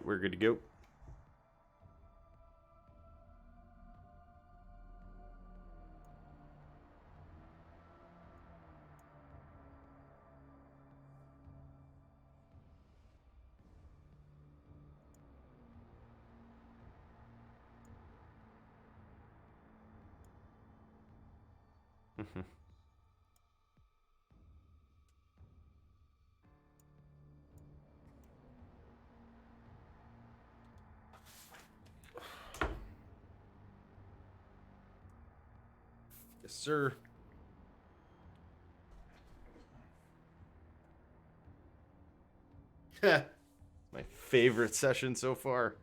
we're good to go. Yes, sir. My favorite session so far.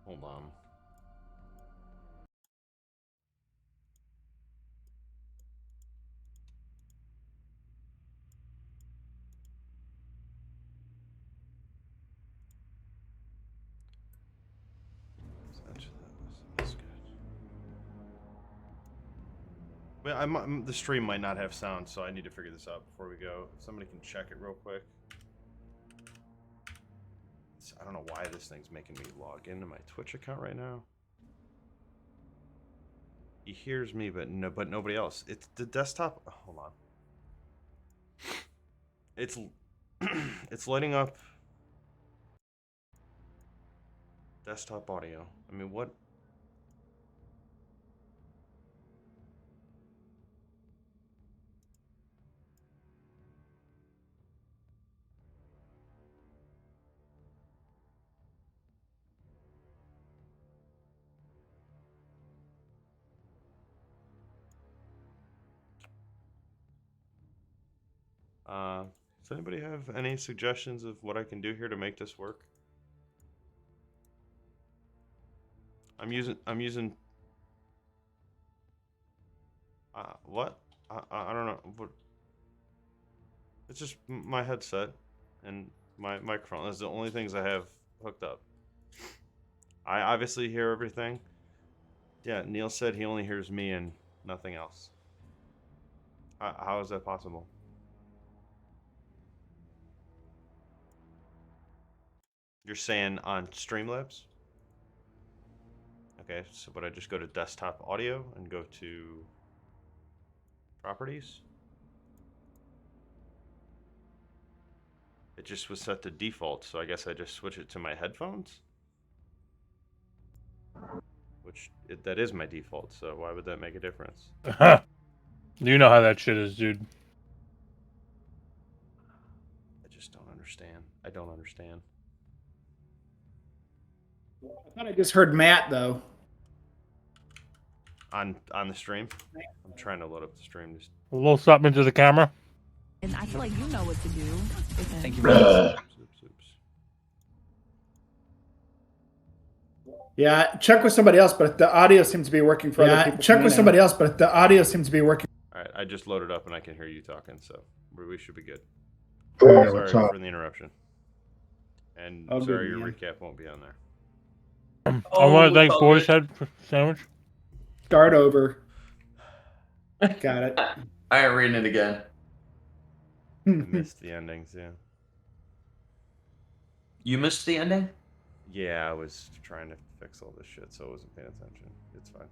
Hold on. That's good. Well, the stream might not have sound, so I need to figure this out before we go. If somebody can check it real quick. I don't know why this thing's making me log into my Twitch account right now. He hears me, but nobody else. It's the desktop. Oh, hold on. It's it's lighting up desktop audio. I mean, what? Does anybody have any suggestions of what I can do here to make this work? I'm using what? I don't know. What? It's just my headset and my microphone. That's the only things I have hooked up. I obviously hear everything. Yeah, Neil said he only hears me and nothing else. How is that possible? You're saying on Streamlabs? Okay, so but I just go to desktop audio and go to properties. It just was set to default, so I guess I just switch it to my headphones. Which that is my default, so why would that make a difference? You know how that shit is, dude. I just don't understand. I don't understand. I thought I just heard Matt though. On the stream? I'm trying to load up the stream. Just... A little something into the camera. And I feel like you know what to do. Thank you very much. Oops. Yeah, check with somebody else, but the audio seems to be working for other people. Check with somebody else, but the audio seems to be working. All right, I just loaded up and I can hear you talking, so we should be good. Hey, Sorry what's up? for the interruption. And Oh, sorry, good, your man. recap won't be on there. I want to thank Boy's Head for sandwich. Start over. Got it. I ain't reading it again. I missed the endings, yeah. You missed the ending? Yeah, I was trying to fix all this shit, so I wasn't paying attention. It's fine.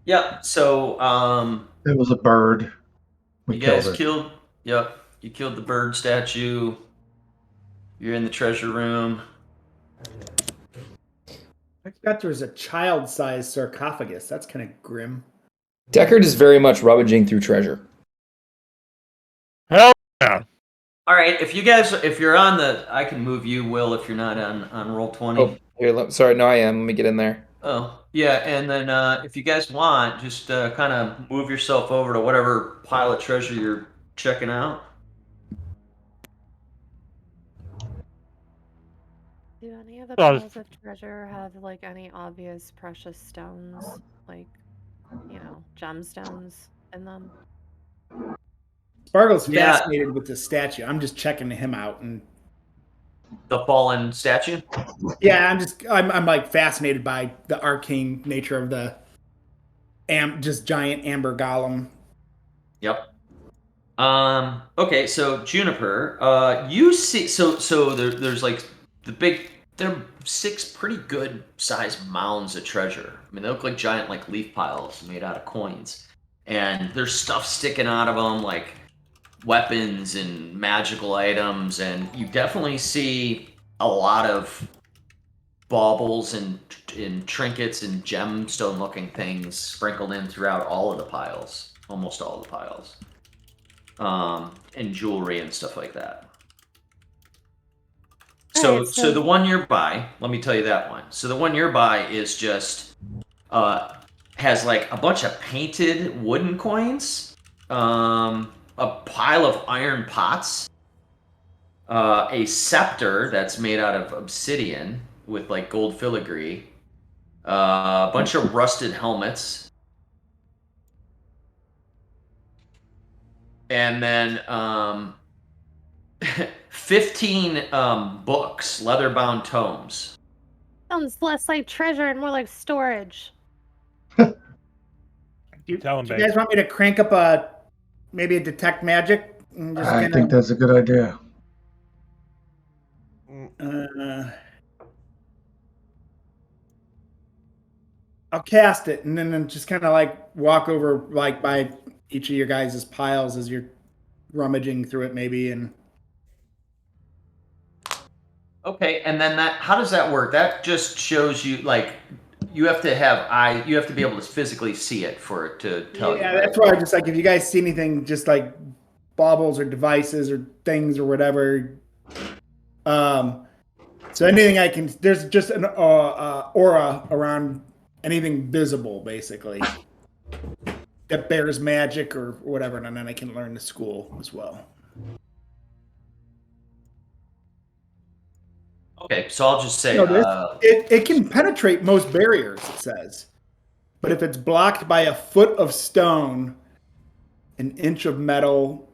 Yeah, so It was a bird. We you guys killed it. killed you killed the bird statue. You're in the treasure room. I forgot there was a child-sized sarcophagus. That's kind of grim. Deckard is very much rummaging through treasure. Hell yeah. All right, if you're on the, I can move you, Will, if you're not on roll 20. Oh, here, sorry, no, I am. Let me get in there. Oh, yeah, and then if you guys want, just kind of move yourself over to whatever pile of treasure you're checking out. Do any of the Oh, piles of treasure have like any obvious precious stones, like, you know, gemstones in them? Spargle's Yeah. fascinated with the statue. I'm just checking him out, and The fallen statue? yeah, I'm like fascinated by the arcane nature of the just giant amber golem. Yep. Okay, so Juniper, you see, so there's like there are 6 pretty good sized mounds of treasure. I mean, they look like giant like leaf piles made out of coins, and there's stuff sticking out of them, like weapons and magical items, and you definitely see a lot of baubles and trinkets and gemstone looking things sprinkled in throughout all of the piles, almost all of the piles, and jewelry and stuff like that. So, Alright, so so- the one nearby, let me tell you that one. So the one nearby is just has like a bunch of painted wooden coins, a pile of iron pots, a scepter that's made out of obsidian with like gold filigree, a bunch of rusted helmets, and then 15 books, leather-bound tomes. Sounds less like treasure and more like storage. Do Tell 'em, you babe. guys want me to crank up maybe a detect magic? And just I kinda, think that's a good idea. I'll cast it and then just kind of like walk over like by each of your guys' piles as you're rummaging through it maybe. And Okay, and then how does that work? That just shows you like you have to have you have to be able to physically see it for it to tell you. yeah, right? that's why I just like, if you guys see anything just like baubles or devices or things or whatever, so anything I can, there's just an aura around anything visible basically that bears magic or whatever, and then I can learn to school as well. Okay, so I'll just say No, it can penetrate most barriers, it says. But if it's blocked by a foot of stone, an inch of metal,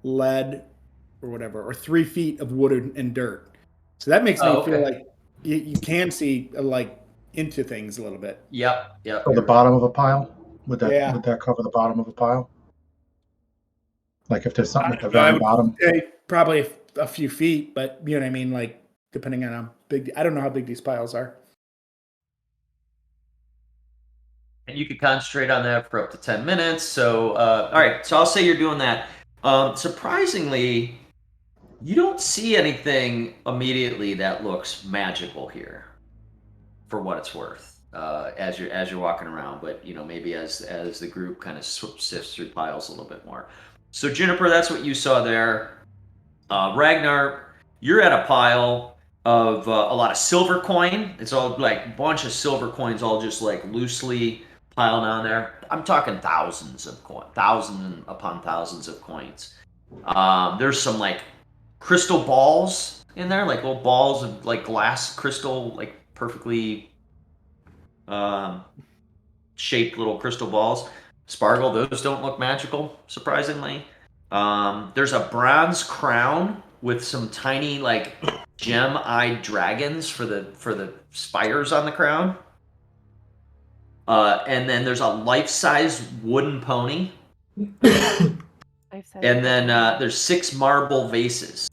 lead, or whatever, or 3 feet of wood and dirt. So that makes me Oh, feel okay. like you can see like into things a little bit. Yep. Or the bottom of a pile? Would that Yeah. would that cover the bottom of a pile? Like if there's something at the I very would bottom? say probably a few feet, but you know what I mean? Like, depending on how big, I don't know how big these piles are. And you could concentrate on that for up to 10 minutes. So, all right. So I'll say you're doing that. Surprisingly, you don't see anything immediately that looks magical here, for what it's worth, as you're walking around. But you know, maybe as the group kind of sifts through piles a little bit more. So Juniper, that's what you saw there. Ragnar, you're at a pile of a lot of silver coin. It's all like a bunch of silver coins, all just like loosely piled on there. I'm talking thousands upon thousands of coins. There's some like crystal balls in there, like little balls of like glass crystal, like perfectly shaped little crystal balls. Sparkle, those don't look magical, surprisingly. There's a bronze crown with some tiny like gem-eyed dragons for the spires on the crown. And then there's a life-size wooden pony. And then there's 6 marble vases.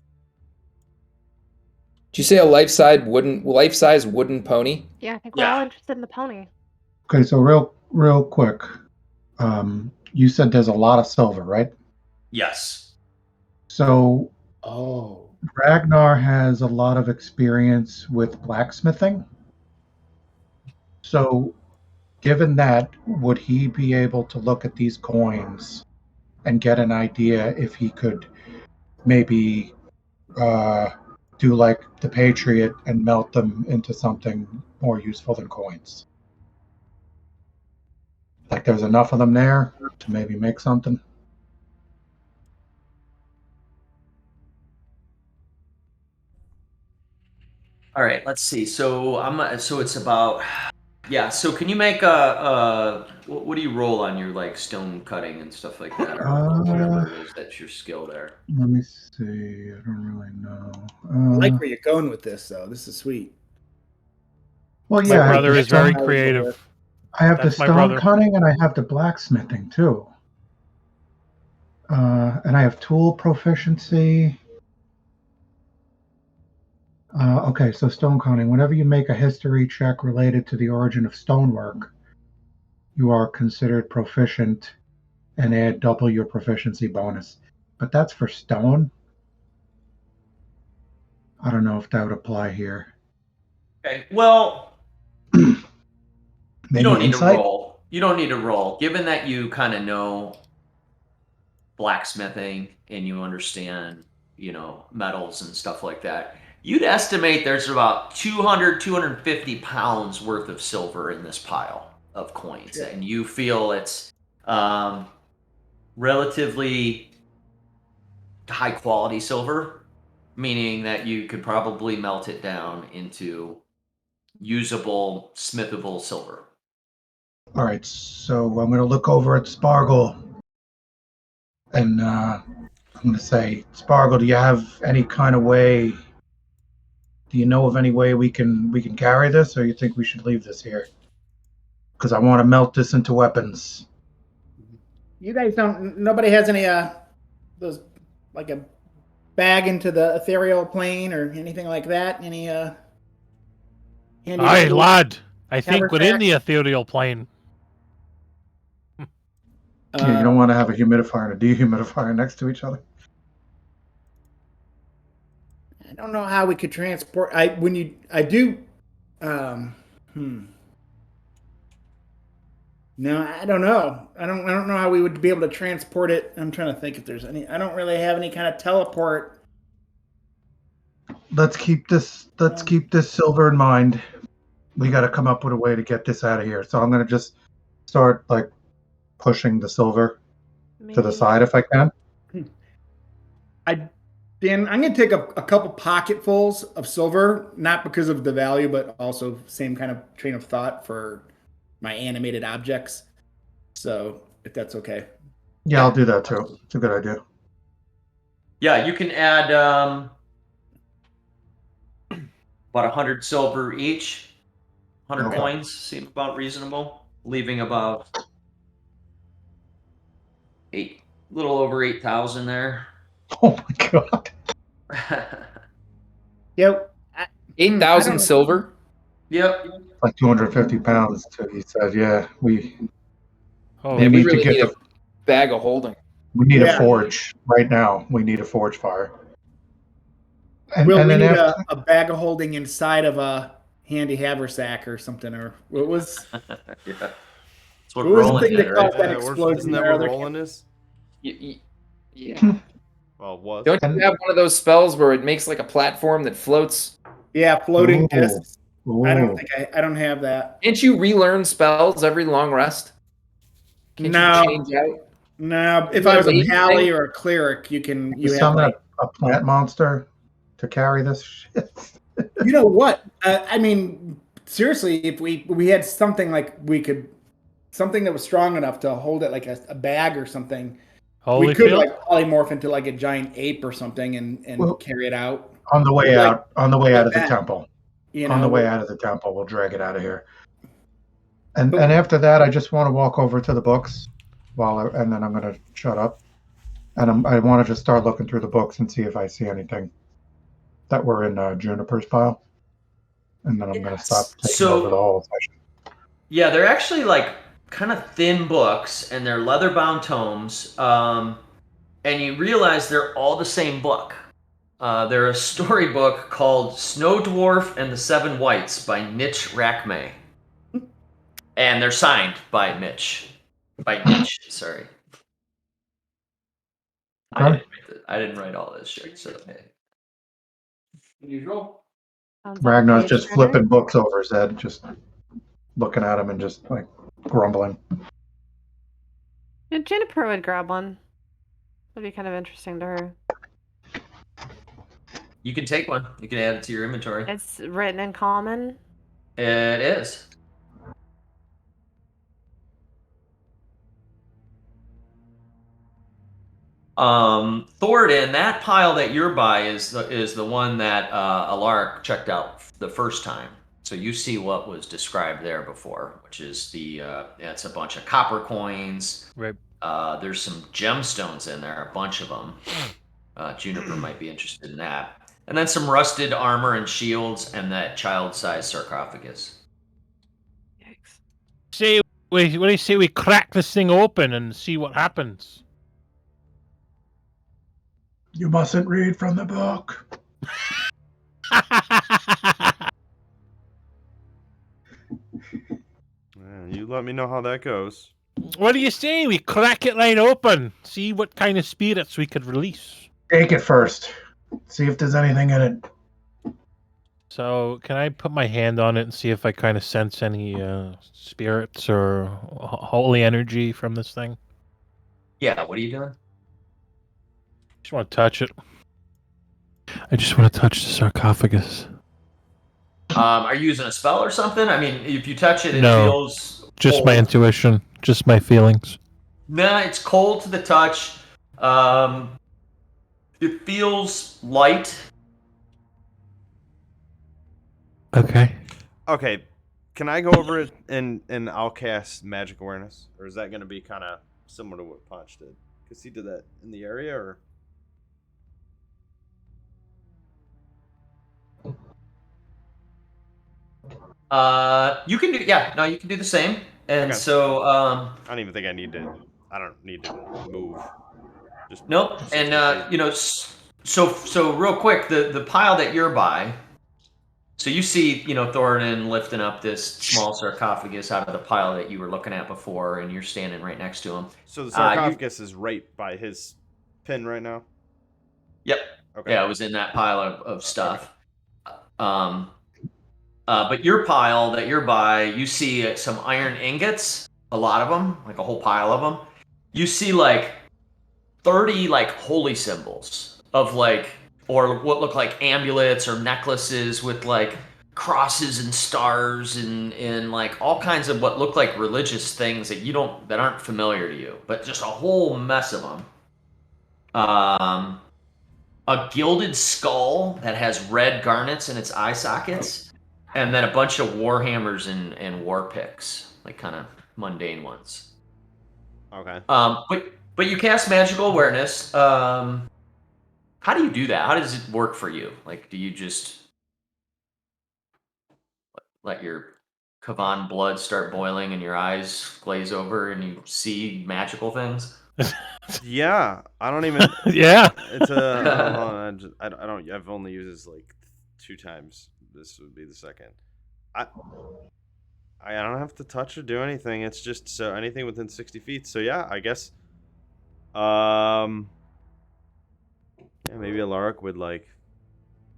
Did you say a life-size wooden pony? Yeah, I think we're all interested in the pony. Okay, so real quick. You said there's a lot of silver, right? Yes. So Oh. Ragnar has a lot of experience with blacksmithing. So given that, would he be able to look at these coins and get an idea if he could maybe do like the Patriot and melt them into something more useful than coins? Like there's enough of them there to maybe make something? All right, let's see. So so it's about so can you make a what do you roll on your like stone cutting and stuff like that, or whatever it is that's your skill there? Let me see. I don't really know. I like where you're going with this, though. This is sweet. Well, My yeah, brother is very stone- creative. I have the That's my stone brother. cutting and I have the blacksmithing too. And I have tool proficiency. Okay, so stone cutting. Whenever you make a history check related to the origin of stonework, you are considered proficient and add double your proficiency bonus. but that's for stone. I don't know if that would apply here. Okay. Well, Maybe you don't need insight? to roll. You don't need to roll. Given that you kind of know blacksmithing and you understand, metals and stuff like that, you'd estimate there's about 200, 250 pounds worth of silver in this pile of coins. Yeah. And you feel it's relatively high quality silver, meaning that you could probably melt it down into usable, smithable silver. All right, so I'm going to look over at Spargle, and I'm going to say, Spargle, do you have any kind of way? Do you know of any way we can carry this, or you think we should leave this here? Because I want to melt this into weapons. You guys don't. Nobody has any those like a bag into the ethereal plane or anything like that. Any handy Aye, little- lad. I think we're in haversack? the ethereal plane. Yeah, you don't want to have a humidifier and a dehumidifier next to each other. I don't know how we could transport. I do. No, I don't know. I don't know how we would be able to transport it. I'm trying to think if there's any. I don't really have any kind of teleport. Let's keep this silver in mind. We got to come up with a way to get this out of here. So I'm going to just start like pushing the silver to the Maybe- side if I can. Dan, I'm going to take a couple pocketfuls of silver, not because of the value, but also same kind of train of thought for my animated objects. So if that's okay. Yeah, I'll do that too. It's a good idea. Yeah, you can add about 100 silver each. 100 Okay. coins seem about reasonable, leaving about little over 8,000 there. Oh my god. Yep. 8,000 silver. Yep. Like 250 pounds too. He said, yeah, we Oh, Man, need we to really get need the- a bag of holding. need Yeah. a forge right now. We need a forge fire. And, Will and we then need after, a bag of holding inside of a handy haversack or something? Or what was Yeah. That's what What was the rolling thing did, they right? called that explosion isn't that there, what other rolling is? Yeah. Well, it was. Don't you have one of those spells where it makes like a platform that floats? Yeah, floating Ooh. discs. I don't ooh, think I don't have that. Can't you relearn spells every long rest? Can't No. you change out? No, if You I was a have pally anything? or a cleric, you have summon like, a plant monster to carry this shit. you know what? I mean, seriously, if we had something like something that was strong enough to hold it like a bag or something, we could Holyfield? like polymorph into like a giant ape or something and Well, carry it out. On the way Like- out, on the way out of the that, temple. You know, On the way out of the temple, we'll drag it out of here. And But- and after that, I just want to walk over to the books, and then I'm gonna shut up, and I want to just start looking through the books and see if I see anything that were in Juniper's pile, and then I'm gonna stop Yes. taking So- over the whole session. Yeah, they're actually like kind of thin books, and they're leather-bound tomes. And you realize they're all the same book. They're a storybook called Snow Dwarf and the Seven Whites by Nitch Rackmay. And they're signed by Mitch. By Nitch, sorry. Okay. I didn't write all this shit, so hey. Usual. Sounds like Ragnar's page just turner. flipping books over his head, just looking at him and just like grumbling. Yeah, Juniper would grab one. Would be kind of interesting to her. You can take one. You can add it to your inventory. It's written in common. It is. Thoradin, that pile that you're by is the one that Alaric checked out the first time. So you see what was described there before, which is it's a bunch of copper coins. Right. There's some gemstones in there, a bunch of them. Juniper might be interested in that. And then some rusted armor and shields and that child-sized sarcophagus. Yikes. Say, what do you say we crack this thing open and see what happens? You mustn't read from the book. Yeah, you let me know how that goes. What do you say? We crack it right open. See what kind of spirits we could release. Take it first. See if there's anything in it. So, can I put my hand on it and see if I kind of sense any spirits or holy energy from this thing? Yeah, what are you doing? Just want to touch it. I just want to touch the sarcophagus. Are you using a spell or something? I mean, if you touch it, it No. feels Just cold. my intuition. Just my feelings. Nah, it's cold to the touch. It feels light. Okay. Okay, can I go over it and I'll cast magic awareness, or is that going to be kind of similar to what Ponch did? Because he did that in the area, or You can do you can do the same. And Okay. so I don't even think I need to. I don't need to move. Just nope. 60 And feet. you know, so real quick, the pile that you're by. So you see, you know, Thoradin lifting up this small sarcophagus out of the pile that you were looking at before, and you're standing right next to him. So the sarcophagus is right by his pin right now. Yep. Okay. Yeah, it was in that pile of stuff. But your pile that you're by, you see some iron ingots, a lot of them, like a whole pile of them. You see like 30 like holy symbols of like, or what look like amulets or necklaces with like crosses and stars and like all kinds of what look like religious things that aren't familiar to you, but just a whole mess of them. A gilded skull that has red garnets in its eye sockets, and then a bunch of war hammers and war picks, like kind of mundane ones. Okay. But you cast magical awareness. How do you do that? How does it work for you? Like, do you just let your Kavan blood start boiling and your eyes glaze over and you see magical things? Yeah, I don't even. Yeah. It's a. Hold on, I don't. I've only used this like 2 times. This would be the second. I don't have to touch or do anything. It's just so anything within 60 feet. So yeah, I guess. Yeah, maybe Alaric would like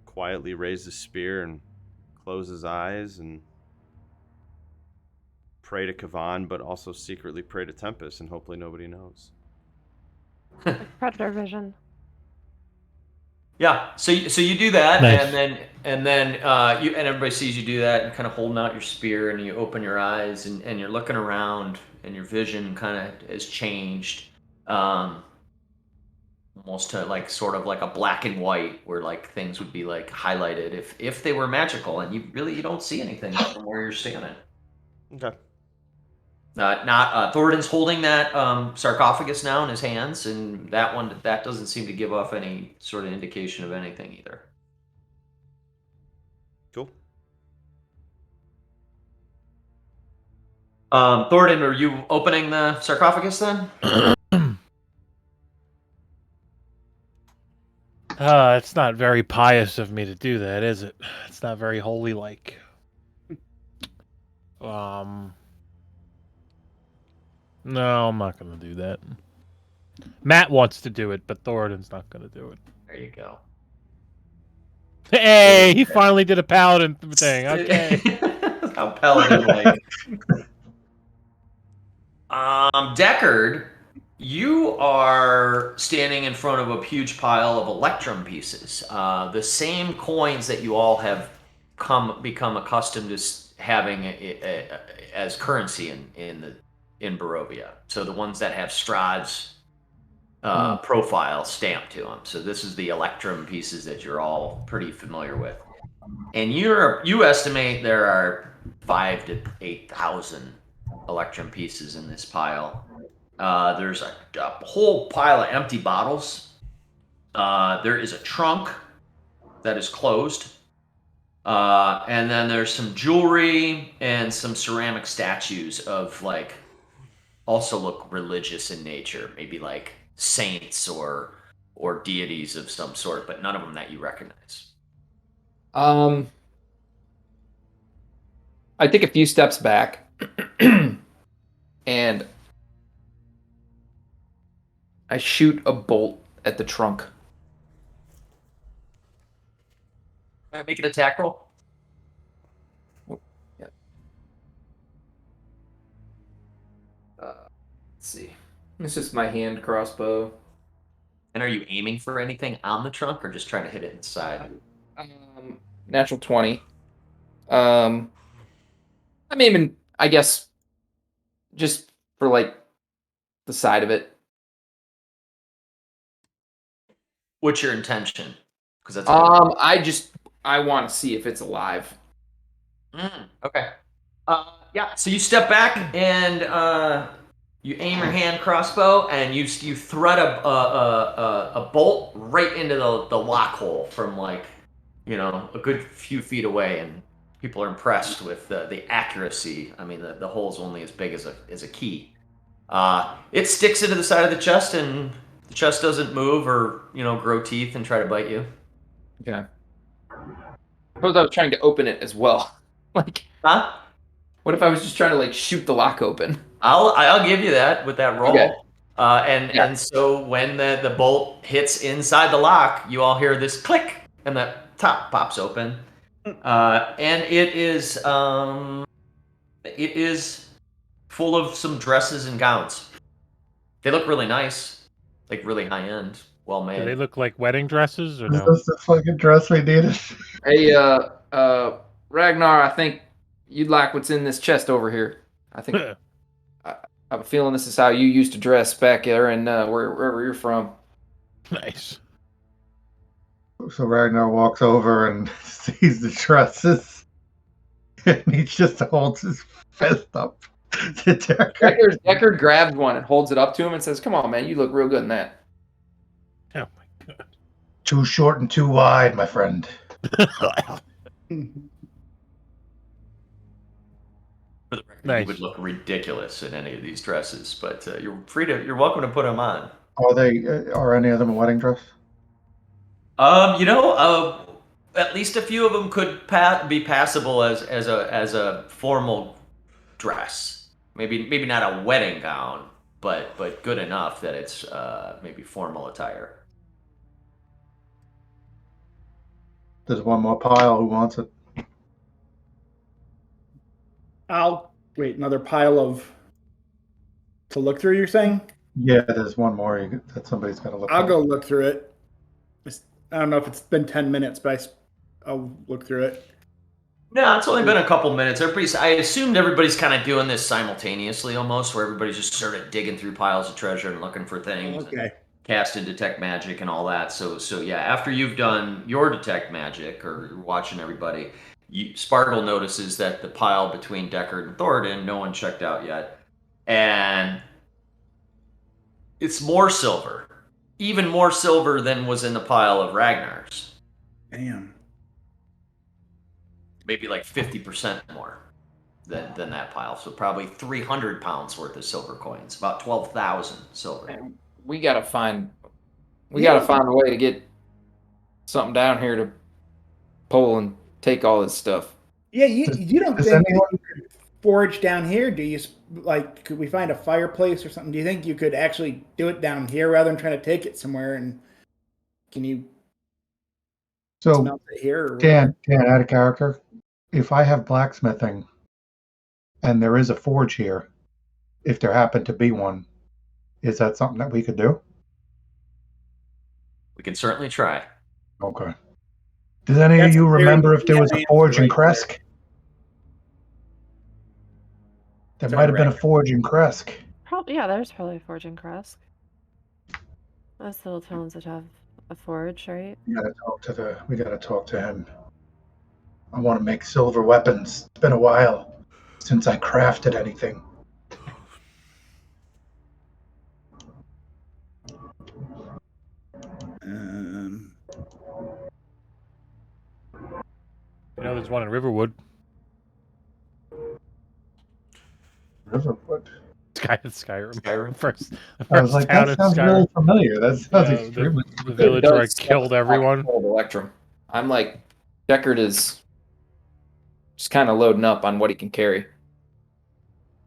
quietly raise his spear and close his eyes and pray to Kavan, but also secretly pray to Tempest, and hopefully nobody knows. Predator vision. Yeah, so you do that, Nice. and then you and everybody sees you do that, and kind of holding out your spear, and you open your eyes, and you're looking around, and your vision kind of has changed, almost to like sort of like a black and white, where like things would be like highlighted if they were magical, and you don't see anything from where you're standing. Okay. Thoradin's holding that sarcophagus now in his hands, and that doesn't seem to give off any sort of indication of anything either. Cool. Thoradin, are you opening the sarcophagus then? It's not very pious of me to do that, is it? It's not very holy-like. No, I'm not gonna do that. Matt wants to do it, but Thoradin's not gonna do it. There you go. Hey, he finally did a paladin thing. Okay. How paladin like. Deckard, you are standing in front of a huge pile of electrum pieces. The same coins that you all have become accustomed to having as currency in Barovia. So the ones that have Strahd's profile stamped to them. So this is the electrum pieces that you're all pretty familiar with. And you estimate there are 5,000 to 8,000 electrum pieces in this pile. There's a whole pile of empty bottles. There is a trunk that is closed. And then there's some jewelry and some ceramic statues of also look religious in nature, maybe like saints or or deities of some sort, but none of them that you recognize. I take a few steps back and I shoot a bolt at the trunk. Make an attack roll. Yeah. Let's see. This is my hand crossbow. And are you aiming for anything on the trunk or just trying to hit it inside? Natural 20. I'm aiming, I guess, just for like the side of it. What's your intention? Because that's I want to see if it's alive. Okay. Yeah. So you step back and you aim your hand crossbow and you thread a bolt right into the lock hole from like a good few feet away, and people are impressed with the accuracy. I mean, the hole's only as big as a key. It sticks into the side of the chest, and the chest doesn't move or grow teeth and try to bite you. Okay. Suppose I was trying to open it as well. Like, Huh? what if I was just trying to like shoot the lock open? I'll give you that with that roll. Okay. And so when the bolt hits inside the lock, you all hear this click, and the top pops open, and it is full of some dresses and gowns. They look really nice, like really high end, well made. Do they look like wedding dresses or Is no? this the fucking dress we needed? Hey, Ragnar, I think you'd like what's in this chest over here. I think I have a feeling this is how you used to dress back there and wherever you're from. Nice. So Ragnar walks over and sees the dresses, and he just holds his fist up to Deckard. Deckard grabs one and holds it up to him and says, "Come on, man, you look real good in that." Oh my god. Too short and too wide, my friend. For the record, Nice. you would look ridiculous in any of these dresses, but you're welcome to put them on. Are any of them a wedding dress? At least a few of them could be passable as a formal dress. Maybe not a wedding gown, but good enough that it's maybe formal attire. There's one more pile. Who wants it? I'll wait. Another pile of to look through. You're saying? Yeah, there's one more that somebody's got to look I'll at. go look through it. I don't know if it's been 10 minutes, but I'll look through it. No, it's only been a couple minutes. I assumed everybody's kind of doing this simultaneously almost, where everybody's just sort of digging through piles of treasure and looking for things. Okay. Casted detect magic and all that. So yeah, after you've done your detect magic or you're watching everybody, Sparkle notices that the pile between Deckard and Thoradin, no one checked out yet, and it's more silver, even more silver than was in the pile of Ragnar's. Damn. Maybe like 50% more than that pile. So probably 300 pounds worth of silver coins, about 12,000 silver. Man, we gotta find a way to get something down here to pull and take all this stuff. Yeah, you don't Does think anyone- you could forage down here? Do you like? Could we find a fireplace or something? Do you think you could actually do it down here rather than trying to take it somewhere? And can you So smelt it here? Or whatever? Dan, out of character. If I have blacksmithing, and there is a forge here, if there happened to be one, is that something that we could do? We can certainly try. Okay. Does any That's of you a very remember if there easy was a answer forge in right there. Kresk? There Sorry, might have been a Ragnar. forge in Kresk. Yeah, there's probably a forge in Kresk. Most little towns that have a forge, right? We gotta talk to him. I want to make silver weapons. It's been a while since I crafted anything. There's one in Riverwood. Riverwood. It's guy in Skyrim. Skyrim. The I was first like, town that in sounds Skyrim. really familiar. That sounds Yeah, extremely. the village where I killed everyone. Old Electrum. I'm like, Deckard is just kind of loading up on what he can carry.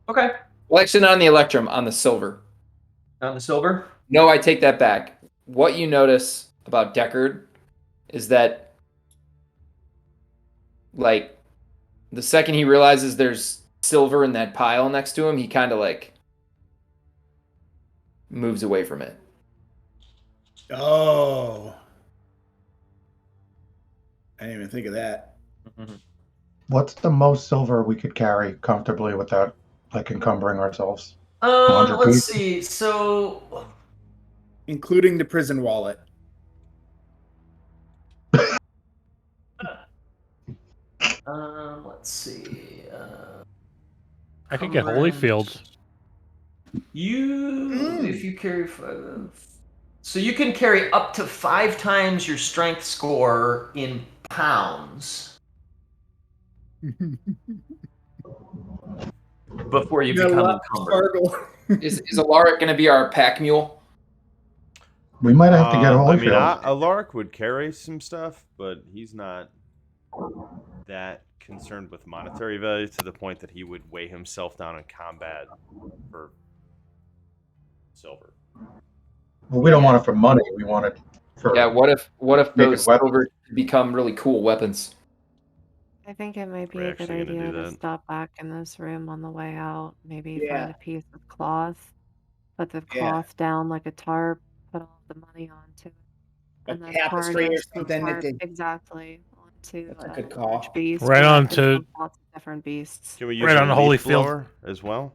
Okay. Well, actually, not on the Electrum, on the Silver. On the silver. No, I take that back. What you notice about Deckard is that, like, the second he realizes there's silver in that pile next to him, he kind of like moves away from it. Oh. I didn't even think of that. What's the most silver we could carry comfortably without like encumbering ourselves? 100 Let's pieces? see. So, Including the prison wallet. let's see. I could get Cumberland. Holyfield. If you carry so you can carry up to 5 times your strength score in pounds before you become encumbered. Is Alaric going to be our pack mule? We might have to get I mean, Holyfield. Alaric would carry some stuff, but he's not that concerned with monetary value to the point that he would weigh himself down in combat for silver. Well, we don't want it for money. We want it for. Yeah. What if Make those it weapons. silver become really cool weapons? I think it might be We're a good actually gonna idea do to that. stop back in this room on the way out. Maybe Yeah. find a piece of cloth, put the Yeah. cloth down like a tarp, put all the money onto it, A and then tapestry or harness the something that tarp they- exactly onto That's a a good call. large beast. Right or onto- into lots of different beasts. Can we use Right a on the leaf Holyfield. blower as well?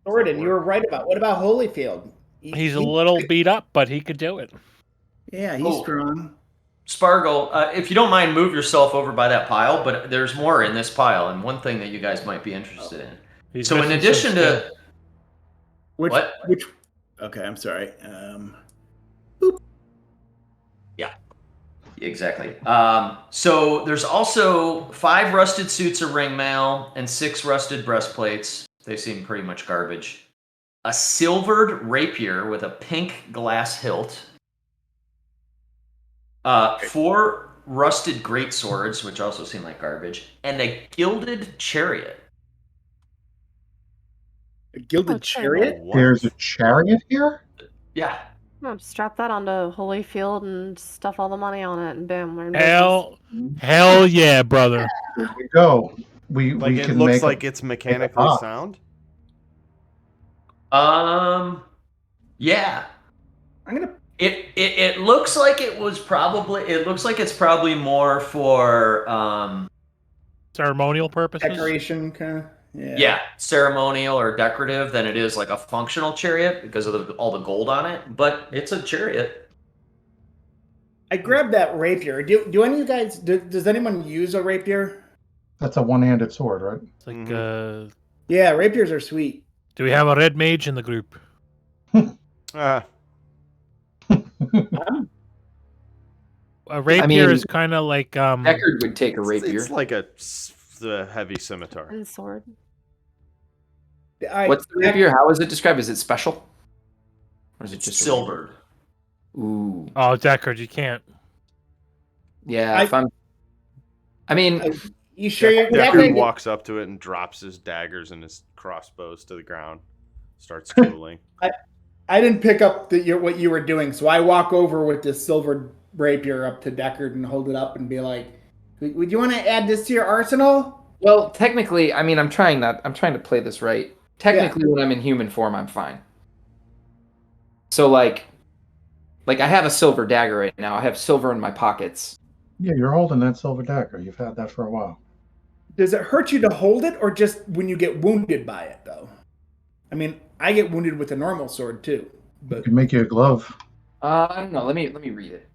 Thornton, you were right about. What about Holyfield? He's a little beat up, but he could do it. Yeah, he's Oh. strong. Spargle, if you don't mind, move yourself over by that pile. But there's more in this pile, and one thing that you guys might be interested in. He's So, in missing addition some to skin. Which? Okay, I'm sorry. Exactly. So there's also 5 rusted suits of ringmail and 6 rusted breastplates. They seem pretty much garbage. A silvered rapier with a pink glass hilt. 4 rusted greatswords, which also seem like garbage, and a gilded chariot. A gilded Oh, chariot? What? There's a chariot here? Yeah. Strap that onto Holyfield and stuff all the money on it, and bam, we're in Hell yeah, brother. Here we go. We Like it can looks make like a, it's mechanically box. sound. Yeah. I'm gonna. It looks like it was probably. It looks like it's probably more for Ceremonial purposes. Decoration kind of. yeah, ceremonial or decorative than it is like a functional chariot because of all the gold on it. But it's a chariot. I grabbed that rapier. Do any of you guys? Does anyone use a rapier? That's a one-handed sword, right? It's like, Mhm. Yeah, rapiers are sweet. do we have a red mage in the group? Ah, A rapier mean, is kind of like Deckard would take a rapier. it's like a heavy scimitar. and sword. What's the rapier? How is it described? Is it special? Or is it just a Silvered. rapier? Ooh. Oh, Deckard, you can't. Yeah, if I'm. I mean, You sure you're Deckard walks up to it and drops his daggers and his crossbows to the ground. Starts dueling. I didn't pick up what you were doing, so I walk over with this silver rapier up to Deckard and hold it up and be like, "Would you want to add this to your arsenal?" well, technically, I mean, I'm trying to play this right. Technically, when I'm in human form, I'm fine. So, like I have a silver dagger right now. I have silver in my pockets. Yeah, you're holding that silver dagger. You've had that for a while. Does it hurt you to hold it, or just when you get wounded by it, though? I mean, I get wounded with a normal sword too, but It can make you a glove. I don't know. Let me read it.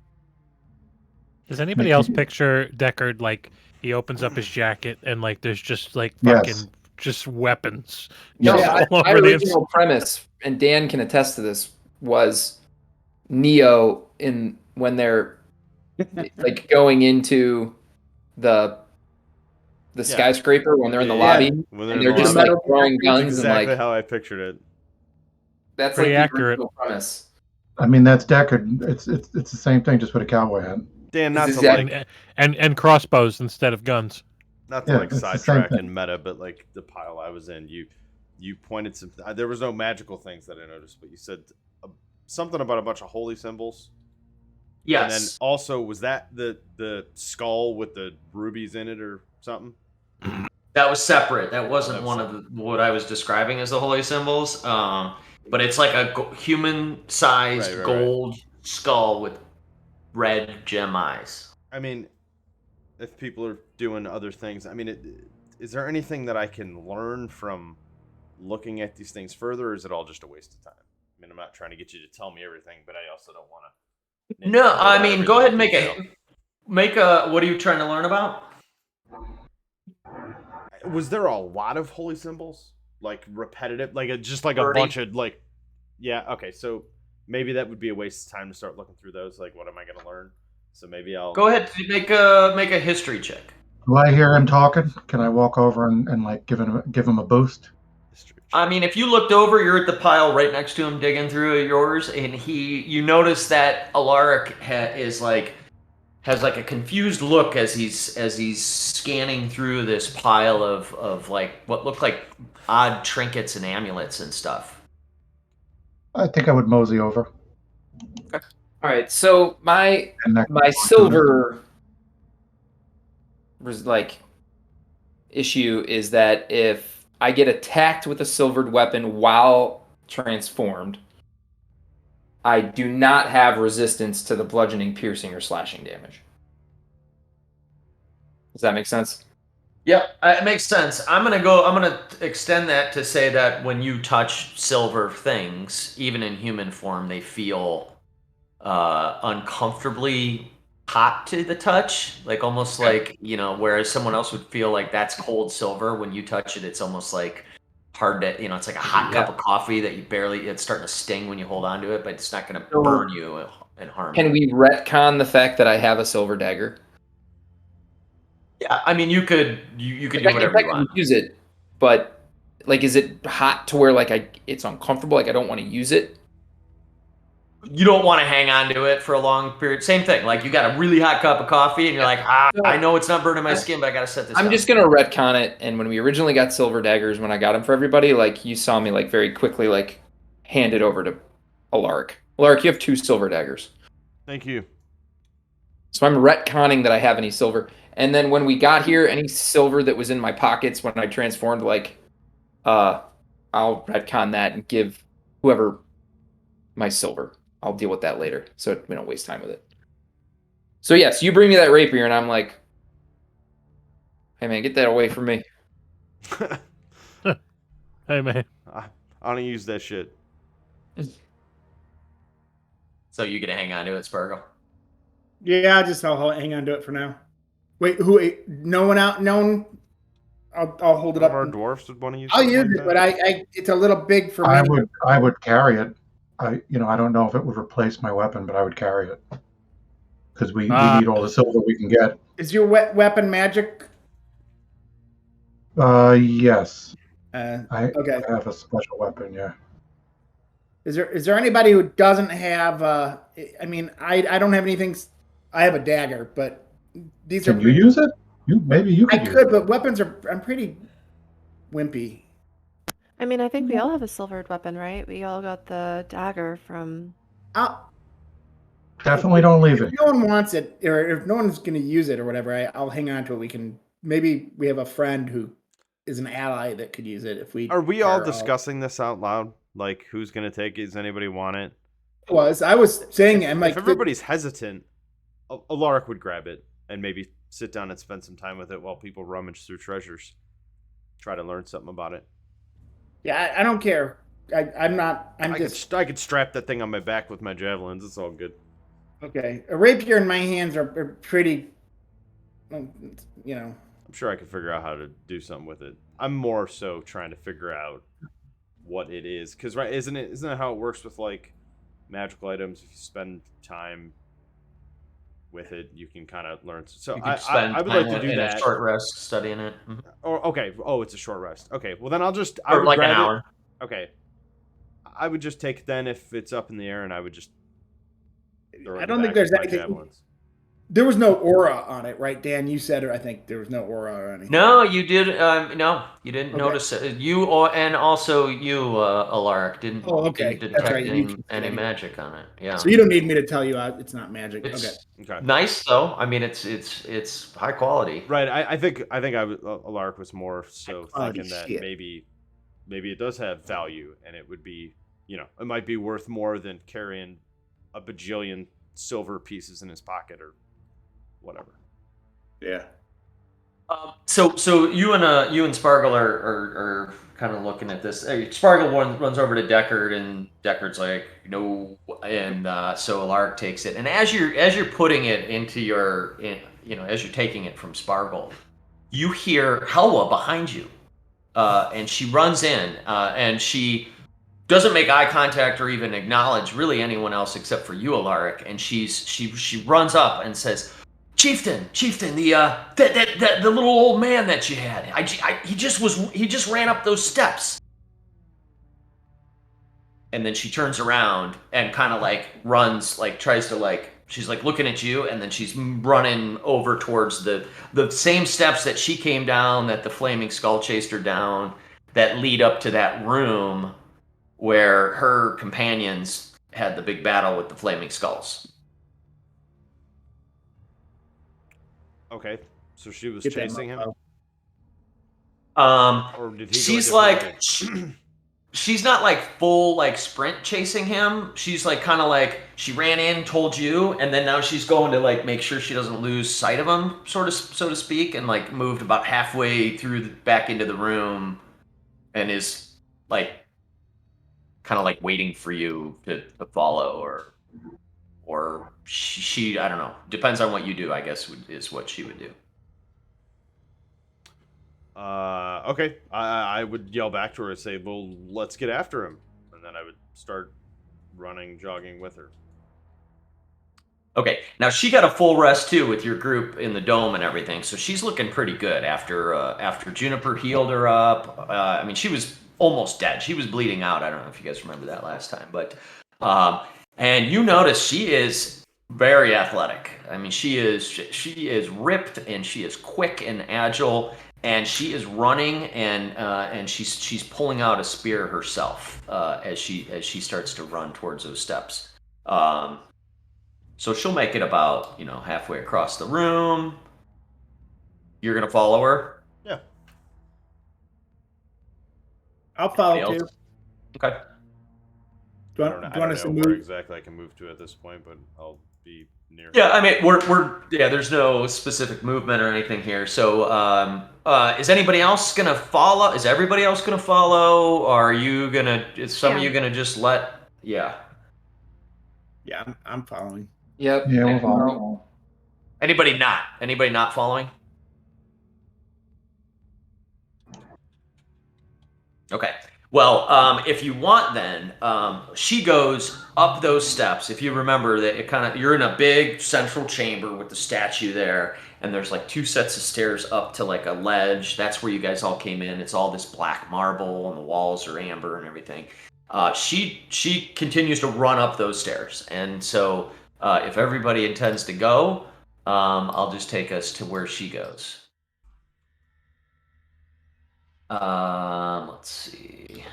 Does anybody else picture Deckard like he opens up his jacket and like there's just like Yes. fucking just weapons No, just Yeah, all my over the original premise, and Dan can attest to this, was Neo when they're like going into the the Yeah. skyscraper when they're in the Yeah, lobby, when they're and in they're the just lobby. like throwing That's guns Exactly and like how I pictured it. that's Pretty like the accurate. original premise. I mean, that's Deckard. It's the same thing, just with a cowboy hat. Dan, not It's to exactly- like And crossbows instead of guns. not to Yeah, like it's the same sidetrack thing. and meta, but like the pile I was in, you pointed some. There was no magical things that I noticed, but you said something about a bunch of holy symbols. And then Yes. also, was that the skull with the rubies in it or something? That was separate. That wasn't That was one of what I was describing as the holy symbols. But it's like a human-sized Right. gold skull with red gem eyes. I mean, if people are doing other things, I mean, is there anything that I can learn from looking at these things further, or is it all just a waste of time? I mean, I'm not trying to get you to tell me everything, but I also don't want to. No, I mean, go ahead and make a. What are you trying to learn about? Was there a lot of holy symbols, like repetitive, like just like a 30. bunch of like? Yeah. Okay. So maybe that would be a waste of time to start looking through those. Like, what am I going to learn? So maybe I'll Go ahead, make a history check. Do I hear him talking? Can I walk over and like give him a boost? I mean, if you looked over, you're at the pile right next to him, digging through yours, and you notice that Alaric has like a confused look as he's scanning through this pile of like what look like odd trinkets and amulets and stuff. I think I would mosey over. All right, so my And that- silver issue is that if I get attacked with a silvered weapon while transformed, I do not have resistance to the bludgeoning, piercing, or slashing damage. Does that make sense? Yep, it makes sense. I'm gonna extend that to say that when you touch silver things, even in human form, they feel uncomfortably hot to the touch, like almost like, whereas someone else would feel like that's cold silver. When you touch it, it's almost like hard to, it's like a hot cup of coffee that it's starting to sting when you hold on to it, but it's not going to burn you and harm you. Can we retcon the fact that I have a silver dagger? Yeah, I mean, you could do Like, I whatever you can want. use it, but like, is it hot to where like it's uncomfortable? Like I don't want to use it. You don't want to hang on to it for a long period. Same thing. Like you got a really hot cup of coffee and you're like, I know it's not burning my skin, but I got to set this I'm down. just gonna retcon it. And when we originally got silver daggers, when I got them for everybody, like you saw me like very quickly like hand it over to Alaric. Alaric, you have 2 silver daggers. Thank you. So I'm retconning that I have any silver. And then when we got here, any silver that was in my pockets when I transformed, like, I'll retcon that and give whoever my silver. I'll deal with that later, so we don't waste time with it. So yes, you bring me that rapier, and I'm like, hey man, get that away from me. Hey man. I don't use that shit. So you get to hang on to it, Sparkle. Yeah, I'll hang on to it for now. Wait, who? No one out? No one. I'll hold it One up. of our dwarfs would want to use. I'll something use like it, that? but I it's a little big for me. I would carry it. I don't know if it would replace my weapon, but I would carry it because we need all the silver we can get. Is your weapon magic? Yes. Okay. I have a special weapon. Yeah. Is there anybody who doesn't have? I mean, I don't have anything. I have a dagger, but these Can are. you use it? Maybe you I could. could, but weapons are. I'm pretty wimpy. I mean, I think we all have a silvered weapon, right? We all got the dagger from. Definitely don't leave If it. no one wants it, or if no one's going to use it or whatever, I'll hang on to it. We can maybe we have a friend who is an ally that could use it if we. Are we all discussing this out loud? Like, who's gonna take it? Does anybody want it? I was saying, I'm like, if everybody's hesitant, Alaric would grab it and maybe sit down and spend some time with it while people rummage through treasures, try to learn something about it. Yeah, I don't care. I'm not. I could strap that thing on my back with my javelins. It's all good. Okay. A rapier in my hands are pretty. I'm sure I could figure out how to do something with it. I'm more so trying to figure out what it is, because isn't it how it works with like magical items? If you spend time with it, you can kind of learn. So You could spend I would time like to do in that. a short rest studying it. Mhm. Or okay, oh, it's a short rest. Okay, well then I Or would like an grab it. hour. Okay, I would just take it then if it's up in the air, and I would just. Throw it I in don't the think back there's with my anything. javelins. There was no aura on it, right, Dan? You said it. I think there was no aura or anything. No, you did. No, you didn't Okay. notice it. You or and also you, Alaric, didn't Oh, okay. didn't That's detect right. You any, can any say it. magic on it. Yeah, So you don't need me to tell you it's not magic. it's Okay. Okay. nice though. I mean, it's high quality. Right. I think Alaric was more so quality thinking that shit. maybe it does have value, and it would be, it might be worth more than carrying a bajillion silver pieces in his pocket or whatever. Yeah. So you and Sparkle are kind of looking at this. Sparkle runs over to Deckard, and Deckard's like, no, and so Alaric takes it. And as you're putting it into as you're taking it from Sparkle, you hear Helwa behind you, and she runs in, and she doesn't make eye contact or even acknowledge really anyone else except for you, Alaric. And she runs up and says, Chieftain, the little old man that you had. He just ran up those steps. And then she turns around and kind of like runs, like tries to like, she's like looking at you, and then she's running over towards the same steps that she came down, that the flaming skull chased her down, that lead up to that room where her companions had the big battle with the flaming skulls. Okay. So she was Get that chasing him, mofo. or did he? She's go a different like, way? she's not like full like sprint chasing him. She's like kind of like she ran in, told you, and then now she's going to like make sure she doesn't lose sight of him, sort of, so to speak, and like moved about halfway through back into the room, and is like kind of like waiting for you to follow, or she I don't know, depends on what you do, I guess, is what she would do. Okay. I would yell back to her and say, well, let's get after him. And then I would start running, jogging with her. Okay, now she got a full rest too with your group in the dome and everything, so she's looking pretty good after Juniper healed her up. I mean, she was almost dead. She was bleeding out. I don't know if you guys remember that last time, but and you notice she is very athletic. I mean, she is ripped, and she is quick and agile, and she is running, and she's pulling out a spear herself as she starts to run towards those steps. So she'll make it about, halfway across the room. You're gonna follow her? Yeah. I'll follow Anybody too. else? Okay. Do you I want, don't do you want us to know where move? exactly I can move to at this point, but I'll be near. Yeah, I mean, we're there's no specific movement or anything here. So, is anybody else gonna follow? Is everybody else gonna follow? Or are you gonna? Is some of Yeah. you gonna just let? Yeah. Yeah, I'm following. Yep. Yeah, we'll and- follow. Anybody not? Anybody not following? Okay. Well, if you want, then she goes up those steps. If you remember that, you're in a big central chamber with the statue there, and there's like two sets of stairs up to like a ledge. That's where you guys all came in. It's all this black marble, and the walls are amber and everything. She continues to run up those stairs, and so if everybody intends to go, I'll just take us to where she goes. Let's see.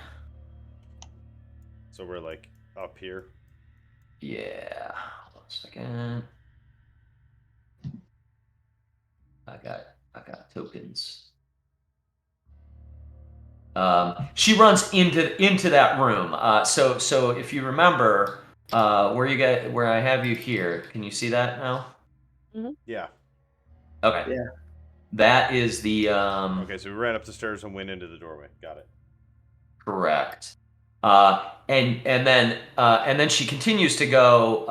So we're like up here. Yeah. 1 second. I got tokens. She runs into that room. So if you remember, where I have you here, can you see that now? Yeah. Okay. Yeah. That is the Okay, so we ran up the stairs and went into the doorway. Got it. correct. And then she continues to go,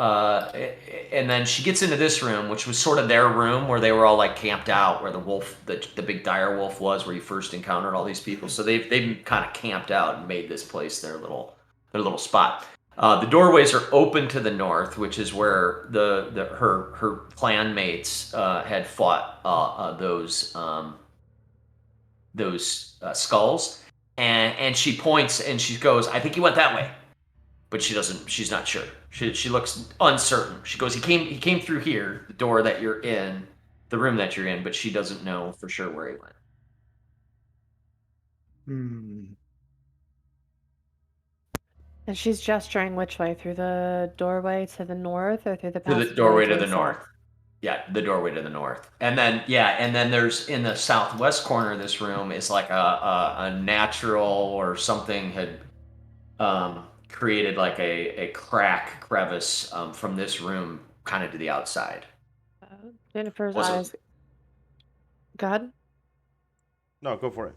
and then she gets into this room, which was sort of their room where they were all like camped out, where the wolf, the big dire wolf was, where you first encountered all these people. So they've kind of camped out and made this place their little spot. The doorways are open to the north, which is where her clan mates had fought those skulls, and she points and she goes, "I think he went that way," but she doesn't. She's not sure. She looks uncertain. She goes, He came through here, the door that you're in, the room that you're in," but she doesn't know for sure where he went. And she's gesturing which way? Through the doorway to the north or through the To the passageway doorway to the south? north. Yeah, the doorway to the north. And then there's in the southwest corner of this room is like a natural or something had created like a crevice from this room kind of to the outside. Jennifer's Was it- eyes. Go ahead. No, go for it.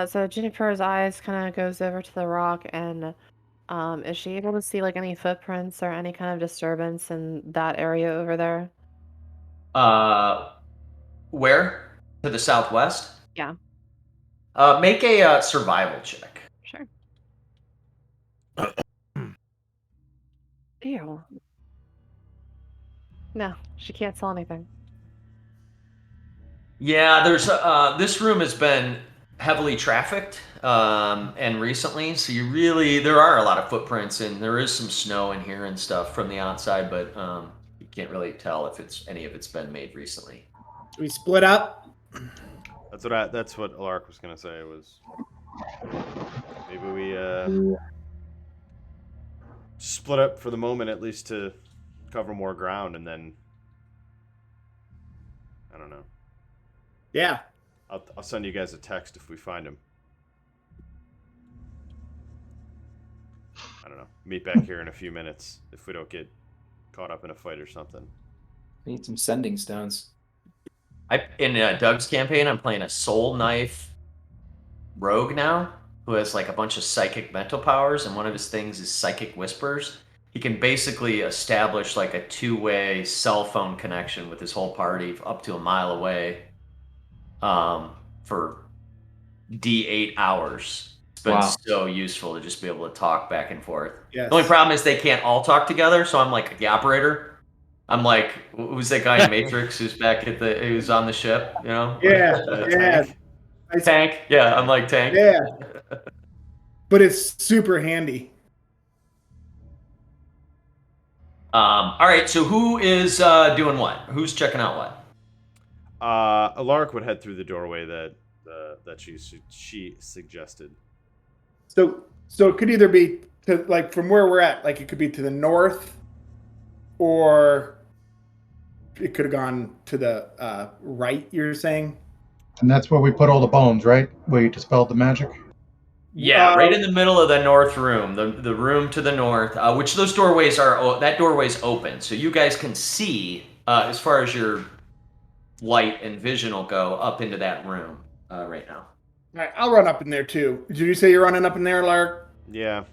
So Jennifer's eyes kind of goes over to the rock, and is she able to see like any footprints or any kind of disturbance in that area over there? Where? To the southwest? Yeah. Make a survival check. Sure. Ew. No, she can't tell anything. Yeah, there's this room has been heavily trafficked and recently, so there are a lot of footprints and there is some snow in here and stuff from the outside, but you can't really tell if any of it's been made recently. Should we split up? That's what Alark was gonna say. Was maybe we split up for the moment, at least to cover more ground, and then I don't know. Yeah. I'll send you guys a text if we find him. I don't know. Meet back here in a few minutes if we don't get caught up in a fight or something. I need some sending stones. In Doug's campaign, I'm playing a soul knife rogue now who has like a bunch of psychic mental powers, and one of his things is psychic whispers. He can basically establish like a two-way cell phone connection with his whole party up to a mile away for D8 hours. It's been so useful to just be able to talk back and forth. Yes. The only problem is they can't all talk together, so I'm like the operator. I'm like, who's that guy in Matrix who's who's on the ship, you know? Yeah. Yeah. Tank. Yeah, I'm like Tank. Yeah. But it's super handy. All right, so who is doing what? Who's checking out what? Alark would head through the doorway that she suggested. So it could either be to like from where we're at, like it could be to the north, or it could have gone to the right. You're saying? And that's where we put all the bones, right? Where you dispelled the magic? Yeah, right in the middle of the north room, the room to the north, which those doorways that doorway's open, so you guys can see as far as your light and vision will go up into that room right now. All right, I'll run up in there too. Did you say you're running up in there, Lark? Yeah.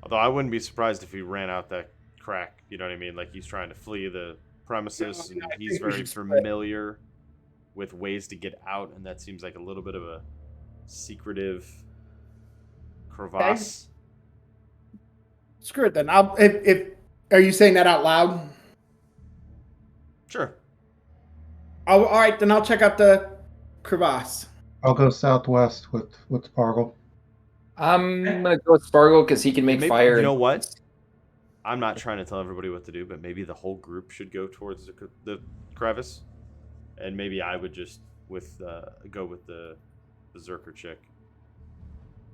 Although I wouldn't be surprised if he ran out that crack. You know what I mean? Like he's trying to flee the premises, and he's very familiar with ways to get out, and that seems like a little bit of a secretive crevasse. Screw it then. If are you saying that out loud? Sure. All right, then I'll check out the crevasse. I'll go southwest with Spargle. I'm gonna go with Spargle because he can make Maybe, fire. You know what? I'm not trying to tell everybody what to do, but maybe the whole group should go towards the crevice, and maybe I would just go with the berserker chick.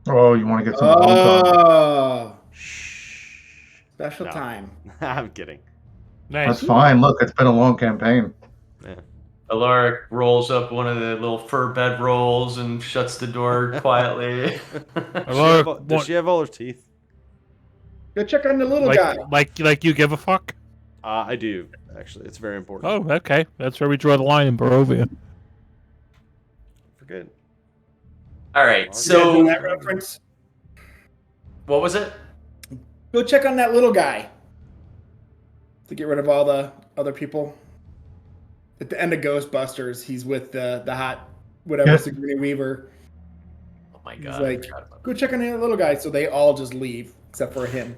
Oh, you want to get some bones on? Oh, Shh. special No. time. I'm kidding. Nice. That's fine. Look, it's been a long campaign. Yeah. Alaric rolls up one of the little fur bed rolls and shuts the door quietly. Does she have all her teeth? Go check on the little guy. Like you give a fuck? I do, actually. It's very important. Oh, okay. That's where we draw the line in Barovia. Forget. All right, Yeah, so do that reference. what was it? Go check on that little guy to get rid of all the other people. At the end of Ghostbusters, he's with the hot whatever Yeah. Sigourney Weaver. my He's god! I like, forgot about go check on the little guy. So they all just leave except for him.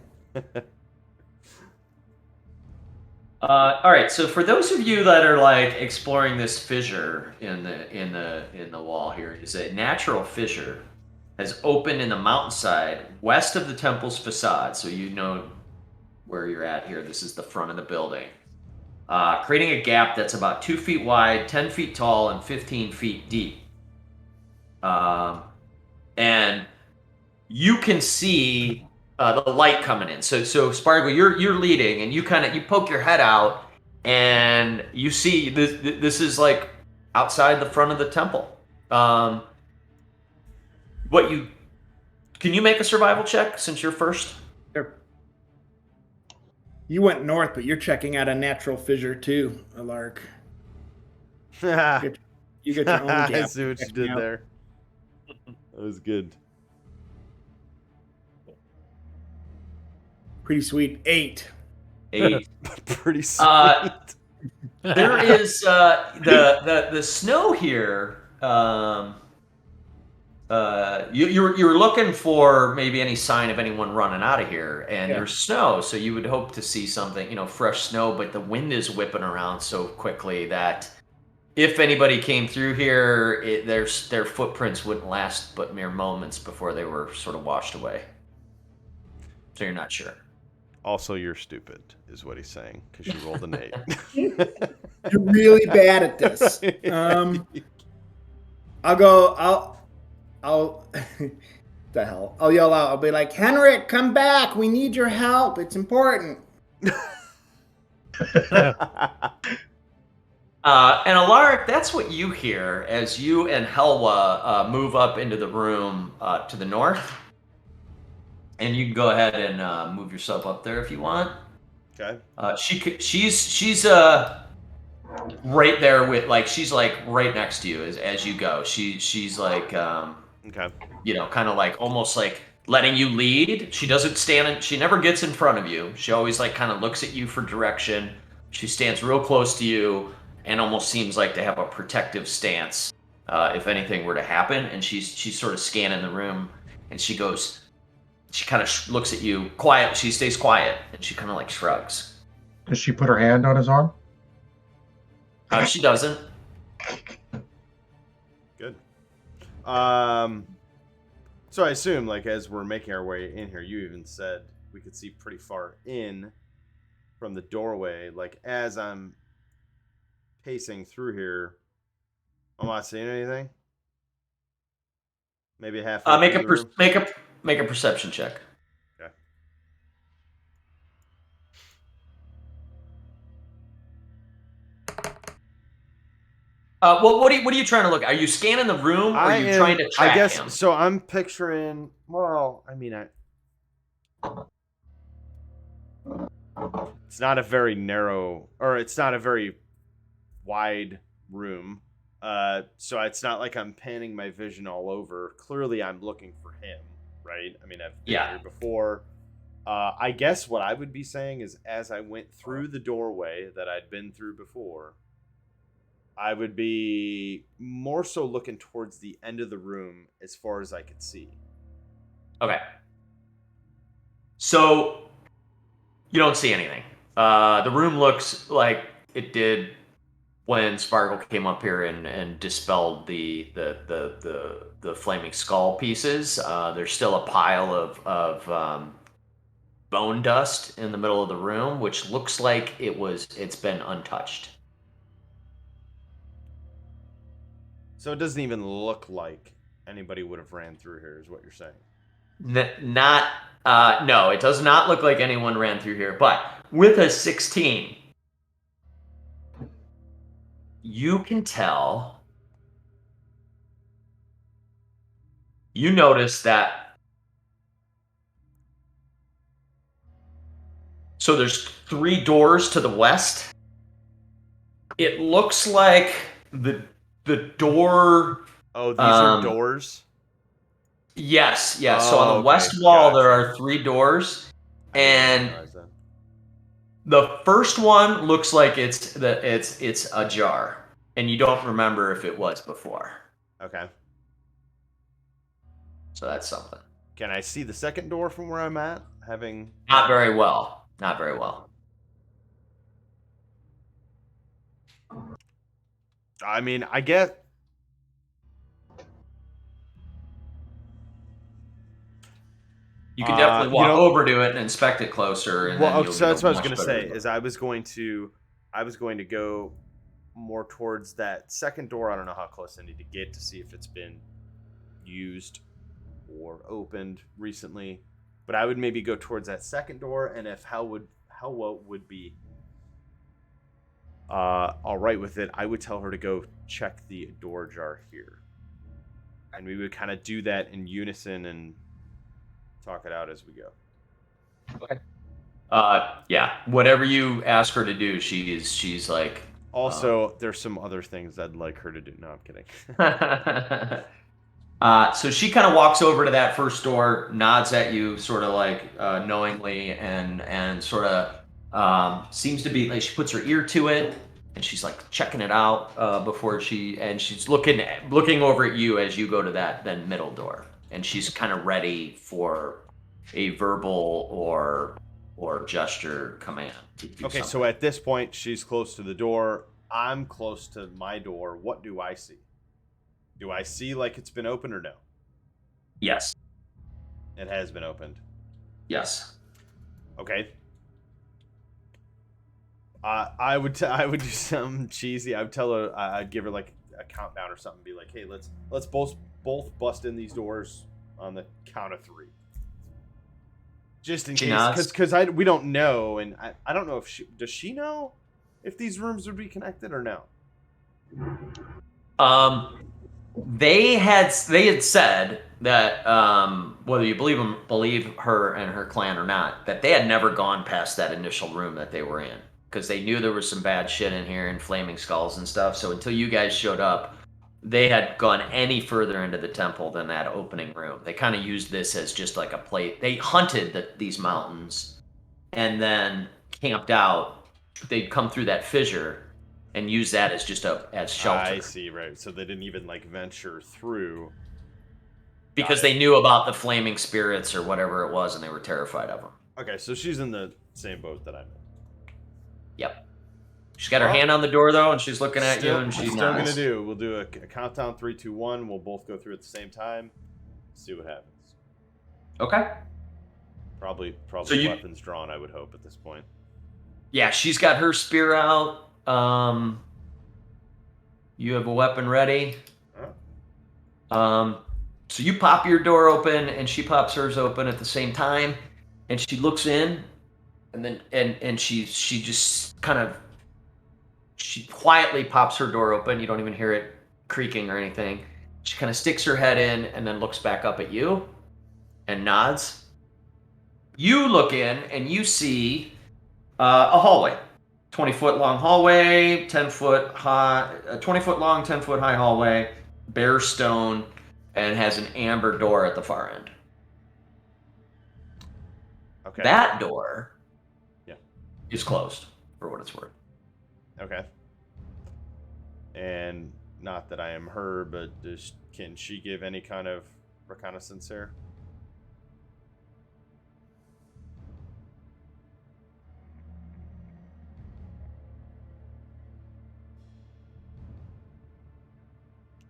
All right, so for those of you that are like exploring this fissure in the wall here, is a natural fissure has opened in the mountainside west of the temple's facade. So you know where you're at here. This is the front of the building, creating a gap that's about 2 feet wide, 10 feet tall, and 15 feet deep. And you can see the light coming in. So Sparkle, you're leading, and you poke your head out, and you see this is like outside the front of the temple. Can you make a survival check since you're first? Sure. You went north, but you're checking out a natural fissure too, Alark. You get your own gap. I see what you did out. there. That was good. Pretty sweet. 8. Pretty sweet. There is the snow here. You're looking for maybe any sign of anyone running out of here, and Yeah. there's snow, so you would hope to see something, fresh snow. But the wind is whipping around so quickly that if anybody came through here, their footprints wouldn't last but mere moments before they were sort of washed away. So you're not sure. Also, you're stupid, is what he's saying, because you rolled an 8. You're really bad at this. I'll the hell. I'll yell out. I'll be like, Henrik, come back. We need your help. It's important. And Alaric, that's what you hear as you and Helwa move up into the room to the north. And you can go ahead and move yourself up there if you want. Okay. She's right there with she's like right next to you as you go. She's like Okay. kind of like almost like letting you lead. She doesn't she never gets in front of you. She always like kind of looks at you for direction. She stands real close to you and almost seems like to have a protective stance if anything were to happen. And she's sort of scanning the room, and she kind of looks at you quiet. She stays quiet, and she kind of like shrugs. Does she put her hand on his arm? She doesn't. Good. So I assume, as we're making our way in here, you even said we could see pretty far in from the doorway. As I'm pacing through here, I'm not seeing anything. Maybe half. Make a perception check. Okay. Well, what are you trying to look at? Are you scanning the room, or are you trying to track him? So. I'm picturing. Well, I mean, it's not a very narrow, or it's not a very wide room. So it's not like I'm panning my vision all over. Clearly, I'm looking for him, right? I mean, I've been here before. I guess what I would be saying is, as I went through the doorway that I'd been through before, I would be more so looking towards the end of the room as far as I could see. Okay. So you don't see anything. The room looks like it did when Sparkle came up here and dispelled the flaming skull pieces. There's still a pile of bone dust in the middle of the room, which looks like it's been untouched. So it doesn't even look like anybody would have ran through here, is what you're saying. No, it does not look like anyone ran through here. But with a 16, you can tell. You notice that. So there's 3 doors to the west. It looks like the door. Oh, these are doors? Yes. So Oh, on the okay. west wall, Gotcha. there are 3 doors, I didn't and realize that. the first one looks like it's ajar, and you don't remember if it was before. Okay. So that's something. Can I see the second door from where I'm at? Not very well. Not very well. I mean, I get. You can definitely you walk know- over to it and inspect it closer. And then Well, you'll so get a that's what I was much going to better say. look. Is I was going to go more towards that second door. I don't know how close I need to get to see if it's been used or opened recently, but I would maybe go towards that second door. And if Hell would be all right with it, I would tell her to go check the door jar here, and we would kind of do that in unison and talk it out as we go. Okay. Yeah. Whatever you ask her to do, she's like. Also, there's some other things I'd like her to do. No, I'm kidding. So she kind of walks over to that first door, nods at you, sort of like knowingly, and sort of seems to be like she puts her ear to it, and she's like checking it out before she's looking over at you as you go to that then middle door, and she's kind of ready for a verbal or gesture command. To do Okay, something. so at this point, she's close to the door. I'm close to my door. What do I see? Do I see like it's been opened or no? Yes. It has been opened. Yes. Okay. I would do something cheesy. I would tell her. I'd give her like a countdown or something. Be like, hey, let's both bust in these doors on the count of 3. Just in She case, nods. because we don't know, and I don't know if does she know if these rooms would be connected or no. They had said that whether you believe her and her clan or not, that they had never gone past that initial room that they were in, because they knew there was some bad shit in here and flaming skulls and stuff. So until you guys showed up, they had gone any further into the temple than that opening room. They kind of used this as just like a plate. They hunted these mountains and then camped out. They'd come through that fissure and use that as just as shelter. I see, right. So they didn't even like venture through. Because they knew about the flaming spirits or whatever it was, and they were terrified of them. Okay, so she's in the same boat that I'm in. Yep. She's got her hand on the door, though, and she's looking at you, and she's still nods. gonna do. We'll do a countdown 3, 2, 1. We'll both go through at the same time. See what happens. Okay. Probably So you- weapons drawn. I would hope at this point. Yeah, she's got her spear out. You have a weapon ready. So you pop your door open, and she pops hers open at the same time, and she looks in, and then and she just kind of she quietly pops her door open. You don't even hear it creaking or anything. She kind of sticks her head in and then looks back up at you and nods. You look in and you see a hallway. 20-foot long hallway, 10-foot high, 20-foot long, 10-foot high hallway, bare stone, and has an amber door at the far end. Okay. That door Yeah. is closed, for what it's worth. Okay. And not that I am her, but can she give any kind of reconnaissance here?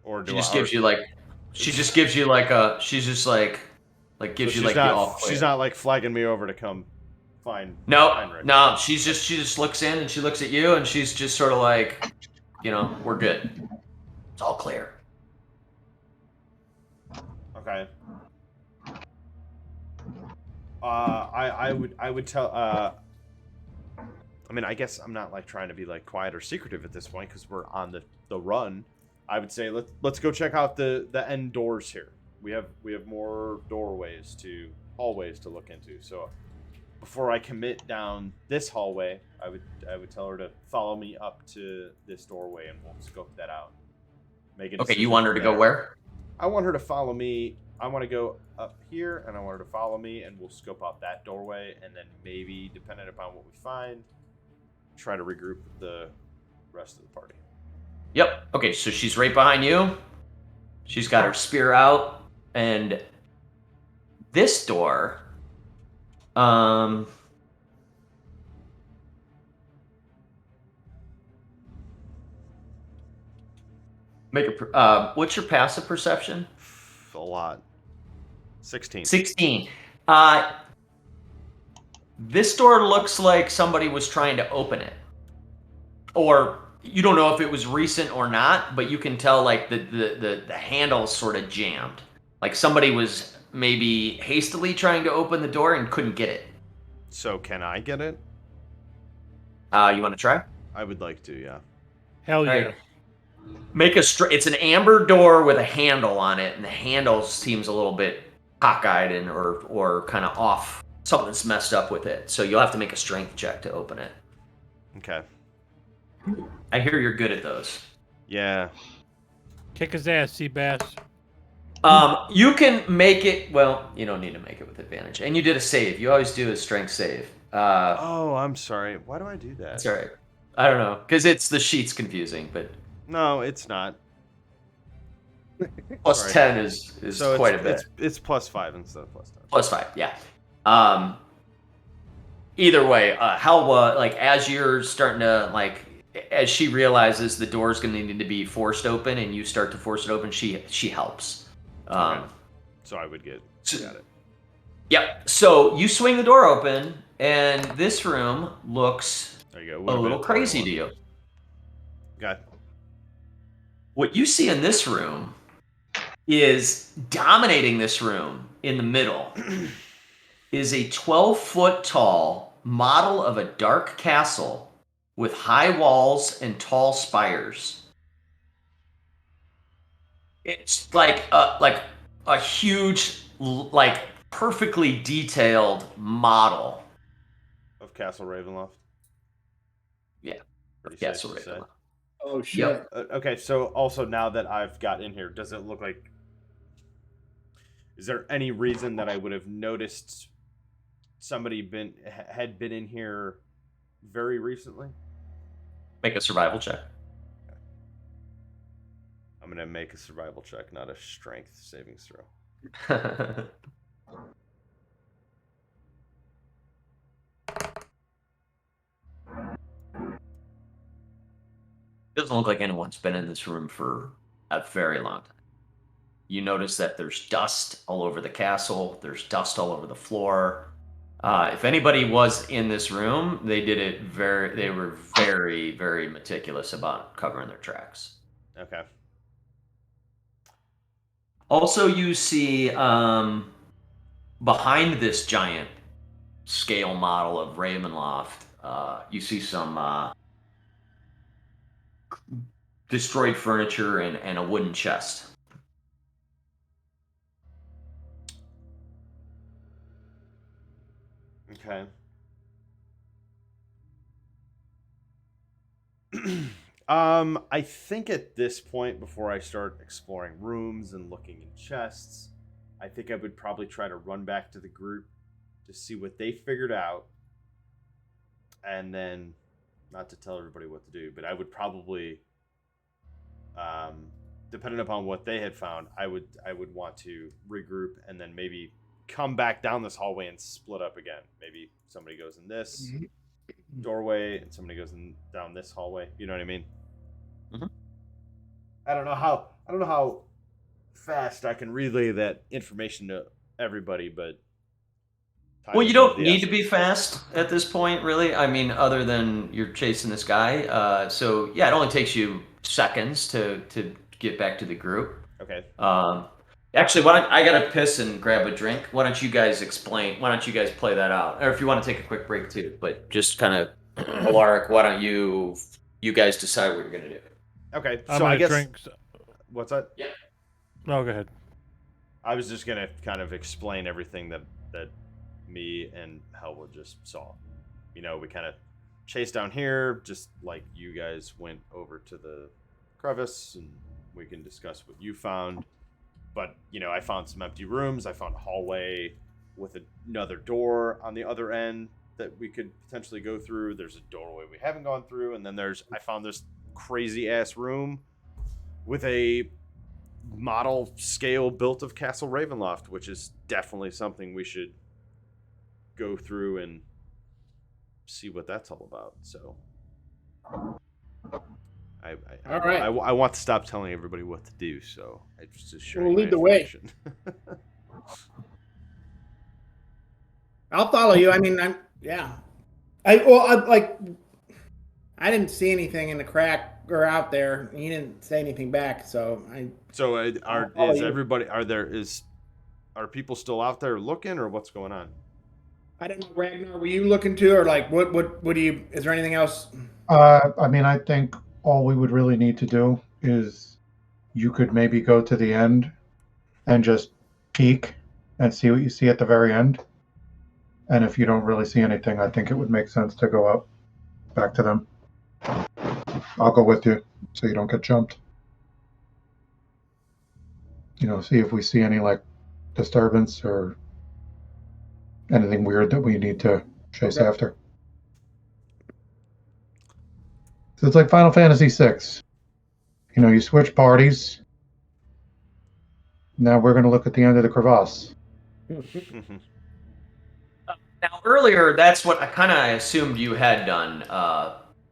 Or do She just I, gives you like, she's just like gives so you like not, the all clear. she's not like flagging me over to come find No, Heinrich. no, she just looks in and she looks at you and she's just sort of like, we're good. It's all clear. Okay. I would tell. I mean, I guess I'm not like trying to be like quiet or secretive at this point because we're on the run. I would say let's go check out the end doors here. We have more hallways to look into. So before I commit down this hallway, I would tell her to follow me up to this doorway and we'll scope that out. Make a Okay, you decision want her to from go there. where? I want her to follow me. I want to go up here, and I want her to follow me, and we'll scope out that doorway, and then maybe, depending upon what we find, try to regroup with the rest of the party. Yep. Okay, so she's right behind you. She's got her spear out, and this door, what's your passive perception? A lot. 16. 16. This door looks like somebody was trying to open it. Or you don't know if it was recent or not, but you can tell like the handle's sort of jammed. Like somebody was maybe hastily trying to open the door and couldn't get it. So can I get it? You want to try? I would like to, yeah. Hell yeah. Alright. Make it's an amber door with a handle on it, and the handle seems a little bit cockeyed and or kind of off. Something's messed up with it. So you'll have to make a strength check to open it. Okay. I hear you're good at those. Yeah. Kick his ass, Seabass. You can make it. Well, you don't need to make it with advantage. And you did a save. You always do a strength save. Oh, I'm sorry. Why do I do that? It's all right. I don't know, because the sheet's confusing, but No, it's not. plus Sorry. 10 is So quite a bit. It's +5 instead of +10. Plus 5, yeah. Either way, how like as you're starting to like as she realizes the door's going to need to be forced open and you start to force it open, she helps. Okay. So I would get so- got it. Yep. So you swing the door open, and this room looks There you go. a Would've little been crazy to 21. you. Okay. What you see in this room is dominating this room in the middle is a 12-foot tall model of a dark castle with high walls and tall spires. It's like a huge, like perfectly detailed model. Of Castle Ravenloft. Yeah, Pretty Castle safe to say. Ravenloft. Oh shit. Yep. Okay, so also now that I've got in here, does it look like... Is there any reason that I would have noticed somebody had been in here very recently? Make a survival check. I'm going to make a survival check, not a strength savings throw. Doesn't look like anyone's been in this room for a very long time. You notice that there's dust all over the castle. There's dust all over the floor. If anybody was in this room, they were very, very meticulous about covering their tracks. Okay. Also, you see behind this giant scale model of Ravenloft, you see some destroyed furniture and a wooden chest. Okay. I think at this point, before I start exploring rooms and looking in chests, I think I would probably try to run back to the group to see what they figured out. And then, not to tell everybody what to do, but I would probably, depending upon what they had found, I would want to regroup and then maybe come back down this hallway and split up again. Maybe somebody goes in this doorway and somebody goes down this hallway. You know what I mean? Mhm. I don't know how fast I can relay that information to everybody, but time Well, is you don't of the need to essence. be fast at this point, really. I mean, other than you're chasing this guy. So yeah, it only takes you seconds to get back to the group. Okay. Actually, I gotta piss and grab a drink. Why don't you guys play that out? Or if you want to take a quick break too, but just kind of, Alaric, why don't you guys decide what you're gonna do? Okay. I'm So I gonna guess drink. what's that? No, go ahead. I was just gonna kind of explain everything that me and Helwood just saw. You know, we kind of chased down here, just like you guys went over to the crevice, and we can discuss what you found. But you know, I found some empty rooms. I found a hallway with another door on the other end that we could potentially go through. There's a doorway we haven't gone through, and then I found this crazy ass room with a model scale built of Castle Ravenloft, which is definitely something we should go through and see what that's all about. So All right. I want to stop telling everybody what to do, so I just share We'll my lead the way. information. I'll follow you. I mean, I didn't see anything in the crack or out there. You didn't say anything back, so So I'll follow is you. everybody are people still out there looking, or what's going on? I don't know, Ragnar. Were you looking to, or like what do you? Is there anything else? I mean, I think all we would really need to do is you could maybe go to the end and just peek and see what you see at the very end. And if you don't really see anything, I think it would make sense to go up back to them. I'll go with you so you don't get jumped. See if we see any like disturbance or anything weird that we need to chase Okay. after. So it's like Final Fantasy VI. You switch parties. Now we're going to look at the end of the crevasse. Now, earlier, that's what I kind of assumed you had done,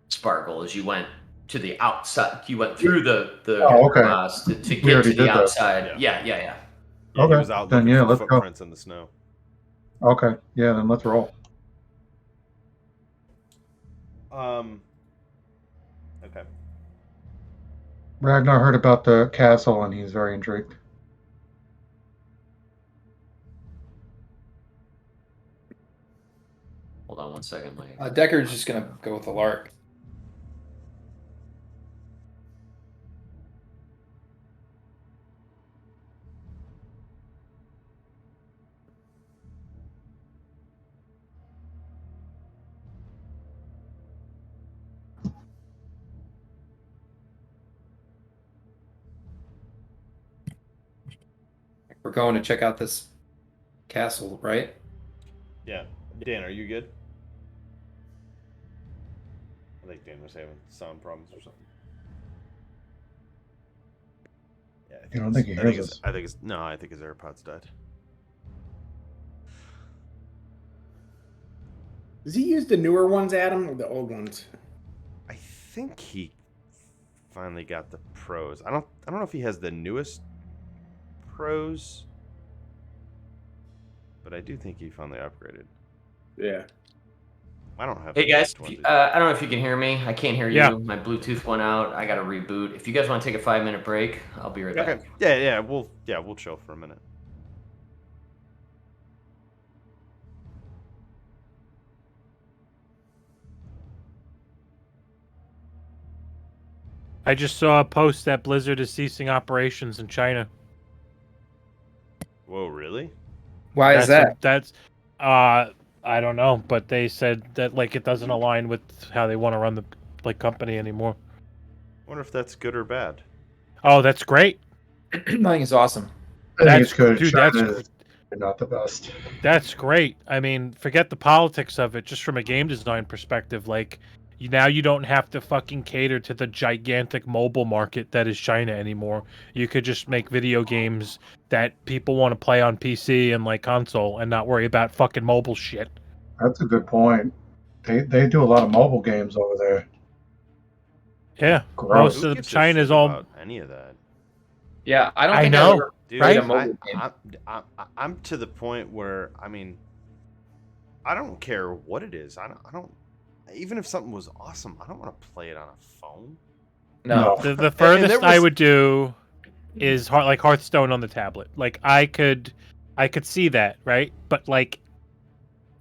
Sparkle, is you went to the outside. You went through the Oh, okay. grass to We get already to the did that. outside. Yeah. Yeah. Yeah, Okay, he was out then looking yeah, for let's go. footprints in the snow. Okay, yeah, then let's roll. Okay. Ragnar heard about the castle and he's very intrigued. Hold on one second, Mike. Decker's just gonna go with the lark. We're going to check out this castle, right? Yeah. Dan, are you good? I think Dan was having sound problems or something. Yeah, You don't think he hears us? I think his AirPods died. Does he use the newer ones, Adam, or the old ones? I think he finally got the pros. I don't know if he has the newest pros, but I do think he finally upgraded. Yeah. I don't have. Hey the guys, newest ones. I don't know if you can hear me. I can't hear you. Yeah. My Bluetooth went out. I got to reboot. If you guys want to take a 5-minute break, I'll be right Okay. back. Yeah. We'll chill for a minute. I just saw a post that Blizzard is ceasing operations in China. Whoa, really? Why is that? That's I don't know, but they said that like it doesn't align with how they want to run the company anymore. I wonder if that's good or bad. Oh, that's great. I think it's awesome. I think That's it's good. dude, China that's is not the best. That's great. I mean, forget the politics of it. Just from a game design perspective, like now you don't have to fucking cater to the gigantic mobile market that is China anymore. You could just make video games that people want to play on PC and like console, and not worry about fucking mobile shit. That's a good point. They do a lot of mobile games over there. Yeah, Gross. most Who of gives a China's shit all. about any of that. Yeah, I don't I think know. I've ever Dude, played a Right? mobile game. I'm to the point where I don't care what it is. I don't even if something was awesome, I don't want to play it on a phone. No. The there furthest I was- would do is like Hearthstone on the tablet. Like I could see that, right? But like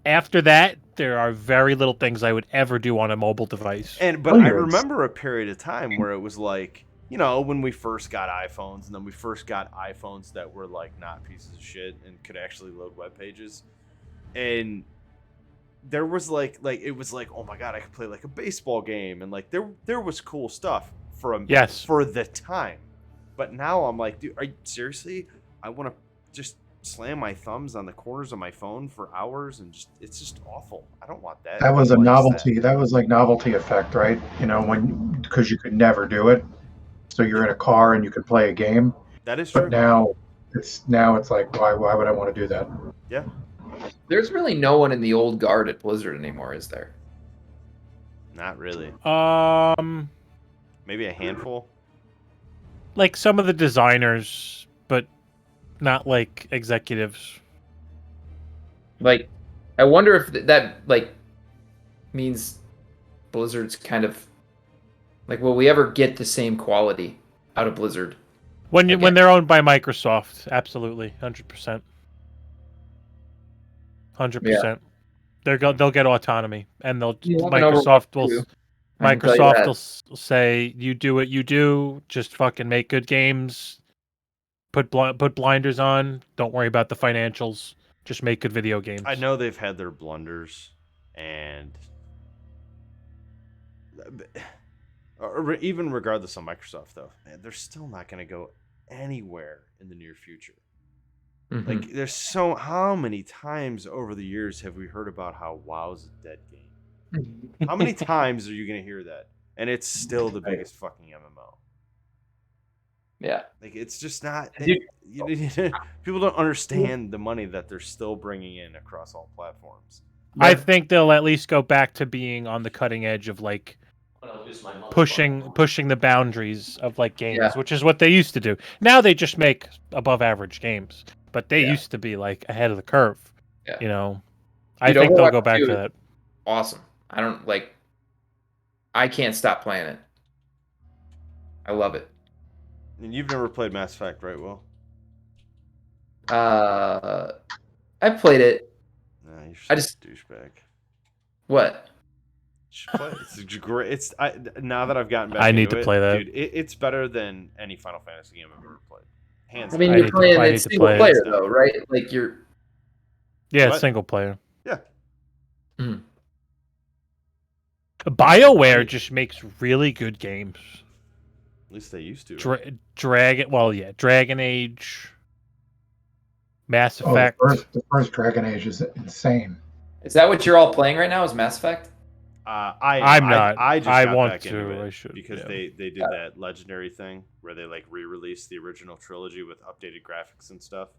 after that, there are very little things I would ever do on a mobile device. But I Hundreds. remember a period of time where it was like, when we first got iPhones, and then we first got iPhones that were like not pieces of shit and could actually load web pages, and there was like it was like, oh my god, I could play like a baseball game, and like there was cool stuff for the time. But now I'm like, dude, are you seriously? I want to just slam my thumbs on the corners of my phone for hours, and it's just awful. I don't want that. That was a What is novelty. that? That was like novelty effect, right? Because you could never do it. So you're in a car and you could play a game. That is true. But now it's like, why would I want to do that? Yeah. There's really no one in the old guard at Blizzard anymore, is there? Not really. Maybe a handful. Like some of the designers, but not like executives. Like, I wonder if that like means Blizzard's kind of like, will we ever get the same quality out of Blizzard? When Again. they're owned by Microsoft, absolutely, 100%. 100%. They'll get autonomy, and Microsoft will say, "You do what you do. Just fucking make good games. Put blinders on. Don't worry about the financials. Just make good video games." I know they've had their blunders, and or even regardless of Microsoft, though, man, they're still not going to go anywhere in the near future. Like, there's how many times over the years have we heard about how WoW's a dead game? How many times are you going to hear that? And it's still the biggest fucking MMO. Yeah. Like, it's just not. Dude. People don't understand the money that they're still bringing in across all platforms. I think they'll at least go back to being on the cutting edge of like pushing the boundaries of like games, which is what they used to do. Now they just make above average games, but they used to be like ahead of the curve. Yeah. You know, I think they'll go back to that. Awesome. I can't stop playing it. I love it. And you've never played Mass Effect, right, Will? I played it. No, you're I just just a douchebag. What? You should play it. It's great. Now that I've gotten back I need into to it, play that. dude, it's better than any Final Fantasy game I've ever played. Hands I mean, down. you're playing I it need to single play it. player though, right? Like you're. Yeah, What? single player. Yeah. BioWare just makes really good games. At least they used to. Right? Dragon Age, Mass Oh, Effect. the first Dragon Age is insane. Is that what you're all playing right now? Is Mass Effect? I'm not. I just I got want back to. into it I should, because yeah. they did that legendary thing where they like re-released the original trilogy with updated graphics and stuff.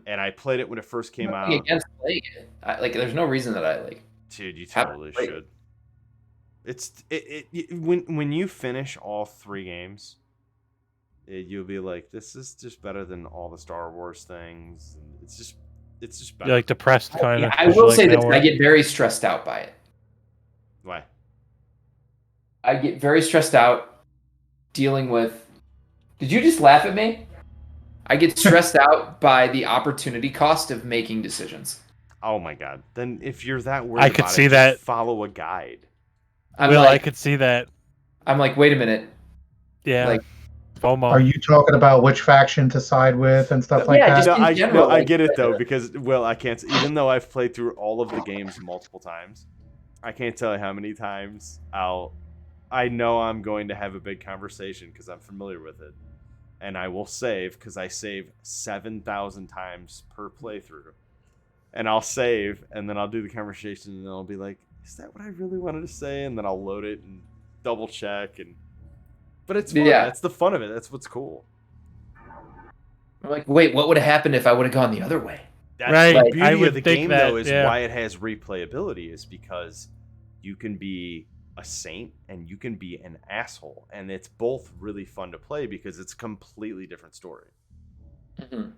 And I played it when it first came out. Nothing against playing it. There's no reason that I like. Dude, you haven't totally played should. When you finish all 3 games, you'll be like, this is just better than all the Star Wars things. And it's just better. You're like depressed kind of. I will say this: I get very stressed out by it. Why? I get very stressed out dealing with. Did you just laugh at me? I get stressed out by the opportunity cost of making decisions. Oh my god! Then if you're that worried, I could about see it, that. just follow a guide. I could see that. I'm like, wait a minute. Yeah. Like, FOMO. Are you talking about which faction to side with and stuff like Yeah, that? just in general, I get it though because I can't. Even though I've played through all of the games multiple times, I can't tell you how many times I know I'm going to have a big conversation because I'm familiar with it, and I will save because I save 7,000 times per playthrough, and I'll save and then I'll do the conversation and then I'll be like, is that what I really wanted to say? And then I'll load it and double check but it's fun. Yeah. That's the fun of it. That's what's cool. I'm like, wait, what would have happened if I would have gone the other way? That's Right, the I beauty would of the think game, that, though, is yeah. why it has replayability, is because you can be a saint and you can be an asshole, and it's both really fun to play because it's a completely different story. And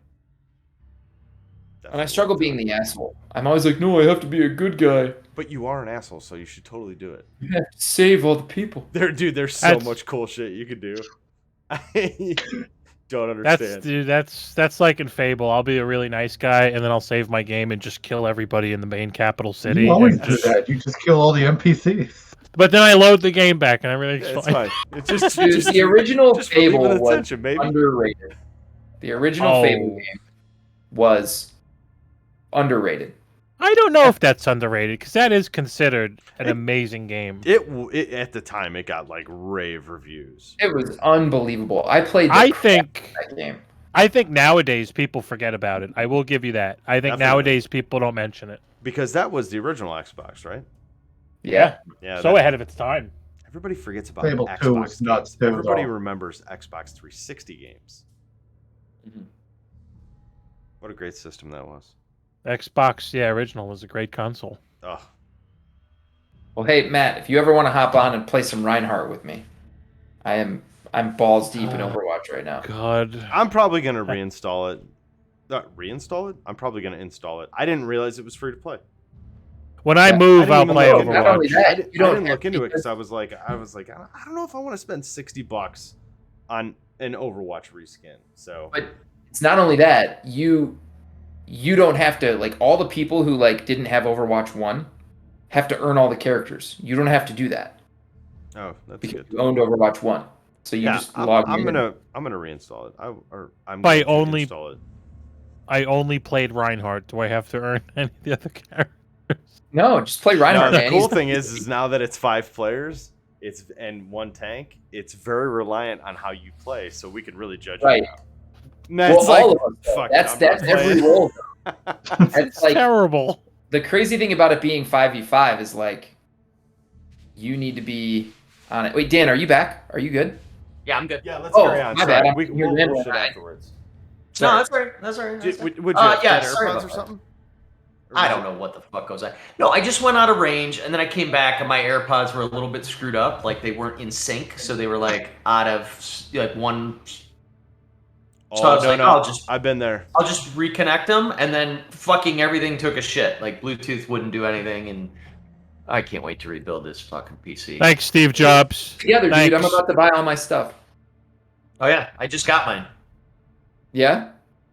I Definitely. struggle being the asshole. I'm always like, no, I have to be a good guy. But you are an asshole, so you should totally do it. You have to save all the people. There's so That's- much cool shit you could do. I don't understand. That's like in Fable. I'll be a really nice guy, and then I'll save my game and just kill everybody in the main capital city. You always and do just- that. You just kill all the NPCs. But then I load the game back, and everything's Yeah, it's fine. fine. It's just, Dude, just the original just relieve Fable the was tension, baby. underrated. The original Oh. Fable game was underrated. I don't know if that's underrated because that is considered an amazing game. It at the time it got like rave reviews. It was unbelievable. I played. I think that game. nowadays people forget about it. I will give you that. I think Definitely. nowadays people don't mention it. Because that was the original Xbox, right? Yeah. Yeah. So that- ahead of its time. Everybody forgets about Fable Xbox 2 was nuts games. too, Everybody though. remembers Xbox 360 games. Mhm. What a great system that was. Xbox, yeah, original was a great console. Oh, Well, hey Matt, if you ever want to hop on and play some Reinhardt with me, I'm balls deep in Overwatch right now. God. I'm probably gonna reinstall it. Not reinstall it. I'm probably gonna install it. I didn't realize it was free to play. When I Yeah, move, didn't I'll even play look into it. Not only Overwatch. that, I you didn't don't look into it because- because I was like, I don't know if I want to spend $60 on an Overwatch reskin. So But it's not only that, you don't have to, like, all the people who like didn't have Overwatch 1 have to earn all the characters. You don't have to do that oh, that's because good. you owned Overwatch 1. So you Yeah, just log I'm in. gonna reinstall it. I'm By going to only- install it. I only played Reinhardt. Do I have to earn any of the other characters? No, just play No, Reinhardt, the man. cool He's- thing is now that it's 5 players, and 1 tank, it's very reliant on how you play, so we can really judge Right. it out. Matt's Well, all like, of us, though. fuck it, That's I'm not every playing. role. It's It's like terrible. the crazy thing about it being 5v5 is like you need to be on it. Wait, Dan, are you back? Are you good? Yeah, I'm good. Yeah, let's Oh, carry on. my Sorry, bad. we'll You're bullshit right. afterwards. No, that's right. That's right. Would That's right. you have yeah, bad sorry AirPods about or that. something? Or I was don't know what the fuck goes on. No, I just went out of range and then I came back and my AirPods were a little bit screwed up. Like they weren't in sync. So they were like out of like one. So I was like, I've been there. I'll just reconnect them. And then fucking everything took a shit. Like Bluetooth wouldn't do anything. And I can't wait to rebuild this fucking PC. Thanks, Steve Jobs. Together, dude. I'm Thanks. about to buy all my stuff. Oh, yeah. I just got mine. Yeah?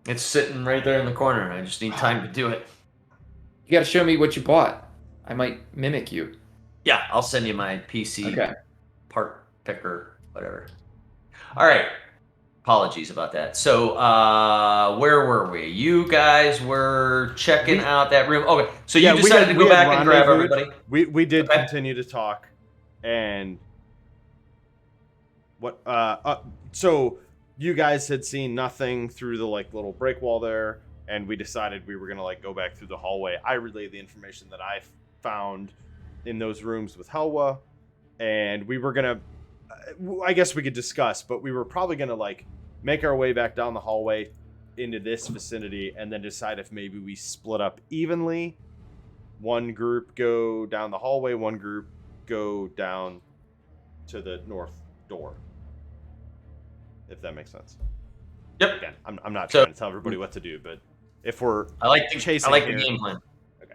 It's sitting right there in the corner. I just need time to do it. You got to show me what you bought. I might mimic you. Yeah, I'll send you my PC Okay. part picker, whatever. All right. Apologies about that. So, where were we? You guys were checking out that room. Okay, so you decided to go back and grab rendezvoused. everybody. We did Okay. continue to talk, and what? So you guys had seen nothing through the like little break wall there, and we decided we were gonna like go back through the hallway. I relayed the information that I found in those rooms with Helwa, and we were gonna. I guess we could discuss, but we were probably gonna like make our way back down the hallway into this vicinity, and then decide if maybe we split up evenly. One group go down the hallway, one group go down to the north door. If that makes sense. Yep. Again, I'm not So- trying to tell everybody what to do, but if we're I like the chasing the here- game plan. Okay.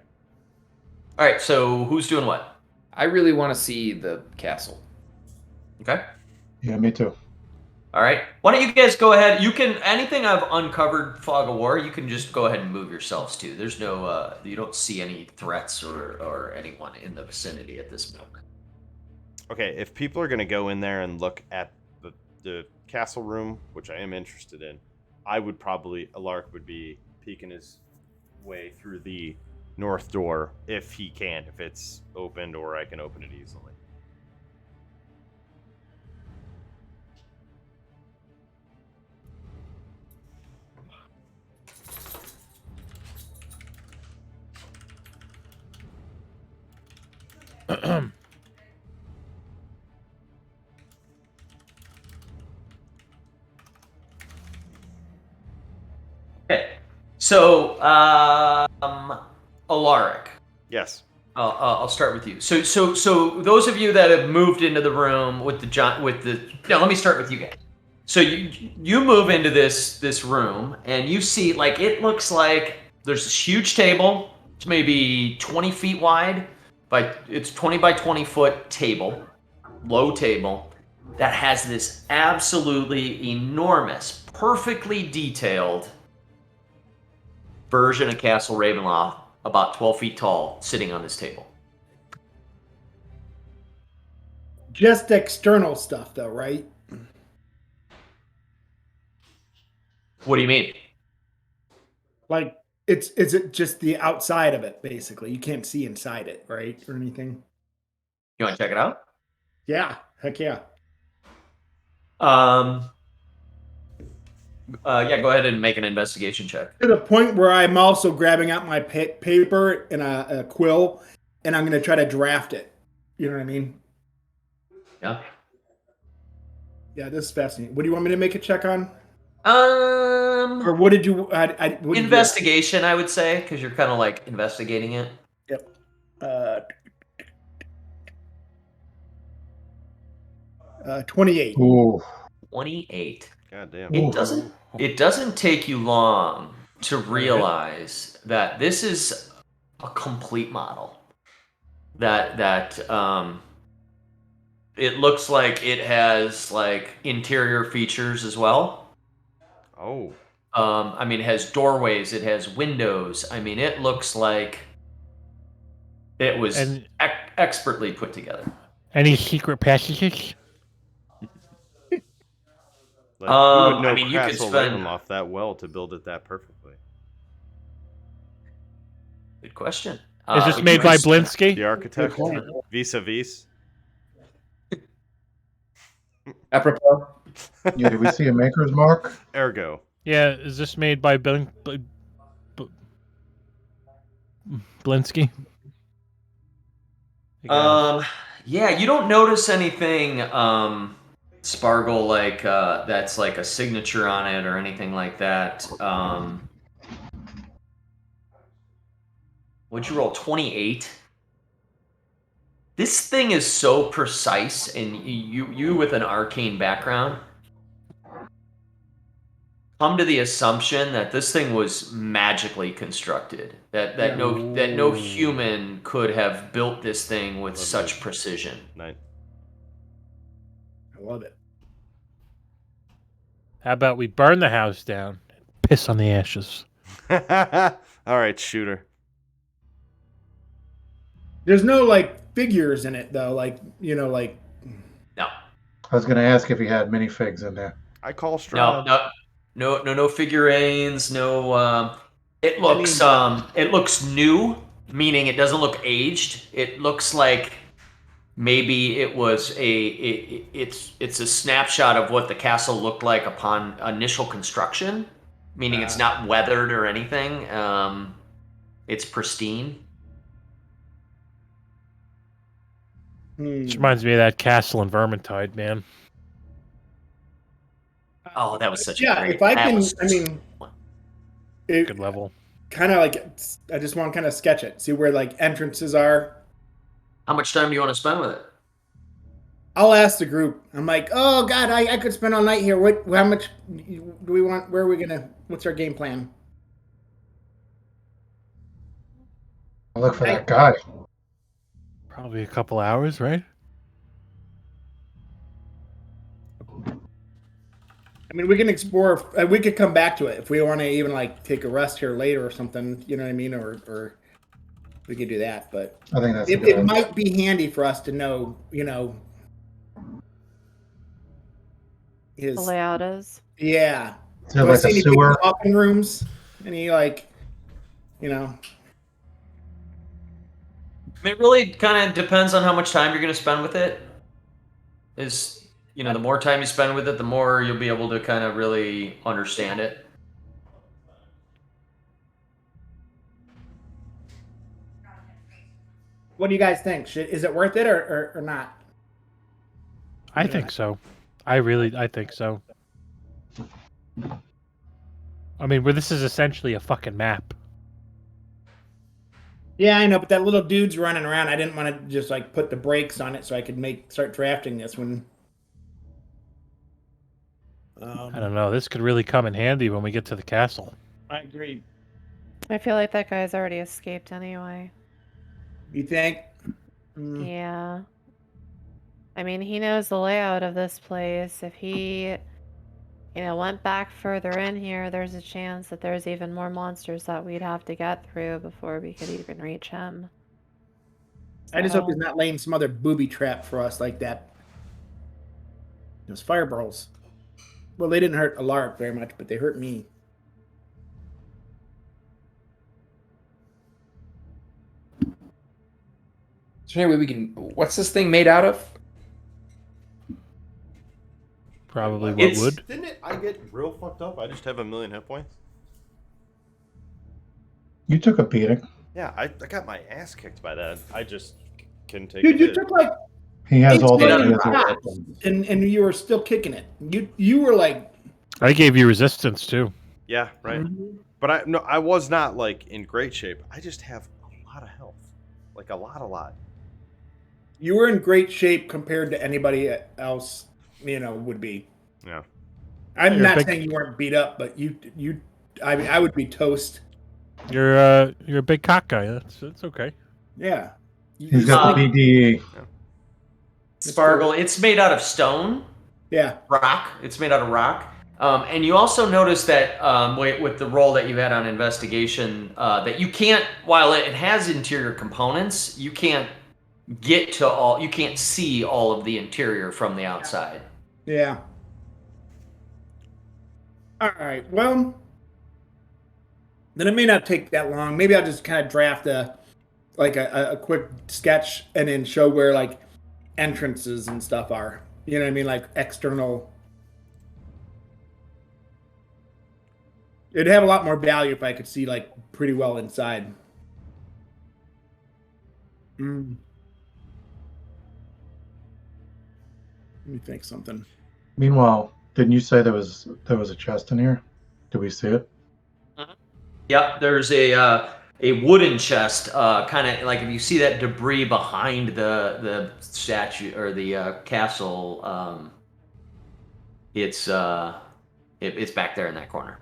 All right. So who's doing what? I really want to see the castle. Okay. Yeah, me too. All right. Why don't you guys go ahead? You can anything I've uncovered Fog of War. You can just go ahead and move yourselves to. There's no. You don't see any threats or anyone in the vicinity at this moment. Okay, if people are gonna go in there and look at the castle room, which I am interested in, I would probably Alark would be peeking his way through the north door if he can, if it's opened or I can open it easily. Okay. So, Alaric. Yes. I'll start with you. So those of you that have moved into the room with the no, let me start with you guys. So you move into this room and you see like it looks like there's this huge table. It's maybe 20 feet wide, it's 20 by 20 foot table, low table that has this absolutely enormous, perfectly detailed version of Castle Ravenloft, about 12 feet tall, sitting on this table. Just external stuff, though, right? What do you mean? Like, is it just the outside of it, basically? You can't see inside it, right? Or anything? You want to check it out? Yeah. Heck yeah. Yeah, go ahead and make an investigation check. To the point where I'm also grabbing out my paper and a quill, and I'm going to try to draft it. You know what I mean? Yeah. Yeah, this is fascinating. What do you want me to make a check on? Or what did you? What did you- Investigation, I would say, because you're kind of like investigating it. Yep. 28. Ooh. 28. God damn. It doesn't take you long to realize that this is a complete model. That it looks like it has like interior features as well. Oh. I mean, it has doorways, it has windows. I mean, it looks like it was And- expertly put together. Any secret passages? Like, who would know I mean, you could Castle spend- Ravenloft that well to build it that perfectly? Good question. Is this but made you by could spend- Blinsky? The architect, point. vis-a-vis. Apropos. Yeah, did we see a maker's mark? Ergo. Yeah, is this made by Blinsky? Yeah, you don't notice anything Spargle like that's like a signature on it or anything like that. What'd you roll? 28. This thing is so precise, and you with an arcane background come to the assumption that this thing was magically constructed. That no human could have built this thing with Love such it. precision. Nice. I love it. How about we burn the house down, piss on the ashes? All right, shooter. There's no like figures in it though, like like No, I was going to ask if he had minifigs in there. I call no, Strahd. no figurines. No. It looks new, meaning it doesn't look aged. It looks like maybe it was it's a snapshot of what the castle looked like upon initial construction, meaning it's not weathered or anything. It's pristine. This reminds me of that castle in Vermintide, man. Oh, that was such a yeah. great. If I that can, was- I mean, it Good level. kind of like I just want to kind of sketch it, see where like entrances are. How much time do you want to spend with it? I'll ask the group. I'm like, oh God, I could spend all night here. How much do we want? Where are we gonna? What's our game plan? I'll look for that guy. Probably a couple hours, right? I mean, we can explore. We could come back to it if we want to even like take a rest here later or something. You know what I mean? Or we could do that. But I think that's a it good idea. might be handy for us to know. His The layout is. yeah. Is there Do I like see a any big sewer? coffin rooms? Any like, It really kind of depends on how much time you're going to spend with it. The more time you spend with it, the more you'll be able to kind of really understand it. What do you guys think? Is it worth it or not? I think so. I think so. I mean, this is essentially a fucking map. Yeah, I know, but that little dude's running around. I didn't want to just like put the brakes on it so I could start drafting this one. I don't know. This could really come in handy when we get to the castle. I agree. I feel like that guy's already escaped anyway. You think? Yeah. I mean, he knows the layout of this place. If he, went back further in here, there's a chance that there's even more monsters that we'd have to get through before we could even reach him. I just hope he's So- not laying some other booby trap for us like that. Those fireballs. Well, they didn't hurt Alaric very much, but they hurt me. So anyway, we can. What's this thing made out of? Probably what It's- would. Didn't it? I get real fucked up. I just have 1,000,000 hit points. You took a beating. Yeah, I got my ass kicked by that. I just can take Dude, a you hit. took like He has all the It's ideas. not and you were still kicking it. You were like I gave you resistance too. Yeah, right. Mhm. But I was not like in great shape. I just have a lot of health, like a lot. You were in great shape compared to anybody else, would be. Yeah. I'm You're a not big- saying you weren't beat up, but I mean, I would be toast. You're a big cock guy. That's okay. Yeah. He's got the BDE. Sparkle. It's made out of stone, Yeah. rock. It's made out of rock. And you also notice that with the roll that you had on investigation, that you can't, while it has interior components, you can't you can't see all of the interior from the outside. Yeah. All right. Well, then it may not take that long. Maybe I'll just kind of draft a quick sketch and then show where like entrances and stuff are. You know what I mean? Like external. It'd have a lot more value if I could see like pretty well inside. Let me think something. Meanwhile, didn't you say there was a chest in here? Do we see it? Yep, there's a wooden chest, kind of like if you see that debris behind the statue or the castle. It's back there in that corner.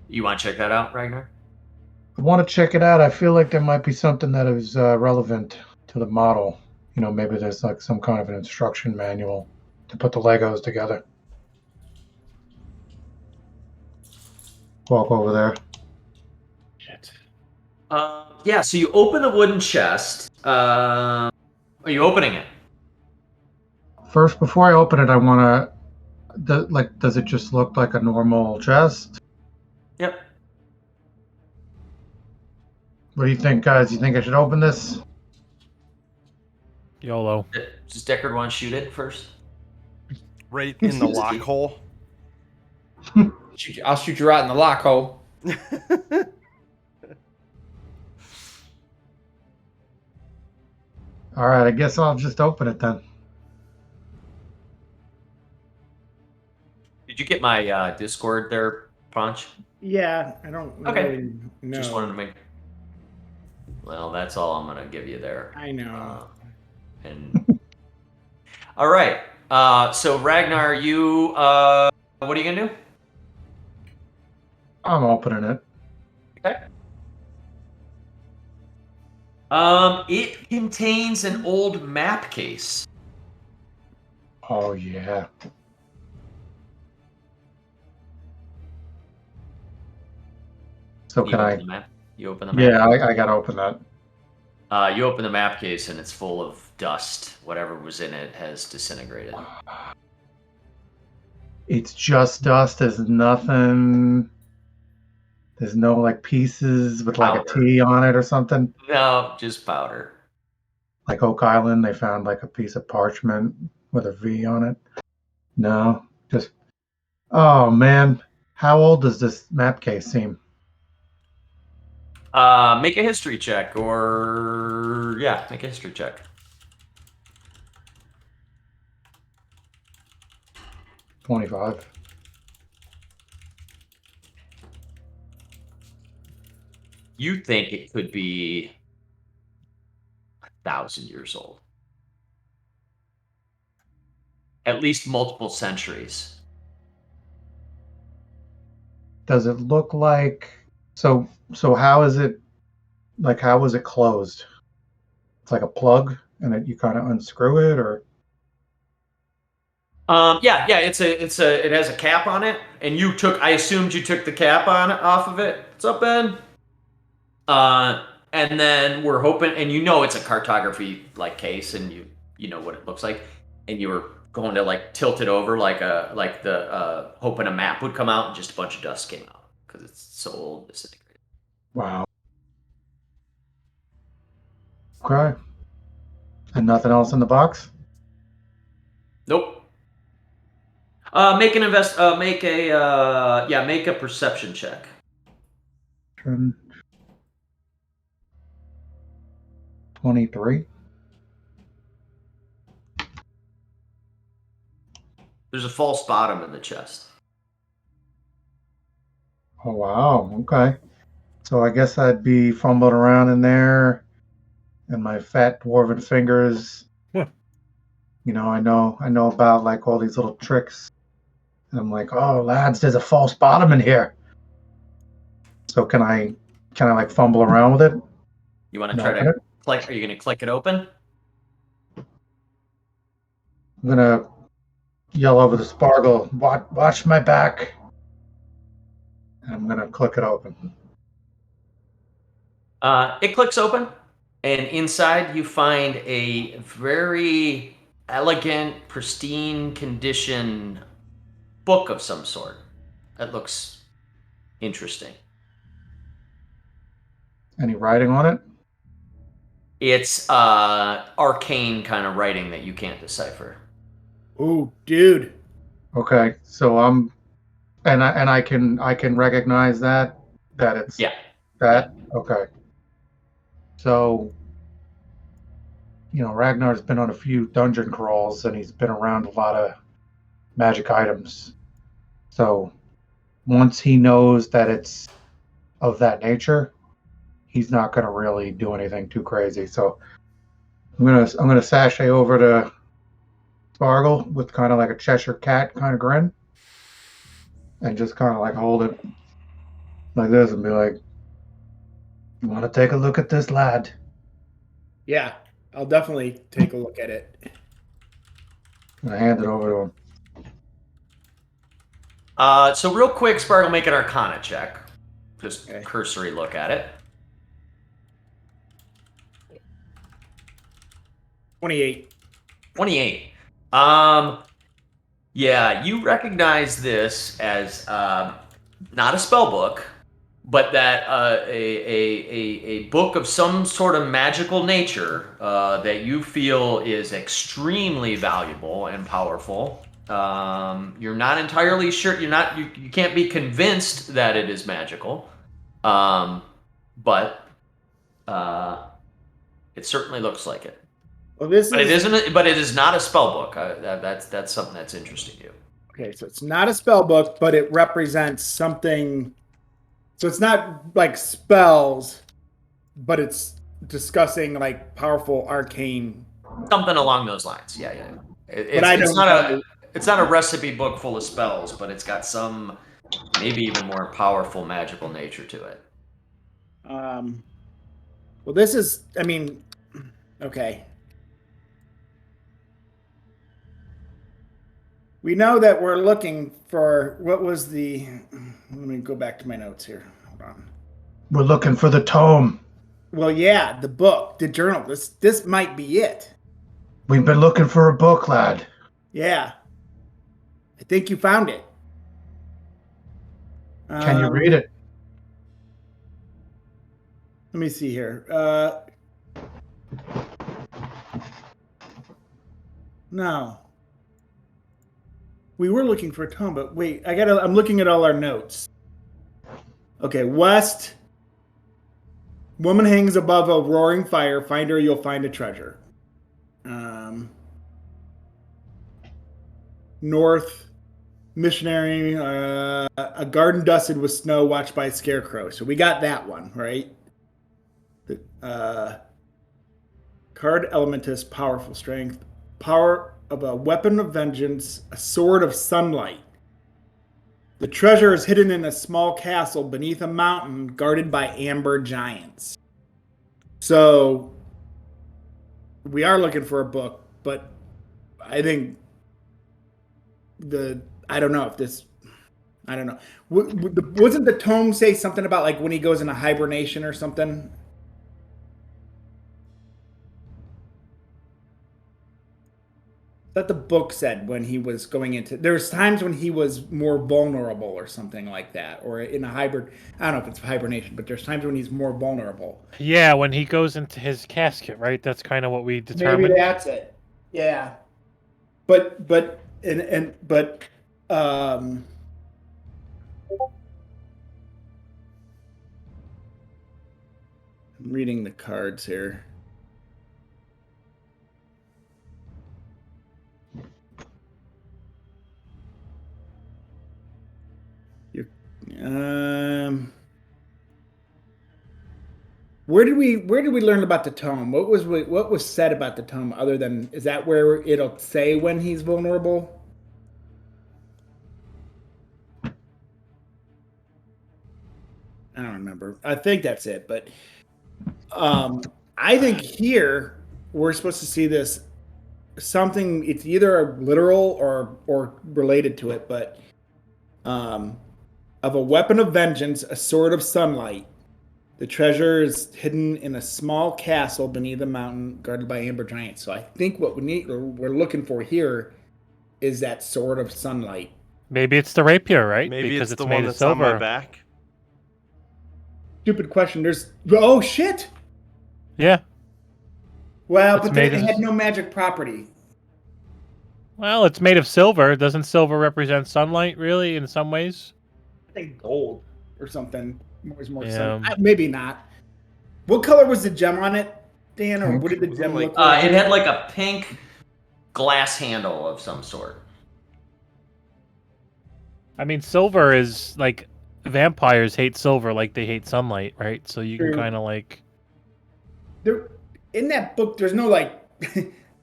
You want to check that out, Ragnar? I want to check it out. I feel like there might be something that is relevant to the model. Maybe there's like some kind of an instruction manual to put the Legos together. Walk over there. Shit. Yeah. So you open the wooden chest. Are you opening it? First, before I open it, I want to. Does it just look like a normal chest? Yep. What do you think, guys? You think I should open this? YOLO. Does Deckard want to shoot it first? Right in the lock hole. I'll shoot you right in the lock hole. All right, I guess I'll just open it then. Did you get my Discord there, Punch? Yeah, I don't Okay. really know. Just wanted to make. Well, that's all I'm gonna give you there. I know. And all right. So Ragnar, you what are you gonna do? I'm opening it. Okay. It contains an old map case. Oh yeah. So You can open I? the map? You open the map. Yeah, I gotta open that. You open the map case and it's full of dust. Whatever was in it has disintegrated. It's just dust. There's nothing. There's no like pieces with like Powder. a T on it or something. No, just powder. Like Oak Island, they found like a piece of parchment with a V on it. No, just. Oh man, how old does this map case seem? Make a history check, or yeah, make a history check. 25. You think it could be 1,000 years old, at least multiple centuries. Does it look like so? So how is it? Like how was it closed? It's like a plug, and you kind of unscrew it, or Yeah, it has a cap on it, and I assumed you took the cap off of it. What's up, Ben? And then we're hoping, and it's a cartography like case, and you know what it looks like, and you were going to like tilt it over hoping a map would come out, and just a bunch of dust came out because it's so old, disintegrated. wow. Okay. And nothing else in the box? Nope. Make a perception check. 23. There's a false bottom in the chest. Oh wow. Okay. So I guess I'd be fumbling around in there, and my fat dwarven fingers. Huh. I know about like all these little tricks, and I'm like, oh lads, there's a false bottom in here. So can I like fumble around with it? You want to And try open to it? click? Are you going to click it open? I'm gonna yell over the Spargle, watch my back. And I'm gonna click it open. It clicks open, and inside you find a very elegant, pristine condition book of some sort. That looks interesting. Any writing on it? It's arcane kind of writing that you can't decipher. Ooh, dude. Okay, so I can recognize that it's Yeah. that. Okay. So, Ragnar's been on a few dungeon crawls and he's been around a lot of magic items. So, once he knows that it's of that nature, he's not going to really do anything too crazy. So, I'm gonna sashay over to Spargle with kind of like a Cheshire cat kind of grin, and just kind of like hold it like this and be like, "You want to take a look at this, lad?" Yeah, I'll definitely take a look at it. And I hand it over to him. So real quick, Sparkle, make an Arcana check. Just Okay. cursory look at it. 28. 28. Yeah, you recognize this as not a spell book, but that a book of some sort of magical nature that you feel is extremely valuable and powerful. You're not entirely sure. You can't be convinced that it is magical, but it certainly looks like it. Well, this But it is isn't. But it is not a spell book. That's something that's interesting to you. okay. So it's not a spell book, but it represents something. So it's not like spells, but it's discussing like powerful arcane. Something along those lines. Yeah. But I It's don't not know. it's not a recipe book full of spells, but it's got some maybe even more powerful magical nature to it. Well, this is. I mean, okay. We know that we're looking for what was the. Let me go back to my notes here. Hold on. We're looking for the tome. Well, yeah, the book, the journal. This might be it. We've been looking for a book, lad. Yeah, I think you found it. Can you read it? Let me see here. No. We were looking for a tome, but wait, I'm looking at all our notes. Okay, west. Woman hangs above a roaring fire. Find her, you'll find a treasure. North. Missionary. A garden dusted with snow, watched by a scarecrow. So we got that one, right? Card Elementus, powerful strength. Power of a weapon of vengeance, a sword of sunlight. The treasure is hidden in a small castle beneath a mountain guarded by amber giants. So we are looking for a book, but I think I don't know. Wasn't the tome say something about like when he goes into hibernation or something? That the book said when he was going into. There's times when he was more vulnerable or something like that, or in a hybrid. I don't know if it's hibernation, but there's times when he's more vulnerable. Yeah, when he goes into his casket, right? That's kind of what we determined. Maybe that's it. Yeah, but I'm reading the cards here. Where did we learn about the tome? What was said about the tome other than is that where it'll say when he's vulnerable? I don't remember. I think that's it, but I think here we're supposed to see this something. It's either literal or related to it, but of a weapon of vengeance, a sword of sunlight. The treasure is hidden in a small castle beneath a mountain guarded by amber giants. So I think what we're looking for here is that sword of sunlight. Maybe it's the rapier, right? Maybe because it's the made one of that's on my silver. back. Stupid question. Oh shit. Yeah. Well, It's but they made of- had no magic property. Well, it's made of silver. Doesn't silver represent sunlight, really, in some ways? I think gold or something. More Yeah. maybe not. What color was the gem on it, Dan? Or what did the Was it gem like- look like? It had like a pink glass handle of some sort. I mean, silver is like vampires hate silver like they hate sunlight, right? So you can True. kind of like. There, in that book, there's no like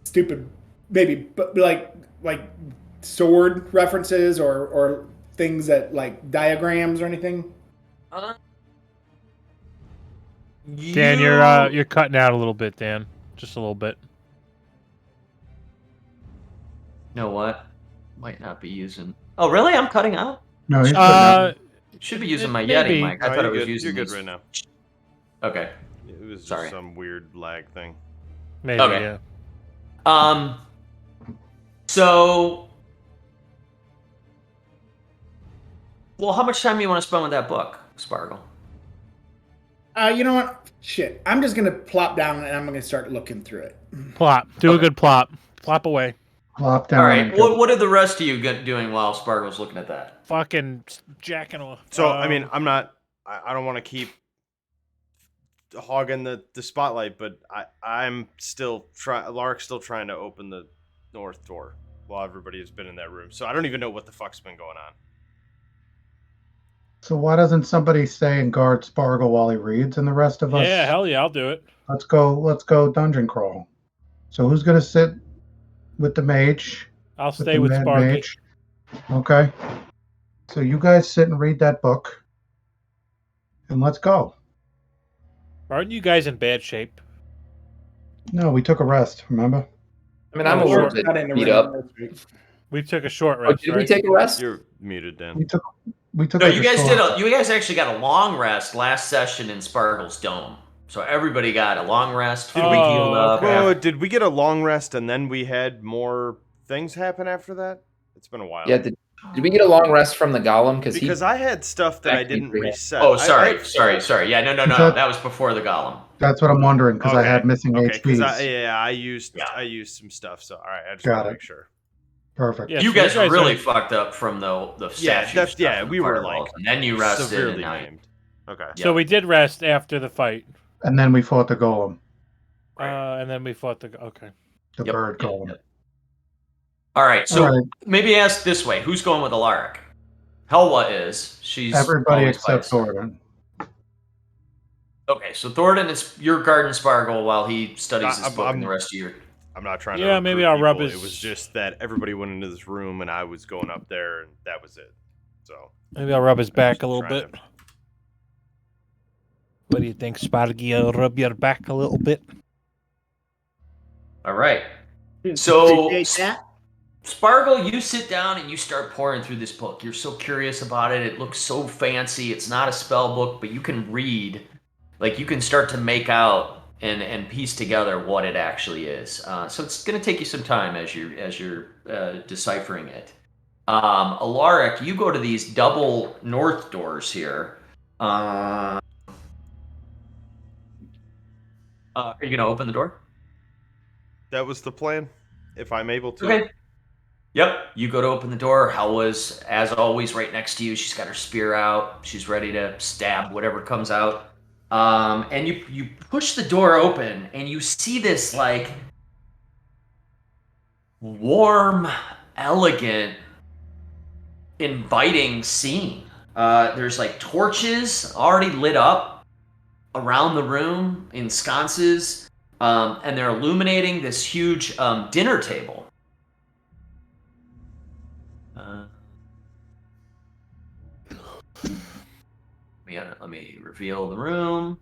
stupid, maybe, but like sword references or things that like diagrams or anything. Dan, you're cutting out a little bit, Dan. Just a little bit. You know what? Might not be using. Oh, really? I'm cutting out. No, he's putting out. Should be using my Maybe. Yeti mic. I No, thought I you're was good. using. You're good these. right now. Okay. It was just Sorry. some weird lag thing. Maybe, Okay. yeah. So. Well, how much time do you want to spend with that book, Sparkle? You know what? Shit. I'm just gonna plop down and I'm gonna start looking through it. Plop. Do a Okay. good plop. Plop away. Plop down. All right. and go. What are the rest of you doing while Sparkle's looking at that? Fucking jacking off. So I mean, I'm not. I don't want to keep hogging the spotlight, but I'm still Lark's still trying to open the north door while everybody has been in that room. So I don't even know what the fuck's been going on. So why doesn't somebody stay and guard Spargle while he reads, and the rest of us? Yeah, hell yeah, I'll do it. Let's go dungeon crawl. So who's gonna sit with the mage? I'll With stay the with mad Sparky. mage? Okay. So you guys sit and read that book, and let's go. Aren't you guys in bad shape? No, we took a rest. Remember? I mean, I'm a Oh, little sure. bit beat up. We took a short Oh, rest, did right? we take a rest? You're muted, Dan. We took. No, like you a guys short- You guys actually got a long rest last session in Sparkle's dome. So everybody got a long rest. Did fully we- healed up. Whoa, did we get a long rest and then we had more things happen after that? It's been a while. Yeah. Did we get a long rest from the golem? Because I had stuff that I Actually, didn't yeah. reset. Oh, I- sorry. Yeah, no. that- That was before the golem. That's what I'm wondering because I had missing Okay, because HPs. I used Yeah. I used some stuff. So all right, I just Got want to it. make sure. Perfect. Yeah, You so guys really are- fucked up from the Yeah, statue that's- stuff yeah, and we were, fireballs, like, and then you rested. Severely And now named. Okay. So we did rest after the fight, And then we fought the golem, and then we fought the. Okay. the Yep, bird yep, golem. yep. All right, so All right. maybe ask this way: who's going with Alaric? Helwa is. She's Everybody always by except his side. Thornton. Okay, so Thornton is your garden Sparkle while he studies his book, I'm- and the rest of you. I'm not trying to. Yeah, maybe recruit I'll rub people. his- It was just that everybody went into this room and I was going up there, and that was it. So Maybe I'll rub his back just a little trying bit. to- What do you think, Sparky? I'll rub your back a little bit. All right. So Appreciate that. Sparkle, you sit down and you start pouring through this book. You're so curious about it. It looks so fancy. It's not a spell book, but you can read. Like, you can start to make out and piece together what it actually is. So it's going to take you some time as you're deciphering it. Alaric, you go to these double north doors here. Are you going to open the door? That was the plan. If I'm able to. Okay. Yep. You go to open the door. Helwa's, as always, right next to you. She's got her spear out. She's ready to stab whatever comes out. And you push the door open, and you see this, like, warm, elegant, inviting scene. There's like torches already lit up around the room in sconces, and they're illuminating this huge dinner table. Let me reveal the room.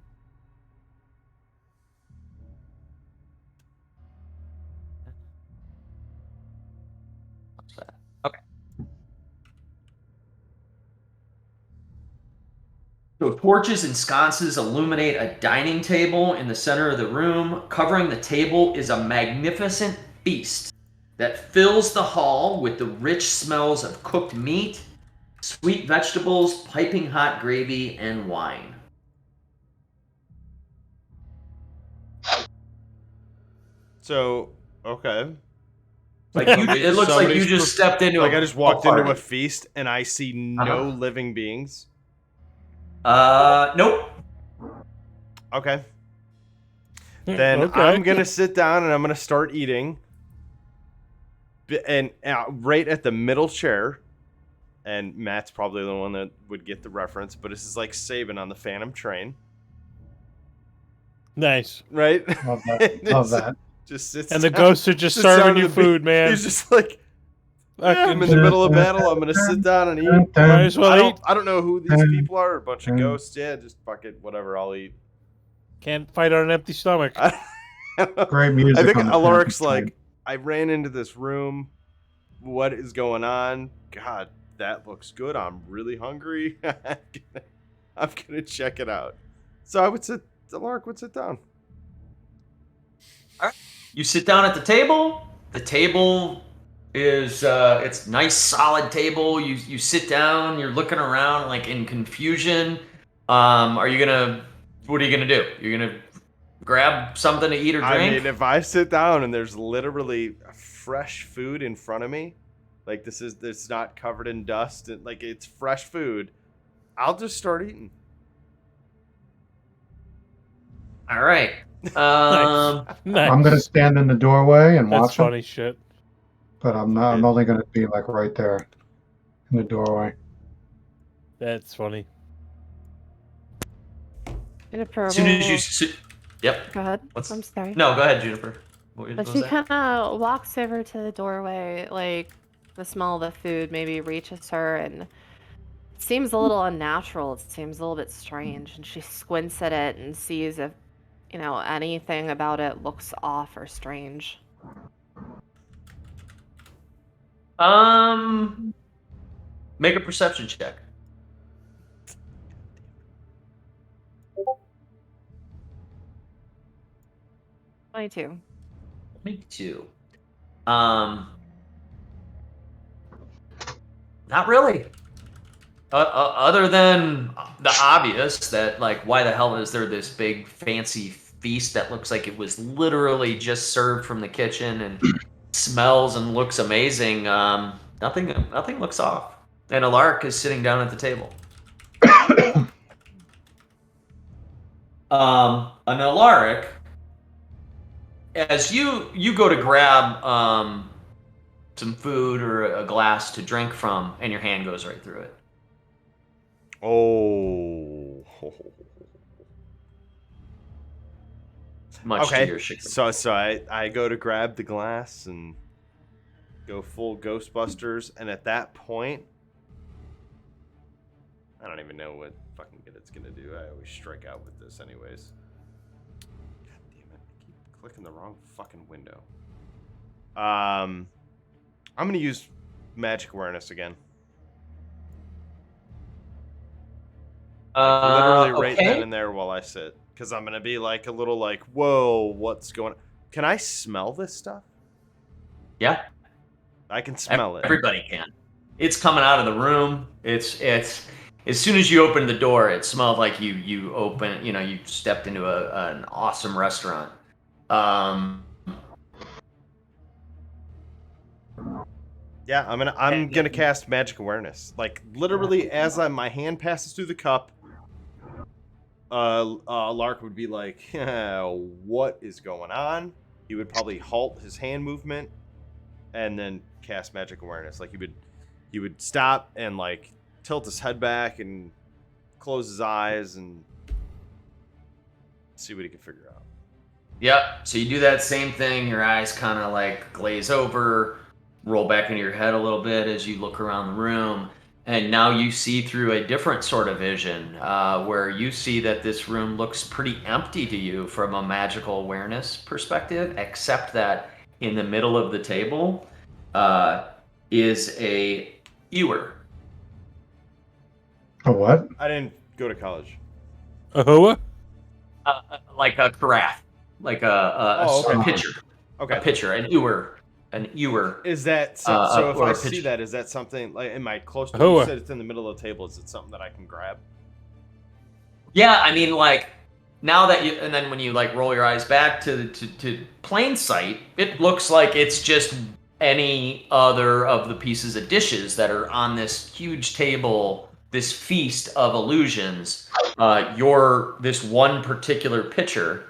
What's that? Okay. So torches and sconces illuminate a dining table in the center of the room. Covering the table is a magnificent feast that fills the hall with the rich smells of cooked meat, sweet vegetables, piping hot gravy, and wine. So, okay. Like it looks like you just stepped into like a I just walked into a party. feast and I see no living beings. Nope. Okay. Then Okay. I'm gonna sit down and I'm gonna start eating. And right at the middle chair, and Matt's probably the one that would get the reference, but this is like Saban on the Phantom Train, Nice. right? Love that. Love that. Just sits And the down- ghosts are just sits down serving to you the food, man. He's just like, yeah, I'm in Fucking- the middle of battle. I'm gonna sit down and eat. Might as well eat. I don't know who these people are. A bunch of ghosts. Yeah, just fuck it. Whatever. I'll eat. Can't fight on an empty stomach. Great music. I think on the Alaric's Phantom like, I ran into this room. What is going on? God, that looks good. I'm really hungry. I'm gonna check it out. So I would sit. Alaric would sit down. You sit down at the table. The table is it's a nice solid table. You sit down. You're looking around like in confusion. What are you gonna do? You're gonna grab something to eat or drink? I mean, if I sit down and there's literally fresh food in front of me, like it's not covered in dust, and like it's fresh food, I'll just start eating. All right. Nice. I'm gonna stand in the doorway and That's watch funny shit. it, but I'm not. I'm only gonna be like right there in the doorway. That's funny. Juniper As soon as will- you sit, yep. Go ahead. What's- I'm sorry. No, go ahead, Juniper. What But was she that? kind of walks over to the doorway, like the smell of the food maybe reaches her, and it seems a little unnatural. It seems a little bit strange, and she squints at it and sees if, anything about it looks off or strange. Make a perception check. 22. 22. Not really. Other than the obvious that, like, why the hell is there this big fancy feast that looks like it was literally just served from the kitchen and smells and looks amazing? Nothing looks off. And Alaric is sitting down at the table. An Alaric, as you go to grab some food or a glass to drink from, and your hand goes right through it. Oh. Much to Okay. your chagrin. So I go to grab the glass and go full Ghostbusters, and at that point, I don't even know what fucking good it's gonna do. I always strike out with this, anyways. God damn it! I keep clicking the wrong fucking window. I'm gonna use magic awareness again. Literally right okay. then and there while I sit, because I'm gonna be like a little like, whoa, what's going on? Can I smell this stuff? Yeah, I can smell it. everybody can. It's coming out of the room. It's as soon as you open the door, it smelled like you stepped into an awesome restaurant. Yeah, I'm gonna cast magic awareness. Like literally, as my hand passes through the cup, Lark would be like, "What is going on?" He would probably halt his hand movement, and then cast magic awareness. Like he would stop and like tilt his head back and close his eyes and see what he can figure out. Yep. So you do that same thing. Your eyes kind of like glaze over, roll back into your head a little bit as you look around the room. And now you see through a different sort of vision where you see that this room looks pretty empty to you from a magical awareness perspective, except that in the middle of the table is a ewer. A what? I didn't go to college. Ahua? Like a carafe, like a okay. pitcher. Okay. A pitcher, an ewer. Is that so? If or I a see pitcher. that, is that something like? Am I close to? Oh. You said it's in the middle of the table. Is it something that I can grab? Yeah, I mean, like now that you, and then when you like roll your eyes back to plain sight, it looks like it's just any other of the pieces of dishes that are on this huge table, this feast of illusions. This one particular pitcher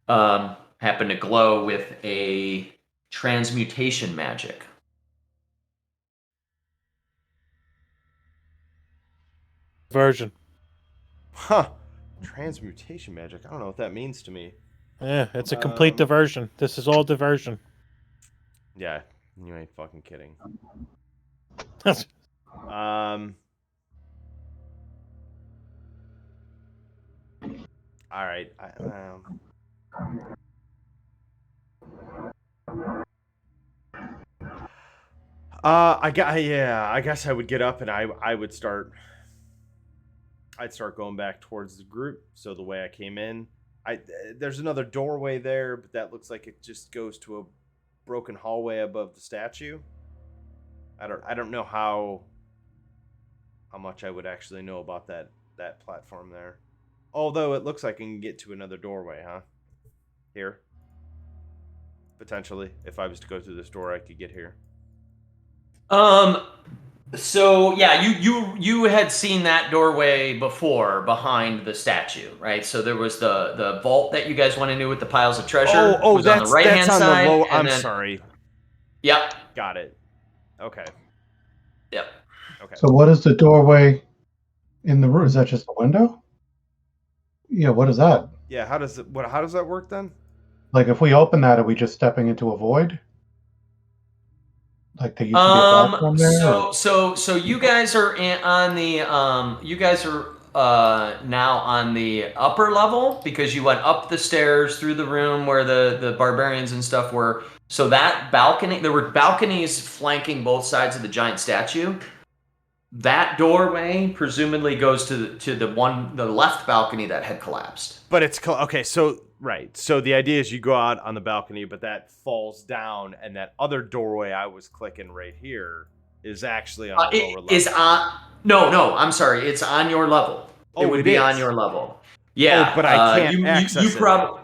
happened to glow with a transmutation magic. Version. Huh. Transmutation magic. I don't know what that means to me. Yeah, it's a complete diversion. This is all diversion. Yeah, you ain't fucking kidding. All right. I guess I would get up and I would start. I'd start going back towards the group. So the way I came in, there's another doorway there, but that looks like it just goes to a broken hallway above the statue. I don't know how much I would actually know about that platform there. Although it looks like I can get to another doorway, huh? Here. Potentially. If I was to go through this door, I could get here. So yeah, you had seen that doorway before behind the statue, right? So there was the vault that you guys went into with the piles of treasure. Was that's on the right hand on side. the low. and I'm then- sorry. Yep. Got it. Okay. Yep. Okay. So what is the doorway in the room? Is that just a window? Yeah, what is that? Yeah, how does that work then? Like if we open that, are we just stepping into a void? Like there used to be a platform there? or- So you guys are on the you guys are now on the upper level because you went up the stairs through the room where the barbarians and stuff were. So that balcony, there were balconies flanking both sides of the giant statue. That doorway presumably goes to the left balcony that had collapsed. But it's okay. So right. So the idea is you go out on the balcony, but that falls down, and that other doorway I was clicking right here is actually on the lower level. Is on no. I'm sorry. It's on your level. Oh, it would it be is? on your level. Yeah, Oh, but I can't access you it. probably.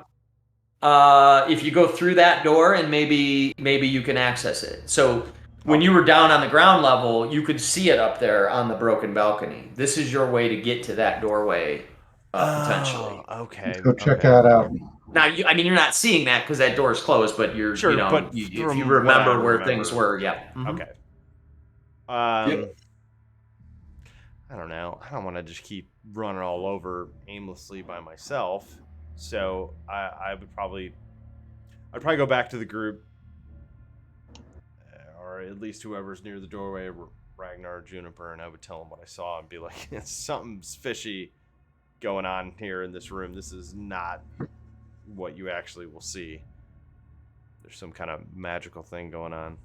If you go through that door, and maybe you can access it. So when you were down on the ground level, you could see it up there on the broken balcony. This is your way to get to that doorway, potentially. Oh, okay. Let's go check okay. that out. Now, you're not seeing that because that door is closed, but you're, Sure, but if from you what I remember where remember. things were, yeah. Mhm. Okay. I don't know. I don't want to just keep running all over aimlessly by myself. So I'd probably go back to the group, or at least whoever's near the doorway, Ragnar or Juniper, and I would tell them what I saw and be like, something's fishy going on here in this room. This is not what you actually will see. There's some kind of magical thing going on.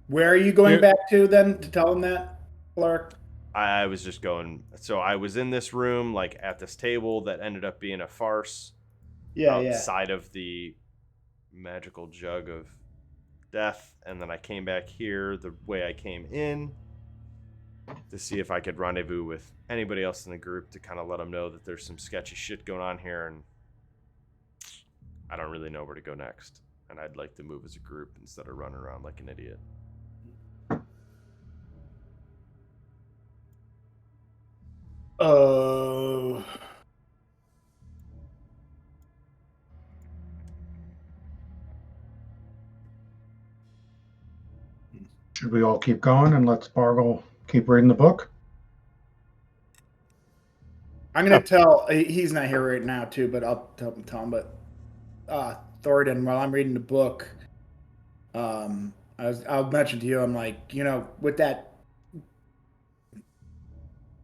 Where are you going back to then to tell him that, Clark? I was just going. So I was in this room, like at this table that ended up being a farce. Yeah, outside of the magical jug of death, and then I came back here the way I came in to see if I could rendezvous with anybody else in the group to kind of let them know that there's some sketchy shit going on here, and I don't really know where to go next, and I'd like to move as a group instead of running around like an idiot. Should we all keep going and let Spargle keep reading the book? I'm gonna tell. He's not here right now, too, but I'll tell him. But Thoradin, while I'm reading the book, I'll mention to you. I'm like, with that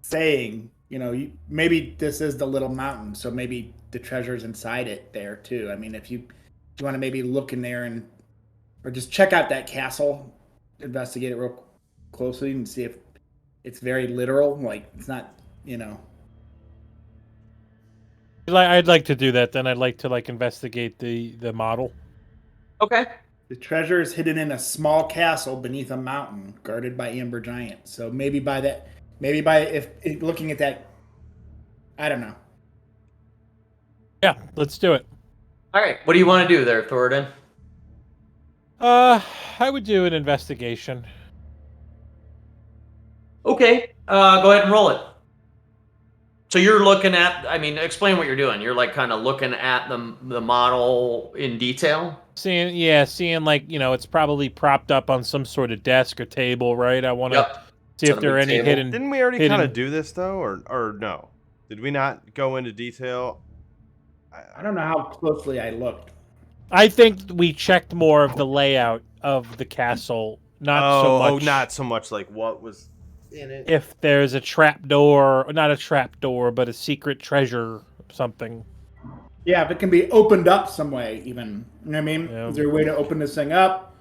saying, maybe this is the little mountain, so maybe the treasure's inside it there too. I mean, if you want to maybe look in there or just check out that castle, investigate it real closely and see if it's very literal. Like it's not, I'd like to do that. Then I'd like to investigate the model. Okay. The treasure is hidden in a small castle beneath a mountain guarded by amber giants. So maybe if looking at that, I don't know. Yeah, let's do it. All right. What do you want to do there, Thoradin? I would do an investigation. Okay. Go ahead and roll it. So you're looking at, explain what you're doing. You're kind of looking at the model in detail. Seeing it's probably propped up on some sort of desk or table, right? I want to see if there are any hidden. Didn't we already kind of do this though, or no? Did we not go into detail? I don't know how closely I looked. I think we checked more of the layout of the castle, not so much like what was in it. If there's a trap door, not a trap door, but a secret treasure, something. Yeah, if it can be opened up some way, even. You know what I mean? Yeah. Is there a way to open this thing up?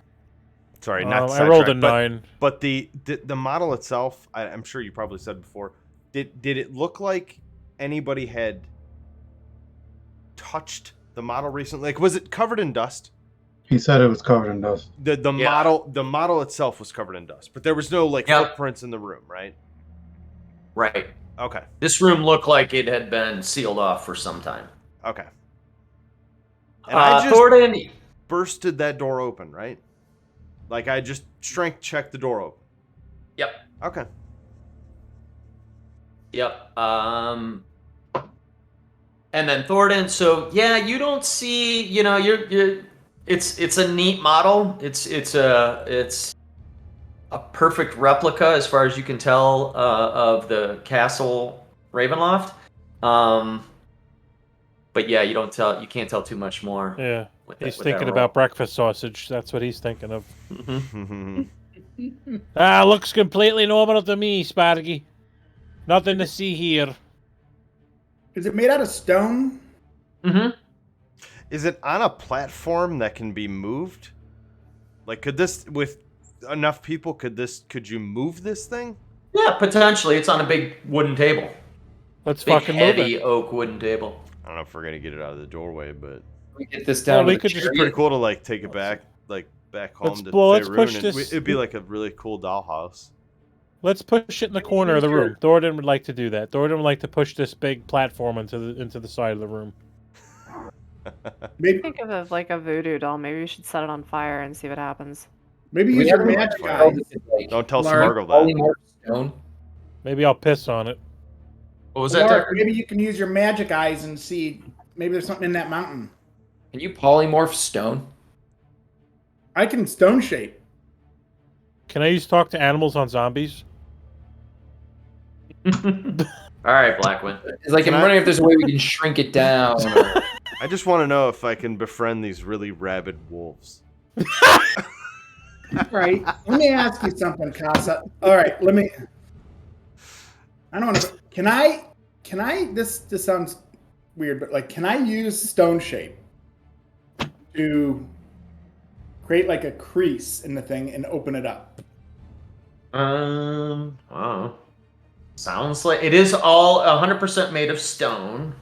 Sorry, not. I rolled a 9. But the model itself, I'm sure you probably said before. Did it look like anybody had touched the model recently? Like, was it covered in dust? He said it was covered in dust. The model itself was covered in dust, but there was no footprints in the room, right? Right. Okay. This room looked like it had been sealed off for some time. Okay. And I just Thoradin, bursted that door open, right? Like I just strength checked the door open. Yep. Okay. Yep. And then Thoradin, so yeah, you don't see, you're it's a neat model. It's a perfect replica as far as you can tell of the castle Ravenloft. But yeah, you can't tell too much more. Yeah. He's thinking about breakfast sausage. That's what he's thinking of. Looks completely normal to me, Sparky. Nothing to see here. Is it made out of stone? Mm-hmm. Is it on a platform that can be moved? Like, could this, with enough people, could you move this thing? Yeah, potentially. It's on a big wooden table. Let's Big, fucking move it. heavy oak wooden table. I don't know if we're gonna get it out of the doorway, but We get this down. Well, we to the could just it's chariot. pretty cool to take it back home Let's to push Faerun, and this- it'd be like a really cool dollhouse. Let's push it in the corner of the room. Thoradin would like to do that. Thoradin would like to push this big platform into the side of the room. Maybe, Think of it like a voodoo doll. Maybe we should set it on fire and see what happens. maybe We use your haven't magic called eye. this, like, Don't tell Lark, Smargle that. polymorph stone. Maybe I'll piss on it. What was that, Or Derek? maybe you can use your magic eyes and see. Maybe there's something in that mountain. Can you polymorph stone? I can stone shape. Can I use talk to animals on zombies? All right, Blackwind. It's like Can I'm I- wondering if there's a way we can shrink it down. Or... I just want to know if I can befriend these really rabid wolves. All right. Let me ask you something, Casa. All right. I don't want to. Can I? This sounds weird, but can I use stone shape to create a crease in the thing and open it up? Wow. Sounds like it is all 100% made of stone.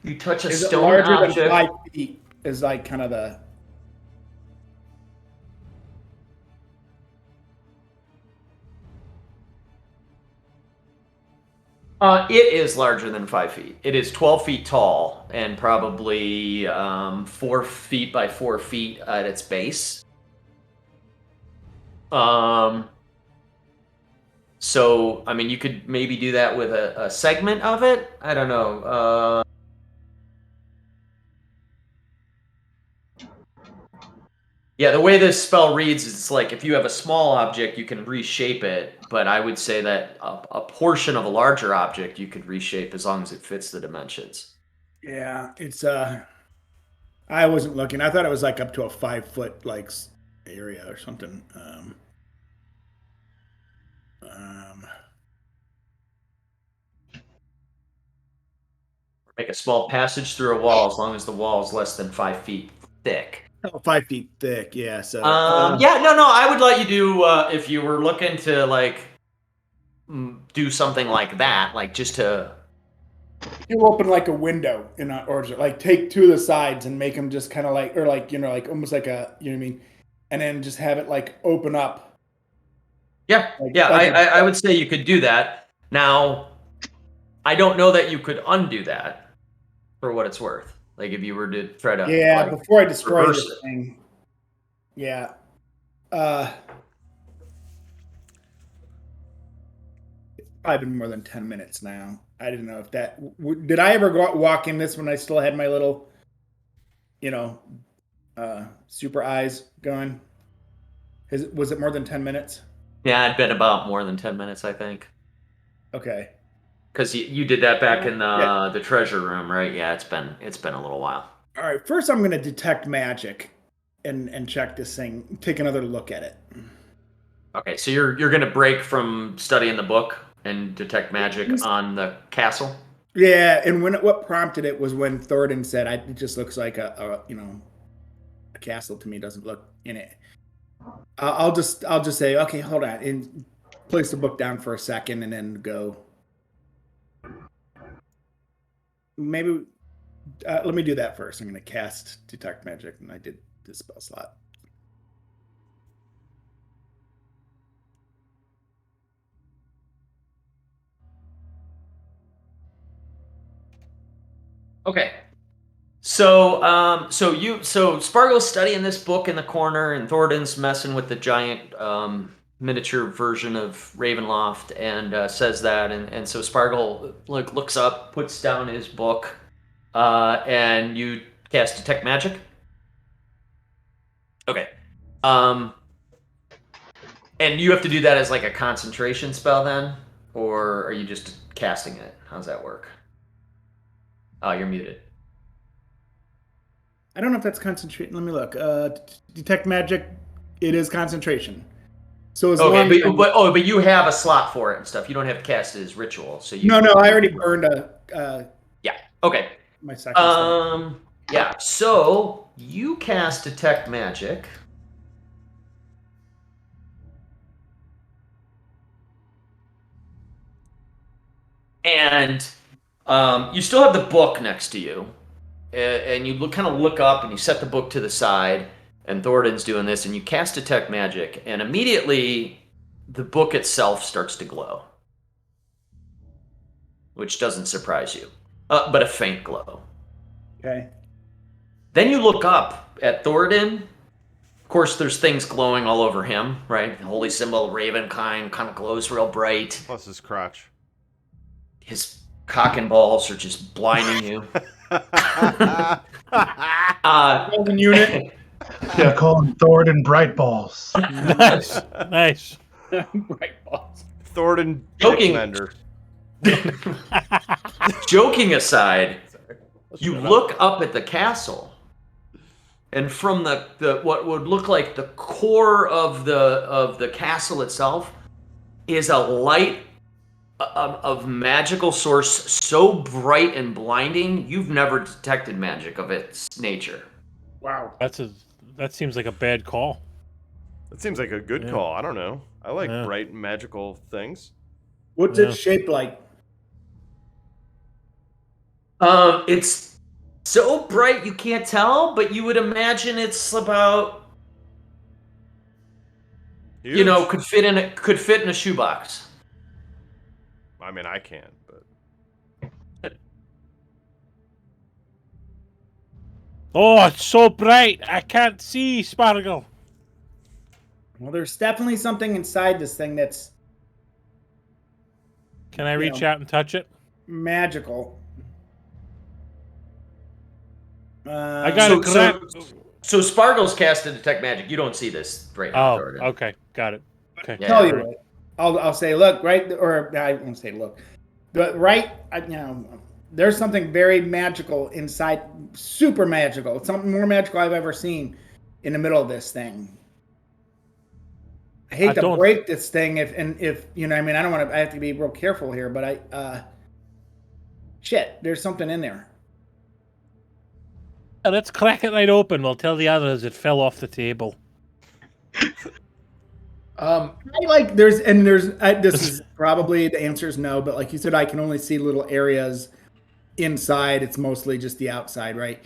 You touch a Is it stone larger object. than 5 feet? Is kind of the. It is larger than 5 feet. It is 12 feet tall and probably 4 feet by 4 feet at its base. So, you could maybe do that with a segment of it. I don't know. Yeah, the way this spell reads, it's like if you have a small object, you can reshape it. But I would say that a portion of a larger object you could reshape as long as it fits the dimensions. Yeah, it's I wasn't looking. I thought it was like up to a 5 foot like area or something. Make a small passage through a wall as long as the wall is less than 5 feet thick. 5 feet thick. Yeah. So. Yeah, no, I would let you do if you were looking to like do something like that, like just to. You open like a window or like take two of the sides and make them just kind of like, or like, like almost like a, you know what I mean? And then just have it like open up. Yeah, I would say you could do that. Now, I don't know that you could undo that for what it's worth. Like if you were to try to. Yeah, like, before I destroy reverse this it. thing. Yeah. It's probably been more than 10 minutes now. I didn't know if that did I ever walk in this when I still had my little, super eyes going? Was it more than 10 minutes? Yeah, it'd been about more than 10 minutes, I think. Okay. Because you did that back in Yeah. the treasure room, right? Yeah, it's been a little while. All right. First, I'm going to detect magic and check this thing. Take another look at it. Okay, so you're gonna break from studying the book and detect magic on the castle. Yeah, and what prompted it was when Thornton said, "It just looks like a castle to me. Doesn't look in it." I'll just say, okay, hold on, and place the book down for a second, and then go. Maybe let me do that first. I'm going to cast detect magic, and I did this spell slot. Okay. So Spargle's studying this book in the corner, and Thornton's messing with the giant miniature version of Ravenloft, and says that, and so Spargle looks up, puts down his book, and you cast detect magic. Okay. And you have to do that as like a concentration spell then, or are you just casting it? How's that work? Oh, you're muted. I don't know if that's concentration. Let me look. Detect magic. It is concentration. So as long as but you have a slot for it and stuff. You don't have to cast it as ritual. So you. No, I already burned Yeah. Okay. my second. Slot. Yeah. So you cast detect magic. And you still have the book next to you, and you kind of look up and you set the book to the side, and Thornton's doing this, and you cast detect magic, and immediately the book itself starts to glow, which doesn't surprise you, but a faint glow. Okay. Then you look up at Thornton. Of course, there's things glowing all over him, right? The holy symbol of Ravenkind kind of glows real bright. Plus his crotch. His cock and balls are just blinding you. Golden unit. Yeah, call him Thornton Bright Balls. Nice. Right balls. Thornton Joking. Mender. Joking aside, you look up at the castle, and from the what would look like the core of the castle itself is a light of magical source so bright and blinding you've never detected magic of its nature. Wow. That seems like a bad call. That seems like a good Yeah. call. I don't know. I like Yeah. bright magical things. What's Yeah. it shaped like? It's so bright you can't tell, but you would imagine it's about Huge. could fit in a shoebox. I mean, I can't, but Oh, it's so bright. I can't see, Spargle. Well, there's definitely something inside this thing that's Can I reach out and touch it? magical. I got So- a grab. So Spargle's casted detect magic. You don't see this right now, Oh, Jordan. okay, got it. Okay. Yeah. Tell you what, I'll say, look, right, or I won't say look, but right, there's something very magical inside, super magical. It's something more magical I've ever seen in the middle of this thing. I hate to break this thing if you know, I mean, I don't want to. I have to be real careful here, but shit, there's something in there. Let's crack it right open. We'll tell the others it fell off the table. This is probably the answer is no, but like you said, I can only see little areas inside. It's mostly just the outside, right?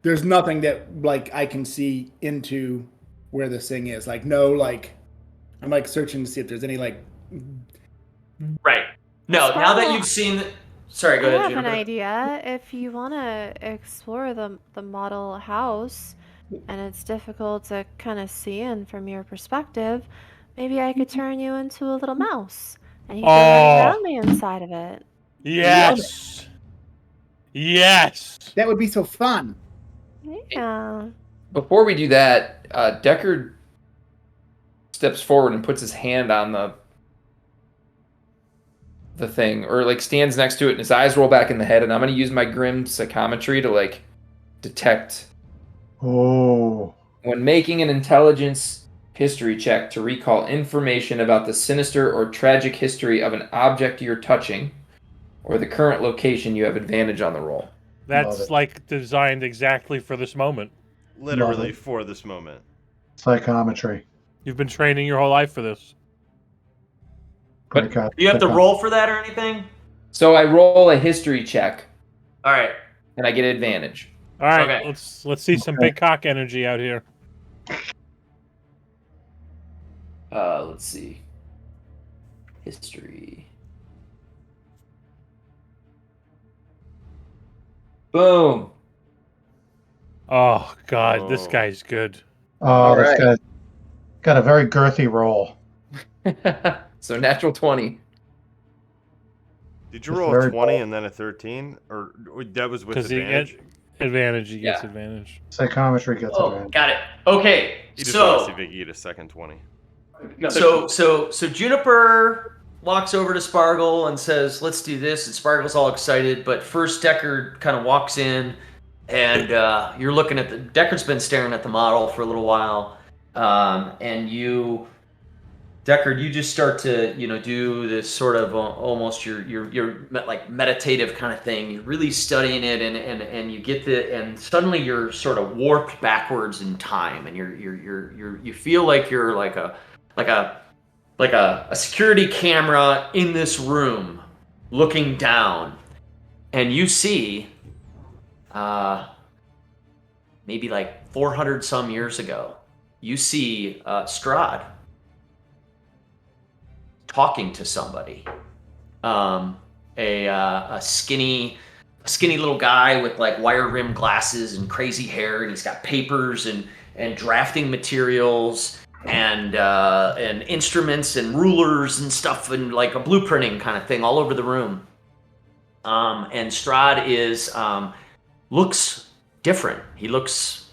There's nothing that like I can see into where this thing is. Like no, like I'm like searching to see if there's any like. Right. No. Now that you've seen. Sorry. Go ahead. I have an Juniper. idea. If you want to explore the model house, and it's difficult to kind of see in from your perspective, maybe I could turn you into a little mouse, and you can run around the inside of it. Yes. Yes. That would be so fun. Yeah. Before we do that, Deckard steps forward and puts his hand on the thing, or like stands next to it, and his eyes roll back in the head. And I'm going to use my grim psychometry to like detect. Oh. When making an intelligence history check to recall information about the sinister or tragic history of an object you're touching, or the current location, you have advantage on the roll. That's like designed exactly for this moment. Literally for this moment. Psychometry. You've been training your whole life for this. But do you have to roll for that or anything? So I roll a history check. All right. And I get advantage. All right, Okay. let's see some big cock energy out here. Let's see. History. Boom. Oh God, this guy's good. Oh, this right. guy got a very girthy roll. So natural 20. Did you It's roll a very 20 bold. and then a 13? Or that was with Because advantage? he gets advantage, he gets Yeah. advantage. Psychometry gets Oh, advantage. got it. Okay. You just want to So see Vic eat a second 20. So Juniper walks over to Spargle and says, "Let's do this." And Spargle's all excited, but first Deckard kind of walks in, and you're looking at Deckard's been staring at the model for a little while, and Deckard, you just start to do this sort of almost your like meditative kind of thing. You're really studying it, and you get and suddenly you're sort of warped backwards in time, and you feel like you're like a security camera in this room looking down, and you see maybe like 400 some years ago, you see Strahd talking to somebody, a skinny little guy with like wire rim glasses and crazy hair, and he's got papers and drafting materials and instruments and rulers and stuff, and like a blueprinting kind of thing all over the room. And Strahd looks different. He looks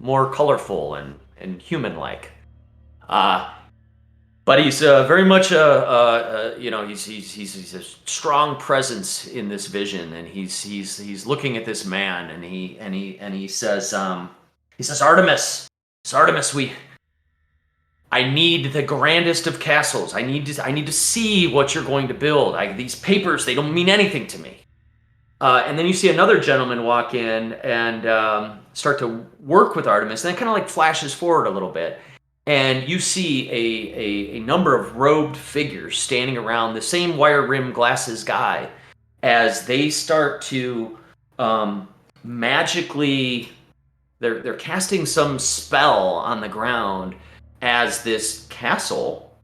more colorful and human-like. But he's very much he's a strong presence in this vision, and he's looking at this man, and he says Artemis, I need the grandest of castles. I need to see what you're going to build. These papers, they don't mean anything to me. And then you see another gentleman walk in and start to work with Artemis, and then kind of like flashes forward a little bit. And you see a number of robed figures standing around the same wire rim glasses guy as they start to magically, they're casting some spell on the ground as this castle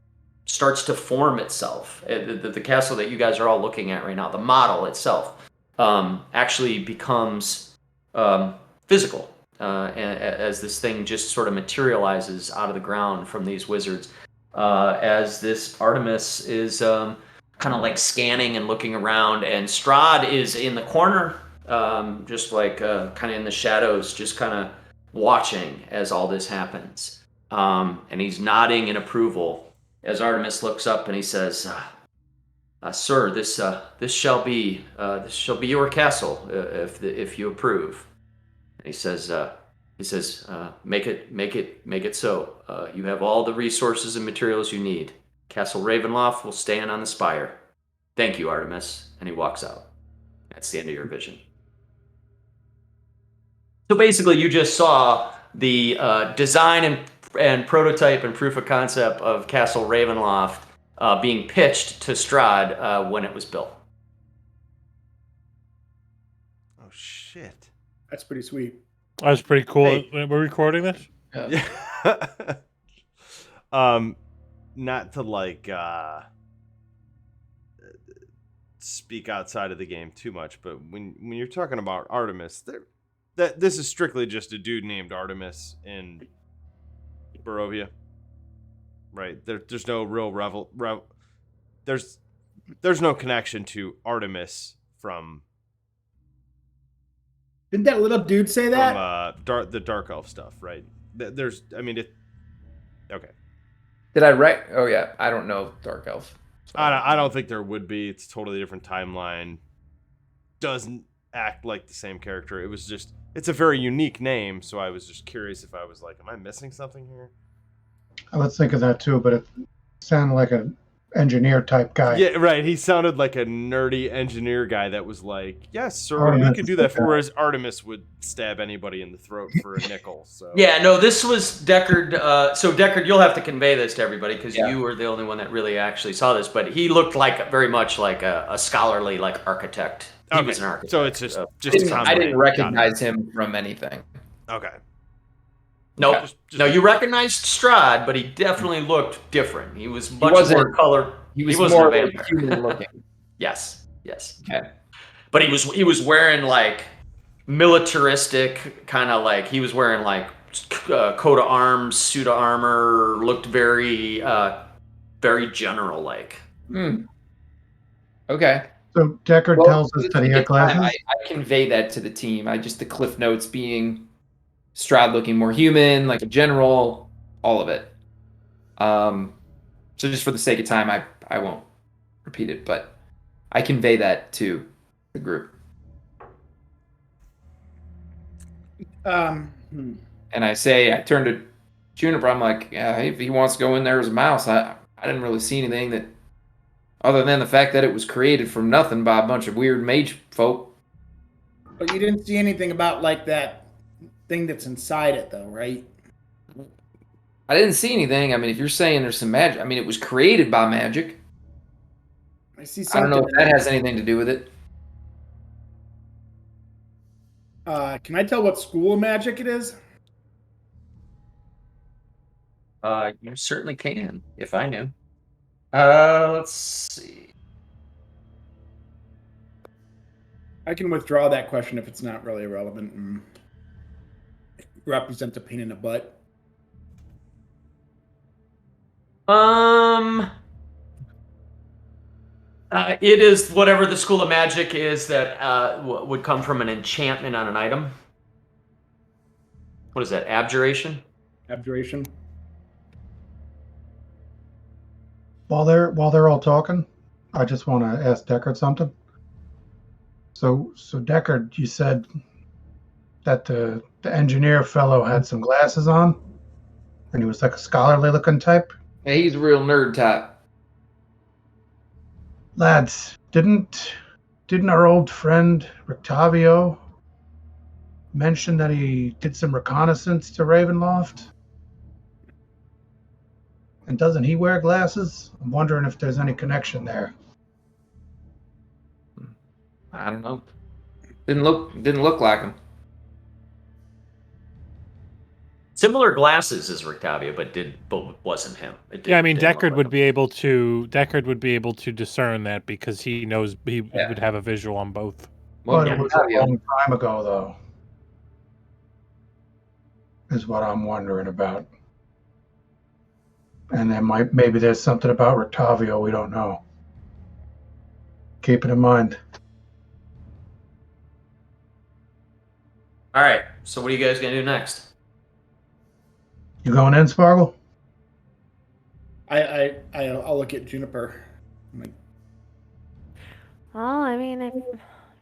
starts to form itself. The castle that you guys are all looking at right now, the model itself, actually becomes physical. As this thing just sort of materializes out of the ground from these wizards, as this Artemis is kind of like scanning and looking around, and Strahd is in the corner, just like kind of in the shadows, just kind of watching as all this happens. And he's nodding in approval as Artemis looks up and he says, "Sir, this shall be your castle if you approve." And he says, "Make it so. You have all the resources and materials you need. Castle Ravenloft will stand on the spire. Thank you, Artemis." And he walks out. That's the end of your vision. So basically, you just saw the design and prototype and proof of concept of Castle Ravenloft being pitched to Strahd when it was built. Oh shit. That's pretty sweet. That was pretty cool. Hey. We're recording this? Yeah. Not to like speak outside of the game too much, but when you're talking about Artemis, this is strictly just a dude named Artemis in Barovia, right? There's no real there's no connection to Artemis from Didn't that little dude say that? the Dark Elf stuff, right? Okay. Did I write? Oh yeah, I don't know Dark Elf. So. I don't think there would be. It's a totally different timeline. Doesn't act like the same character. It's a very unique name, so I was just curious if I was like, am I missing something here? I was thinking that too, but it sounded like an engineer type guy. Yeah, right. He sounded like a nerdy engineer guy that was like, yes, sir, Artemis we could do that. is the guy. Whereas Artemis would stab anybody in the throat for a nickel. So Yeah, no, this was Deckard. So Deckard, you'll have to convey this to everybody because Yeah. you were the only one that really actually saw this. But he looked like very much like a scholarly like architect. He Okay, was an architect. so it's just so- I didn't Got recognize him from anything. it. Okay. Nope. Just- No, you recognized Strahd, but he definitely looked different. He was much wasn't- more color. He was wasn't more a vampire. human looking. Yes. Okay. But he was wearing like militaristic kind of like he was wearing like coat of arms, suit of armor. Looked very very general like. Hmm. Okay. So Deckard Well, tells us it's that he a had good time. glasses. I convey that to the team. The cliff notes being Strahd looking more human, like a general, all of it. So just for the sake of time, I won't repeat it, but I convey that to the group. Hmm. And I turn to Juniper, I'm like, yeah, if he wants to go in there as a mouse, I didn't really see anything that, other than the fact that it was created from nothing by a bunch of weird mage folk. But you didn't see anything about like that thing that's inside it, though, right? I didn't see anything. I mean, if you're saying there's some magic, I mean, it was created by magic. I see I something. don't know if that has anything to do with it. Can I tell what school of magic it is? You certainly can, if I knew. Let's see. I can withdraw that question if it's not really relevant and represent a pain in the butt. It is whatever the school of magic is that would come from an enchantment on an item. What is that? Abjuration? Abjuration. While they're all talking, I just want to ask Deckard something. So Deckard, you said that the engineer fellow had some glasses on, and he was like a scholarly looking type. Yeah, he's a real nerd type. Lads, didn't our old friend Rictavio mention that he did some reconnaissance to Ravenloft? And doesn't he wear glasses? I'm wondering if there's any connection there. I don't know. Didn't look like him. Similar glasses as Rictavia, but wasn't him. Yeah, I mean didn't look Deckard like would him. be able to discern that because he knows he would have a visual on both. Well, But yeah, it was Rictavio. a long time ago, though. Is what I'm wondering about. And then maybe there's something about Rictavio we don't know. Keep it in mind. All right. So what are you guys gonna do next? You going in, Sparkle? I'll look at Juniper. I'm like, Well, I mean, if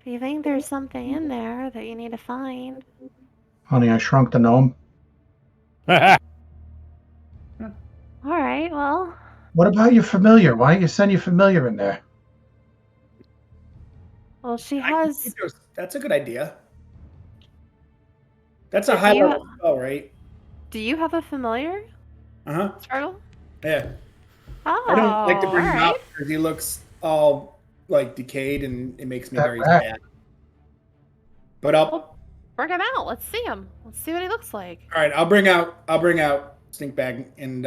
you think there's something in there that you need to find, Honey, I shrunk the gnome. all right. Well, What about your familiar? Why don't you send your familiar in there? she I can has. keep those- That's a good idea. That's a But high do you- level spell, right? Do you have a familiar, Uh-huh. Turtle? Yeah. Oh, I don't like to bring him all out right. because he looks all like decayed and it makes me That very rat. sad. But I'll Bring him out. Let's see him. Let's see what he looks like. all right, I'll bring out Stinkbag and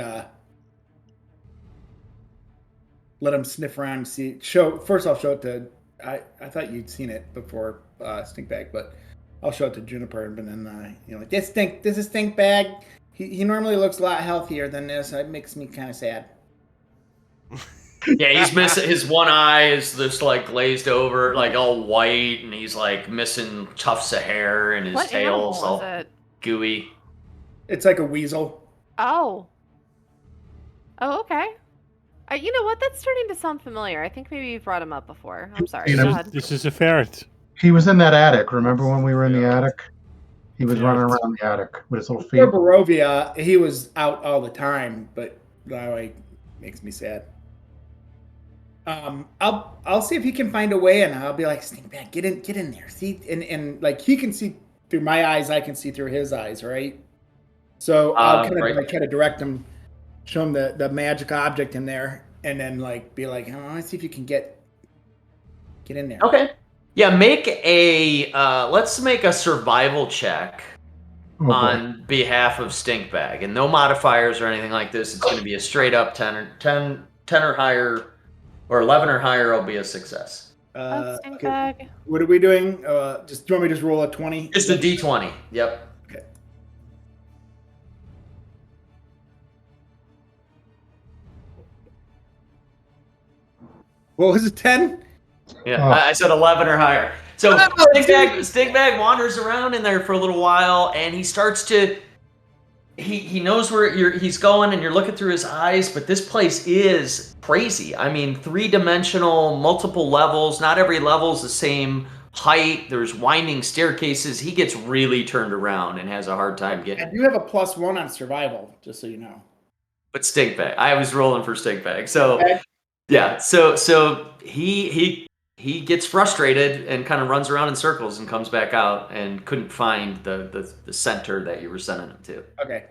let him sniff around and see first I'll show it to I thought you'd seen it before Stinkbag, but I'll show it to Juniper and then like this is Stinkbag. He normally looks a lot healthier than this. It makes me kind of sad. Yeah, he's missing his one eye is just like glazed over, like all white, and he's like missing tufts of hair, and his What animal tail's all is it? gooey. It's like a weasel. Oh. Oh, okay. You know what? That's starting to sound familiar. I think maybe you've brought him up before. I'm sorry. You Go know, ahead. This is a ferret. He was in that attic. Remember when we were in the Yeah. attic? He was Yeah. running around the attic with his little feet. For Barovia, he was out all the time, but that like makes me sad. I'll see if he can find a way, and I'll be like, Stinkbag, get in there. See, and like he can see through my eyes, I can see through his eyes, right? So I'll kind of right. like try to direct him, show him the magic object in there, and then like be like, I want to see if you can get in there. Okay. Yeah, let's make a survival check Oh, boy. on behalf of Stinkbag, and no modifiers or anything like this. It's going to be a straight up 10 or higher, or 11 or higher will be a success. That's Okay. Stinkbag. What are we doing? Do you want me to just roll a 20? Just a D20. Yep. Okay. What was it? 10? Yeah, Oh. I said 11 or higher. So Stinkbag wanders around in there for a little while, and he starts to. He knows where he's going, and you're looking through his eyes. But this place is crazy. I mean, 3-dimensional, multiple levels. Not every level's the same height. There's winding staircases. He gets really turned around and has a hard time I getting. do have a +1 on survival, just so you know. But Stinkbag, I was rolling for Stinkbag. So Okay. yeah, so he gets frustrated and kind of runs around in circles and comes back out and couldn't find the center that you were sending him to. Okay.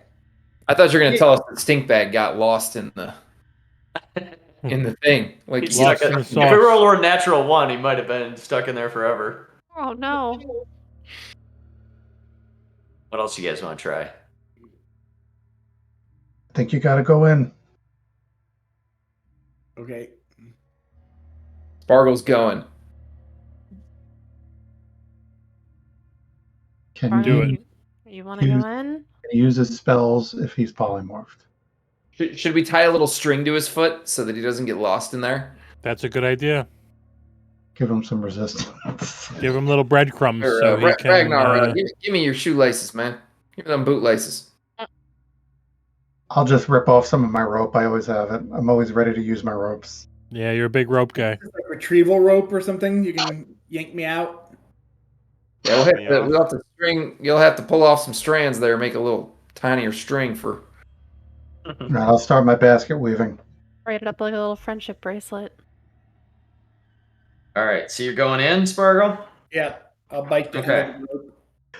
I thought you were gonna tell us that Stinkbag got lost in the thing. Like He's Lost stuck in in, the if it sauce. rolled a natural 1, he might have been stuck in there forever. Oh no. What else you guys want to try? I think you got to go in. Okay. Spargle's going. Can Do you it. You want to Use- go in? use his spells if he's polymorphed? Should we tie a little string to his foot so that he doesn't get lost in there? That's a good idea. Give him some resistance. Give him little breadcrumbs Or, so he can. Ragnar, give me your shoelaces, man. Give me them bootlaces. I'll just rip off some of my rope. I always have it. I'm always ready to use my ropes. Yeah, you're a big rope guy. It's like retrieval rope or something. You can yank me out. Yeah, we'll have, Yeah. to, we'll have to string. You'll have to pull off some strands there, make a little tinier string for. All right, I'll start my basket weaving. Write it up like a little friendship bracelet. All right, so you're going in, Spargo? Yeah. I'll bite the Okay. end of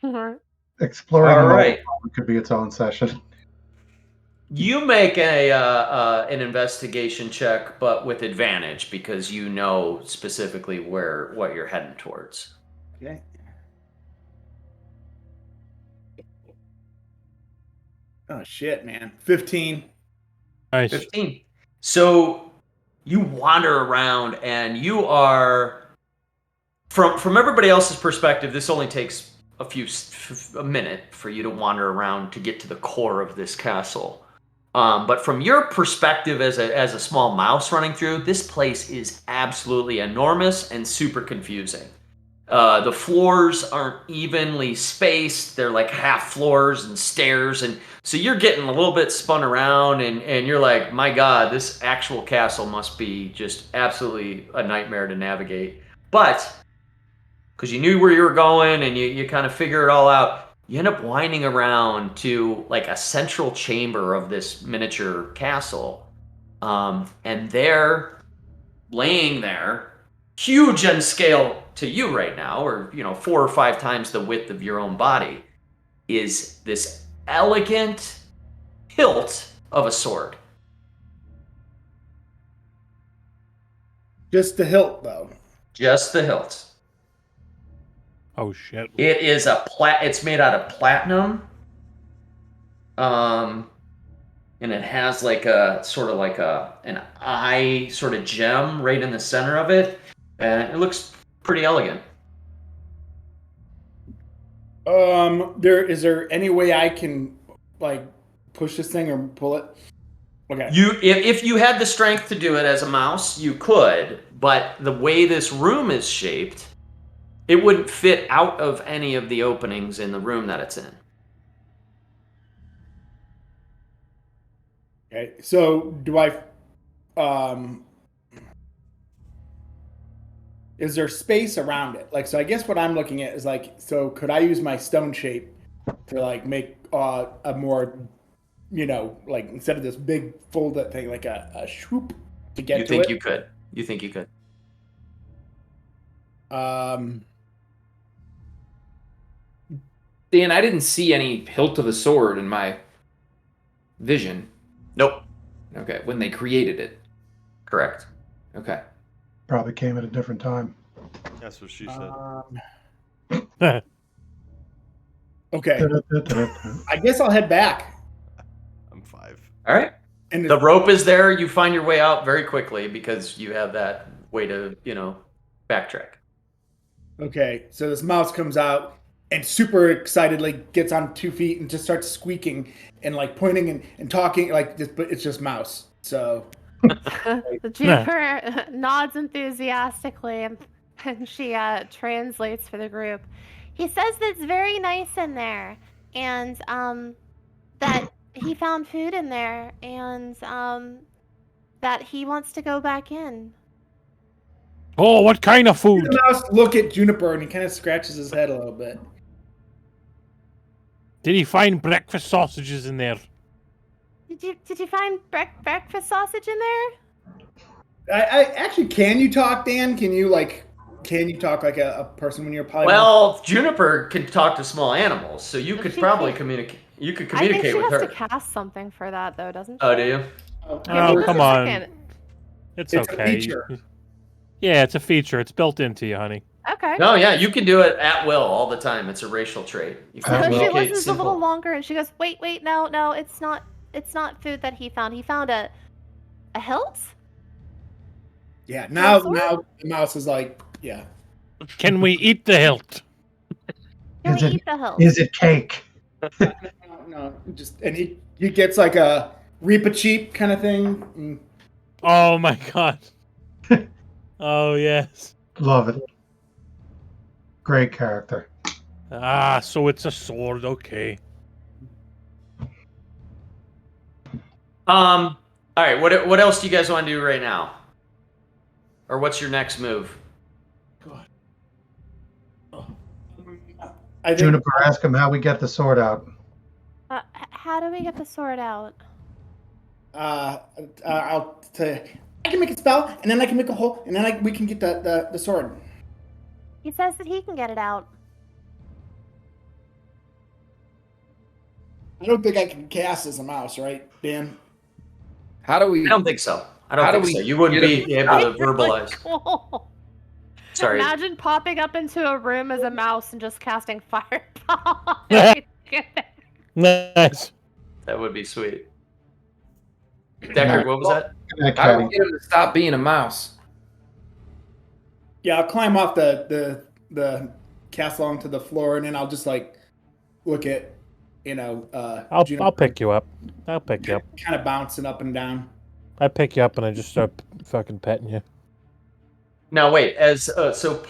the rope. Exploring All the right. world could be its own session. You make an investigation check, but with advantage because you know specifically what you're heading towards. Okay. Oh shit, man. 15. Nice. 15. So you wander around and you are from everybody else's perspective, this only takes a minute for you to wander around to get to the core of this castle. But from your perspective as a small mouse running through, this place is absolutely enormous and super confusing. The floors aren't evenly spaced. They're like half floors and stairs. And so you're getting a little bit spun around and you're like, my God, this actual castle must be just absolutely a nightmare to navigate. But because you knew where you were going and you kind of figure it all out, you end up winding around to like a central chamber of this miniature castle. And there, laying there, huge on scale to you right now, or 4 or 5 times the width of your own body, is this elegant hilt of a sword. Just the hilt, though. Just the hilt. Oh shit. It is it's made out of platinum. And it has like a sort of like an eye sort of gem right in the center of it. And it looks pretty elegant. Is there any way I can like push this thing or pull it? Okay. If you had the strength to do it as a mouse, you could, but the way this room is shaped, it wouldn't fit out of any of the openings in the room that it's in. Okay. So do I is there space around it? Like, so I guess what I'm looking at is like, so could I use my stone shape to like make a more, like instead of this big folded thing, like a swoop to get to it? You think you could. Dan, I didn't see any hilt of a sword in my vision. Nope. Okay, when they created it. Correct. Okay. Probably came at a different time. That's what she said. Okay. I guess I'll head back. I'm 5. All right. And The rope is there. You find your way out very quickly because you have that way to, backtrack. Okay, so this mouse comes out and super excitedly gets on 2 feet and just starts squeaking and like pointing and talking like this, but it's just mouse. So The Juniper nods enthusiastically and she translates for the group. He says that it's very nice in there and that he found food in there and that he wants to go back in. Oh, what kind of food? the mouse look at Juniper and he kind of scratches his head a little bit. Did he find breakfast sausages in there? Did you find breakfast sausage in there? I actually, can you talk, Dan? Can you talk like a person when you're polymorph? Well, Juniper can talk to small animals, so you could She probably can- communicate. You could I think communicate she with has her. to cast something for that though, doesn't she? Oh, do you? Give me Oh, just come a on. second. It's It's a okay. feature. Yeah, it's a feature. It's built into you, honey. Okay. No, yeah, you can do it at will all the time. It's a racial trait. You So can she communicate listens simple. a little longer and she goes, wait, no, it's not food that he found. He found a hilt? Yeah. Now sword? the mouse is like, yeah. Can we eat the hilt? Can Is we it- eat the hilt? Is it cake? No, just and he gets like a Reaper cheap kind of thing. Mm. Oh my god. Oh yes. Love it. Great character. Ah, so it's a sword. Okay. All right. What else do you guys want to do right now? Or what's your next move? I think Juniper, ask him how we get the sword out. How do we get the sword out? I'll tell you. I can make a spell, and then I can make a hole, and then we can get the sword. He says that he can get it out. I don't think I can cast as a mouse, right, Dan? How do we? I don't think so. I How don't do think we so. You wouldn't get be him able to It's really verbalize. cool. Sorry. Imagine popping up into a room as a mouse and just casting fireball. Nice. That would be sweet. Deckard, what was that? How do we get him to stop being a mouse? Yeah, I'll climb off the castle onto the floor, and then I'll just like look at, I'll pick you up. I'll pick you up. kind of bouncing up and down. I pick you up and I just start fucking petting you. Now wait,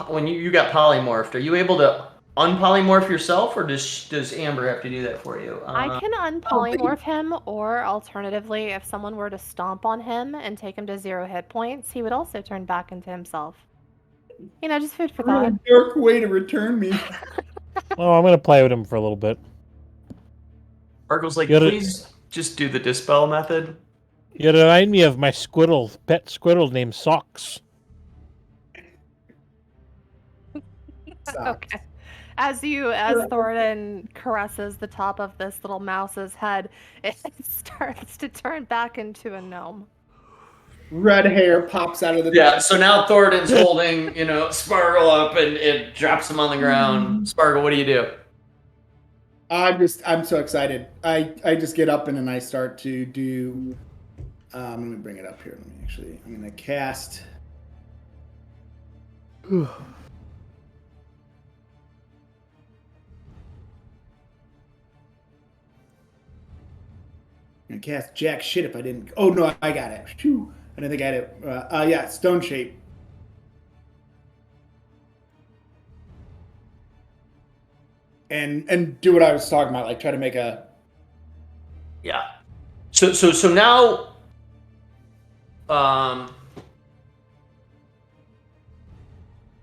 when you got polymorphed, are you able to unpolymorph yourself, or does Amber have to do that for you? I can unpolymorph him, or alternatively, if someone were to stomp on him and take him to 0 hit points, he would also turn back into himself. You know, just food for thought. Really dark way to return me. Oh, I'm gonna play with him for a little bit. Sparkle's like, You gotta- please just do the dispel method. You remind me of my pet squirrel named Socks. Okay. As Thorin caresses the top of this little mouse's head, it starts to turn back into a gnome. Red hair pops out of the Yeah, so now Thorin's holding, Sparkle up and it drops him on the ground. Sparkle, what do you do? I'm so excited. I just get up and then I start to do. Let me bring it up here. I'm gonna cast. I'm gonna cast jack shit if I didn't. Oh no, I got it. Phew. I didn't think I had it. Yeah, stone shape. And do what I was talking about, like try to make a. Yeah. So now,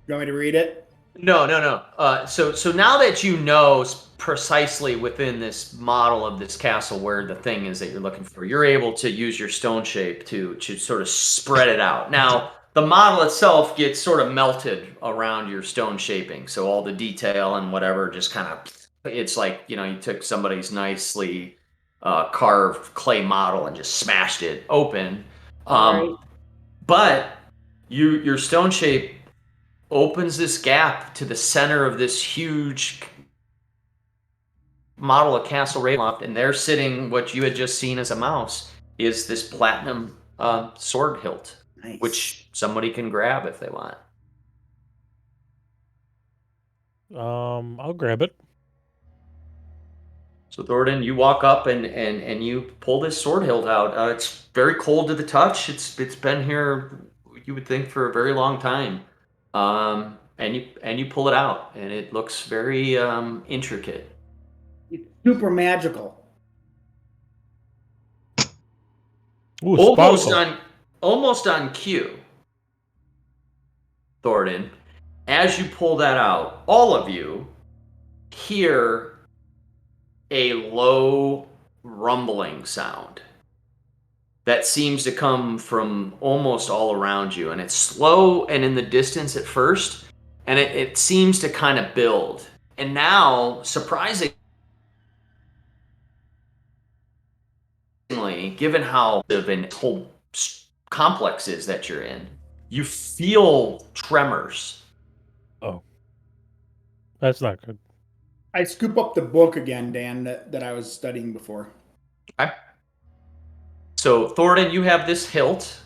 You want me to read it? No. So now that you know precisely within this model of this castle where the thing is that you're looking for, you're able to use your stone shape to sort of spread it out. Now, the model itself gets sort of melted around your stone shaping. So all the detail and whatever just kind of, it's like, you took somebody's nicely carved clay model and just smashed it open. Right. But your stone shape opens this gap to the center of this huge model of Castle Ravenloft, and there sitting, what you had just seen as a mouse, is this platinum sword hilt, Nice. which somebody can grab if they want. I'll grab it. So Thorin, you walk up and you pull this sword hilt out. It's very cold to the touch. It's been here, you would think, for a very long time. And you pull it out, and it looks very intricate. It's super magical. Ooh, Almost on cue, Thorin. As you pull that out, all of you hear a low rumbling sound that seems to come from almost all around you, and it's slow and in the distance at first, and it seems to kind of build. And now, surprisingly, given how the whole complex is that you're in, you feel tremors. Oh, that's not good. I scoop up the book again, Dan, that I was studying before. Okay. So, Thorin, you have this hilt.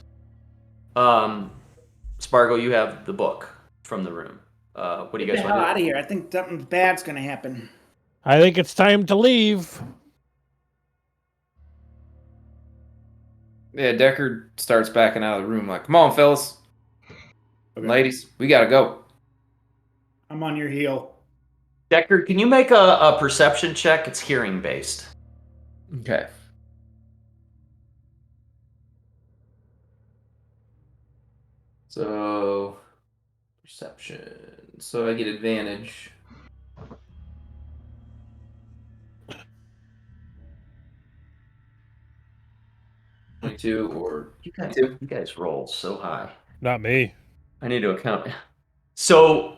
Spargo, you have the book from the room. What do you guys Get the want hell to out do? of here. I think something bad's going to happen. I think it's time to leave. Yeah, Deckard starts backing out of the room like, come on, fellas. Okay. Ladies, we gotta go. I'm on your heel. Deckard, can you make a perception check? It's hearing based. Okay. So, perception. So I get advantage. $22 or You guys roll so high. Not me. I need to account. So,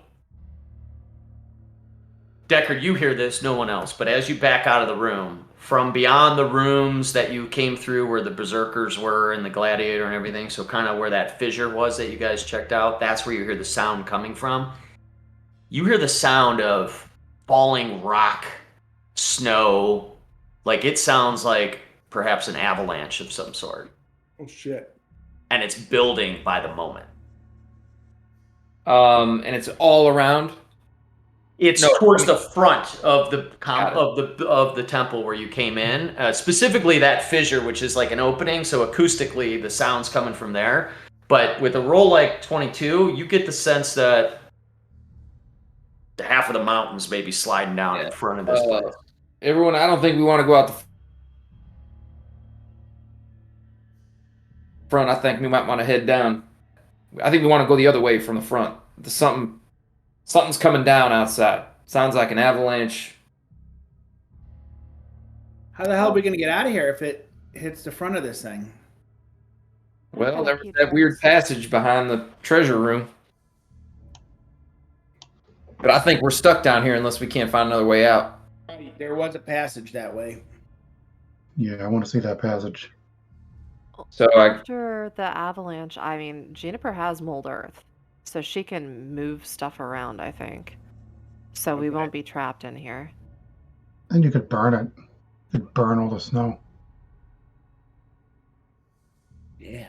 Deckard, you hear this, no one else. But as you back out of the room, from beyond the rooms that you came through where the berserkers were and the gladiator and everything, so kind of where that fissure was that you guys checked out, that's where you hear the sound coming from. You hear the sound of falling rock, snow. Like, it sounds like perhaps an avalanche of some sort. Oh, shit. And it's building by the moment. And it's all around. It's No, towards I mean- the front of the Got it. of the temple where you came in, specifically that fissure, which is like an opening. So acoustically, the sound's coming from there. But with a roll like 22, you get the sense that half of the mountains may be sliding down in front of this place. Everyone, I don't think we want to go out the front. I think we might want to head down. I think we want to go the other way from the front. Something's coming down outside. Sounds like an avalanche. How the hell are we gonna get out of here if it hits the front of this thing? Well, there was that weird passage behind the treasure room. But I think we're stuck down here unless we can't find another way out. There was a passage that way. Yeah, I want to see that passage. So After the avalanche, I mean, Juniper has mold earth, so she can move stuff around, I think. So we won't be trapped in here. And you could burn it. You could burn all the snow. Yeah.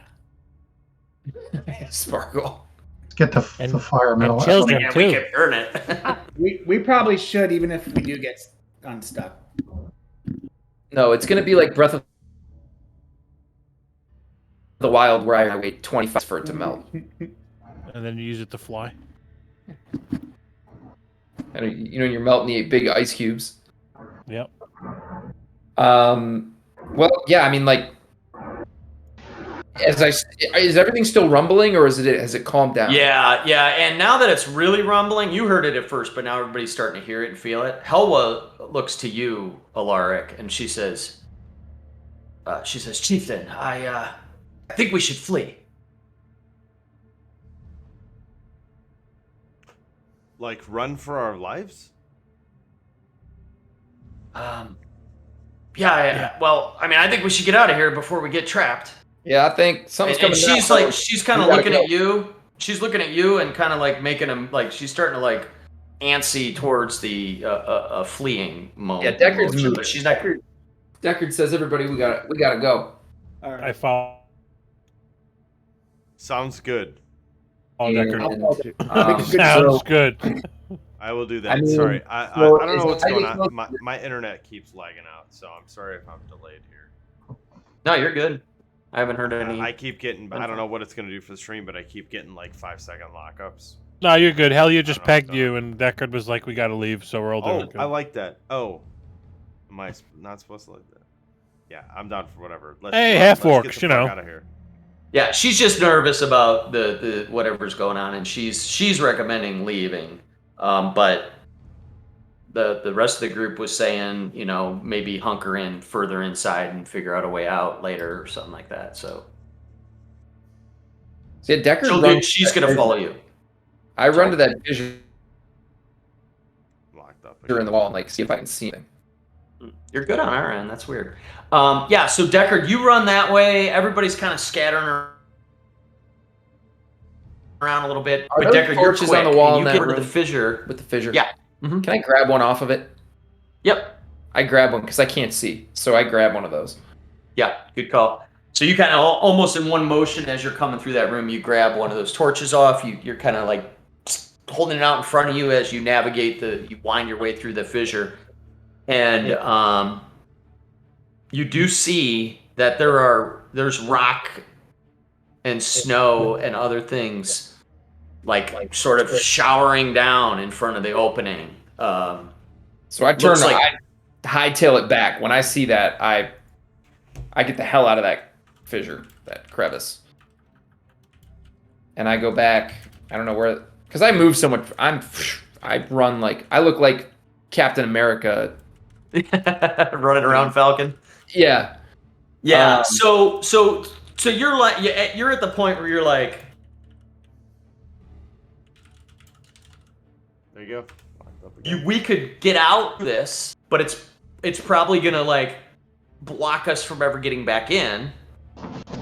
Sparkle. Get the And- fire metal. and children Yeah, we too. can burn it. We probably should, even if we do get unstuck. No, it's gonna be like Breath of the Wild, where I wait 25 for it to melt. And then you use it to fly. And you're melting the big ice cubes. Yep. Well, yeah, I mean, like, is everything still rumbling, or has it calmed down? Yeah, and now that it's really rumbling, you heard it at first, but now everybody's starting to hear it and feel it. Helwa looks to you, Alaric, and she says, Chieftain, I think we should flee. Like, run for our lives? Yeah. Well, I mean, I think we should get out of here before we get trapped. Yeah, I think something's And coming. she's down, like, she's kind of we gotta looking go. at you. She's looking at you and kind of like making him like she's starting to like antsy towards the fleeing mode. Yeah, Deckard's motion, moving. but she's not. Deckard says, "Everybody, we gotta go." All I right. follow Sounds good. Deckard. And, Good Sounds so- good. I will do that. I mean, sorry. I so don't is know what's it- going I on. think- My internet keeps lagging out, so I'm sorry if I'm delayed here. No, you're good. I haven't heard any. I keep getting, I don't know what it's going to do for the stream, but I keep getting like 5-second lockups. No, you're good. Hell, you I just don't know what's pegged you, and Deckard was like, "We gotta leave," so we're all doing Oh, good. I like that. Oh, am I not supposed to like that? Yeah, I'm down for whatever. Hey, let's half-orcs, get the you fuck know. out of here. Yeah, she's just nervous about the whatever's going on, and she's recommending leaving. But the rest of the group was saying, maybe hunker in further inside and figure out a way out later or something like that. So Yeah, Deckard she's gonna follow you. I run to that fissure Locked up. in the wall and like see if I can see anything. You're good on our end. That's weird. Yeah. So Deckard, you run that way. Everybody's kind of scattering around a little bit. Are But those Deckard, you're torches quick. on the wall and in you that get to the room? fissure. With the fissure. Yeah. Mhm. Can I grab one off of it? Yep. I grab one because I can't see, so I grab one of those. Yeah, good call. So you kind of almost in one motion as you're coming through that room, you grab one of those torches off. You're kind of like holding it out in front of you as you navigate you wind your way through the fissure, and you do see that there's rock and snow and other things like sort of showering down in front of the opening. So I turn, Looks like- I hightail it back. When I see that, I get the hell out of that fissure, that crevice, and I go back. I don't know where, because I move so much. I run like I look like Captain America. Running around Falcon. Yeah. Yeah. So you're like you're at the point where you're like, There you go. Locked up again. we could get out this, but it's probably gonna like block us from ever getting back in,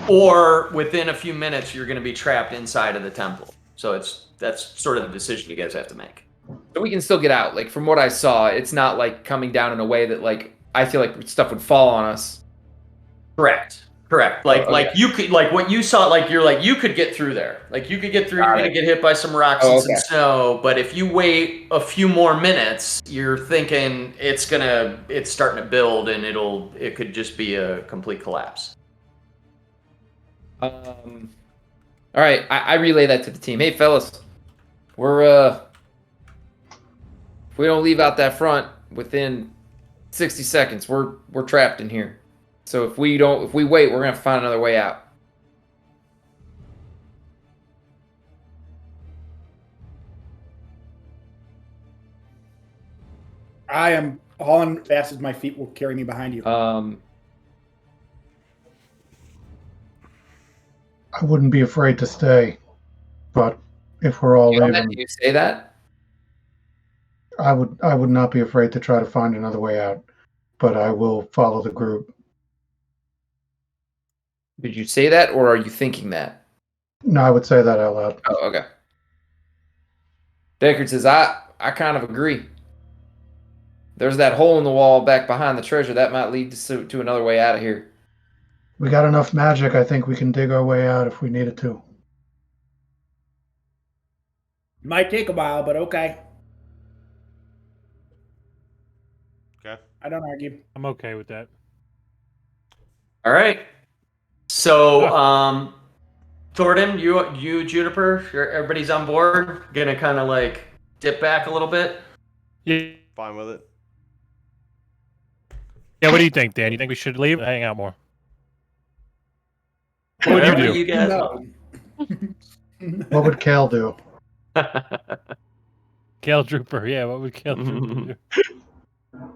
or within a few minutes you're gonna be trapped inside of the temple. So that's sort of the decision you guys have to make. So we can still get out. Like from what I saw, it's not like coming down in a way that like I feel like stuff would fall on us. Correct. Like Okay. like you could like what you saw, like you're like you could get through there. Like you could get through, you're Got gonna it. get hit by some rocks Oh, and some okay. snow, but if you wait a few more minutes, you're thinking it's starting to build and it could just be a complete collapse. All right, I relay that to the team. Hey, fellas, we're if we don't leave out that front within 60 seconds, we're trapped in here. So if we wait, we're gonna have to find another way out. I am hauling fast as my feet will carry me behind you. I wouldn't be afraid to stay, but if we're all Galen, leaving, do you say that? I would not be afraid to try to find another way out, but I will follow the group. Did you say that, or are you thinking that? No, I would say that out loud. Oh, okay. Deckard says, I kind of agree. There's that hole in the wall back behind the treasure that might lead to another way out of here. We got enough magic. I think we can dig our way out if we needed to. Might take a while, but okay. Okay. I don't argue. I'm okay with that. All right. So, Thornton, you, Juniper, everybody's on board. Gonna kind of like dip back a little bit. Yeah. Fine with it. Yeah. What do you think, Dan? You think we should leave or hang out more? What would you Whatever do? you guys No. What would Kale do? Kale Trooper. Yeah. What would Kale Trooper do?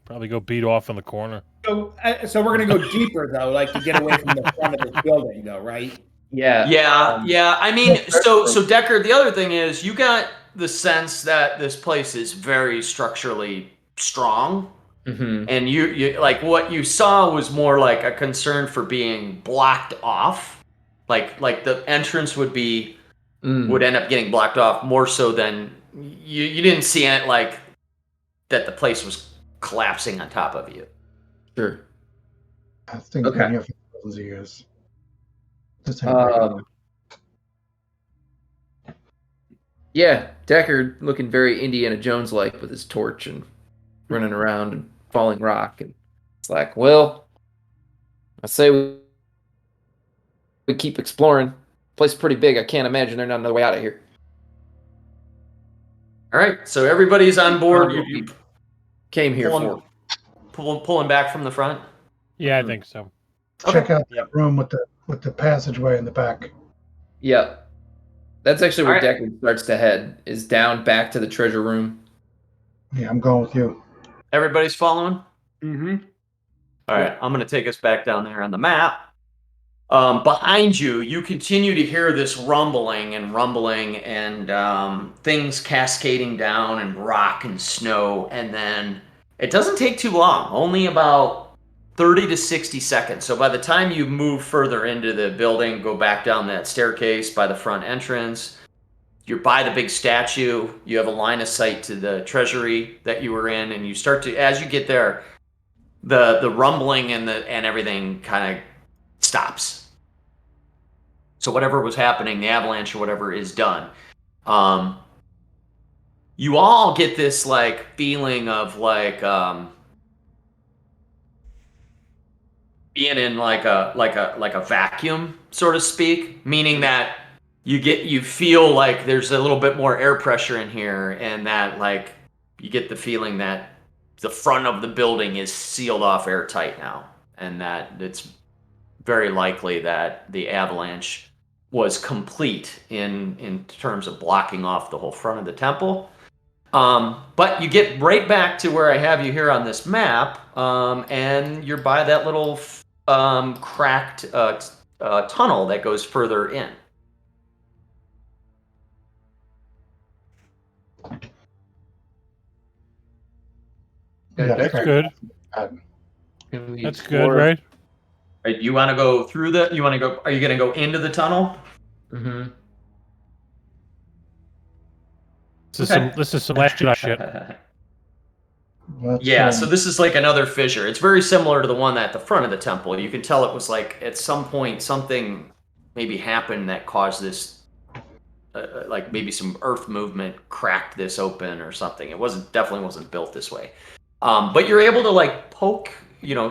Probably go beat off in the corner. So we're gonna go deeper though, like to get away from the front of this building, though, right? Yeah. Yeah. I mean, so Deckard, the other thing is you got the sense that this place is very structurally strong. Mm-hmm. And you like what you saw was more like a concern for being blocked off, like the entrance would end up getting blocked off more so than you didn't see it like that the place was collapsing on top of you. Sure. I think Okay. many of those years. This ain't right. Yeah, Deckard looking very Indiana Jones like with his torch and running around and falling rock, and it's like, well, I say we keep exploring. Place is pretty big. I can't imagine there's not another way out of here. All right, so everybody's on board. You Came here for. pulling back from the front. Yeah, I think so. Check out Yep. that room with the passageway in the back. Yep. That's actually where All right. Deckard starts to head, is down back to the treasure room. Yeah, I'm going with you. Everybody's following. Mm-hmm. All right, I'm going to take us back down there on the map. Behind you, you continue to hear this rumbling and things cascading down and rock and snow. And then it doesn't take too long, only about 30 to 60 seconds. So by the time you move further into the building, go back down that staircase by the front entrance, you're by the big statue. You have a line of sight to the treasury that you were in. And you start to, as you get there, the rumbling and everything kind of stops. So whatever was happening, the avalanche or whatever, is done. You all get this like feeling of like being in like a vacuum, so to speak, meaning that you feel like there's a little bit more air pressure in here, and that like you get the feeling that the front of the building is sealed off airtight now, and that it's very likely that the avalanche was complete in terms of blocking off the whole front of the temple. But you get right back to where I have you here on this map, and you're by that little cracked tunnel that goes further in. Yeah, That's okay. good. Can we That's good, explore? right? Right, you want to go through the? You want to go? Are you going to go into the tunnel? Mm-hmm. This is some last Jedi shit. Let's, Yeah, so this is like another fissure. It's very similar to the one at the front of the temple. You can tell it was like at some point something maybe happened that caused this, like maybe some earth movement cracked this open or something. It definitely wasn't built this way. But you're able to like poke,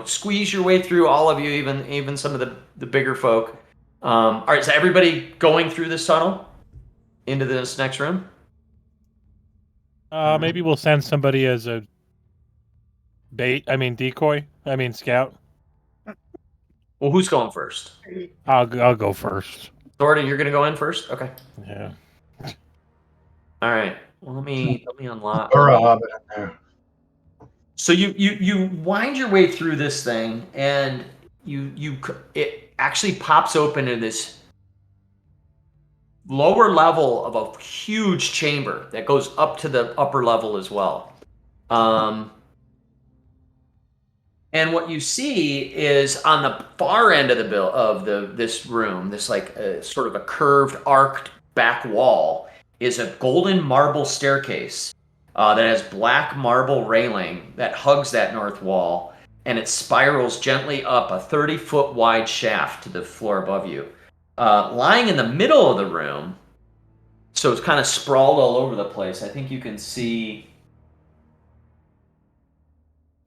squeeze your way through, all of you, even some of the bigger folk. All right, is everybody going through this tunnel into this next room? Maybe we'll send somebody as a decoy. Scout. Well, who's going first? I'll go first. Thornton, you're gonna go in first. Okay. Yeah. All right. Well, let me unlock. Or a hobbit in there. So you wind your way through this thing, and it actually pops open in this lower level of a huge chamber that goes up to the upper level as well. And what you see is on the far end of this room, this like sort of a curved, arced back wall, is a golden marble staircase that has black marble railing that hugs that north wall, and it spirals gently up a 30-foot wide shaft to the floor above you. Lying in the middle of the room, so it's kind of sprawled all over the place. I think you can see.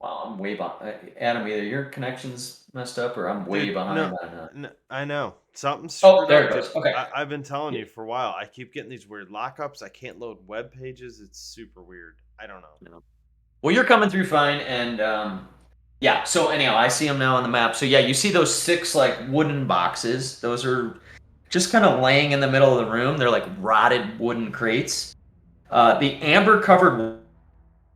Wow, I'm way behind. Adam, either your connection's messed up or I'm way Dude, behind no, on that. I know. Something's Oh, screwed there up, it goes. dude. Okay. I've been telling you for a while. I keep getting these weird lockups. I can't load web pages. It's super weird. I don't know. Well, you're coming through fine, and yeah. So anyhow, I see them now on the map. So yeah, you see those 6 like wooden boxes. Those are just kind of laying in the middle of the room. They're like rotted wooden crates. The amber-covered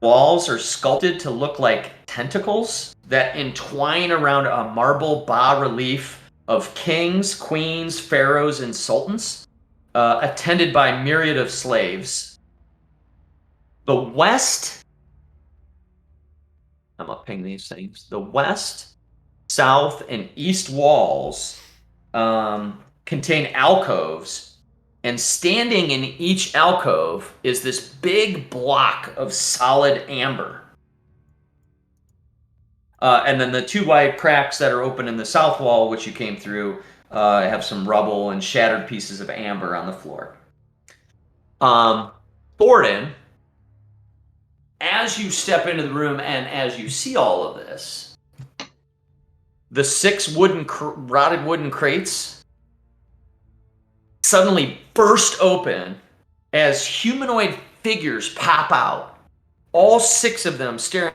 walls are sculpted to look like tentacles that entwine around a marble bas-relief of kings, queens, pharaohs, and sultans, attended by a myriad of slaves. The west, I'm gonna ping these things. The west, south, and east walls contain alcoves. And standing in each alcove is this big block of solid amber. And then the 2 wide cracks that are open in the south wall, which you came through, have some rubble and shattered pieces of amber on the floor. Thornton, as you step into the room and as you see all of this, the 6 rotted wooden crates suddenly burst open as humanoid figures pop out. All 6 of them staring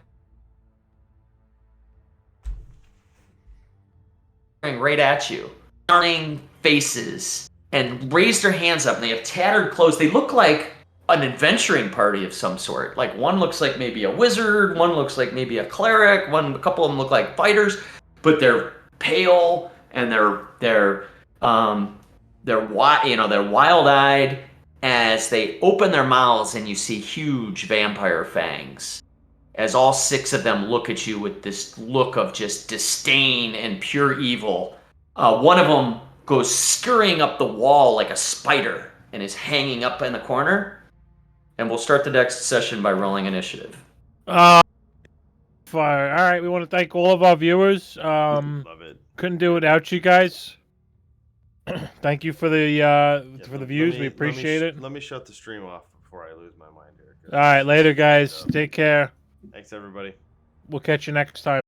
right at you, snarling faces, and raise their hands up, and they have tattered clothes. They look like an adventuring party of some sort. Like one looks like maybe a wizard, one looks like maybe a cleric, a couple of them look like fighters, but they're pale and they're wild-eyed as they open their mouths, and you see huge vampire fangs as all 6 of them look at you with this look of just disdain and pure evil. One of them goes scurrying up the wall like a spider and is hanging up in the corner. And we'll start the next session by rolling initiative. Fire. All right, we want to thank all of our viewers. Love it. Couldn't do it without you guys. Thank you for the views. We appreciate it. Let me shut the stream off before I lose my mind here. All right, later, guys. Take care. Thanks, everybody. We'll catch you next time.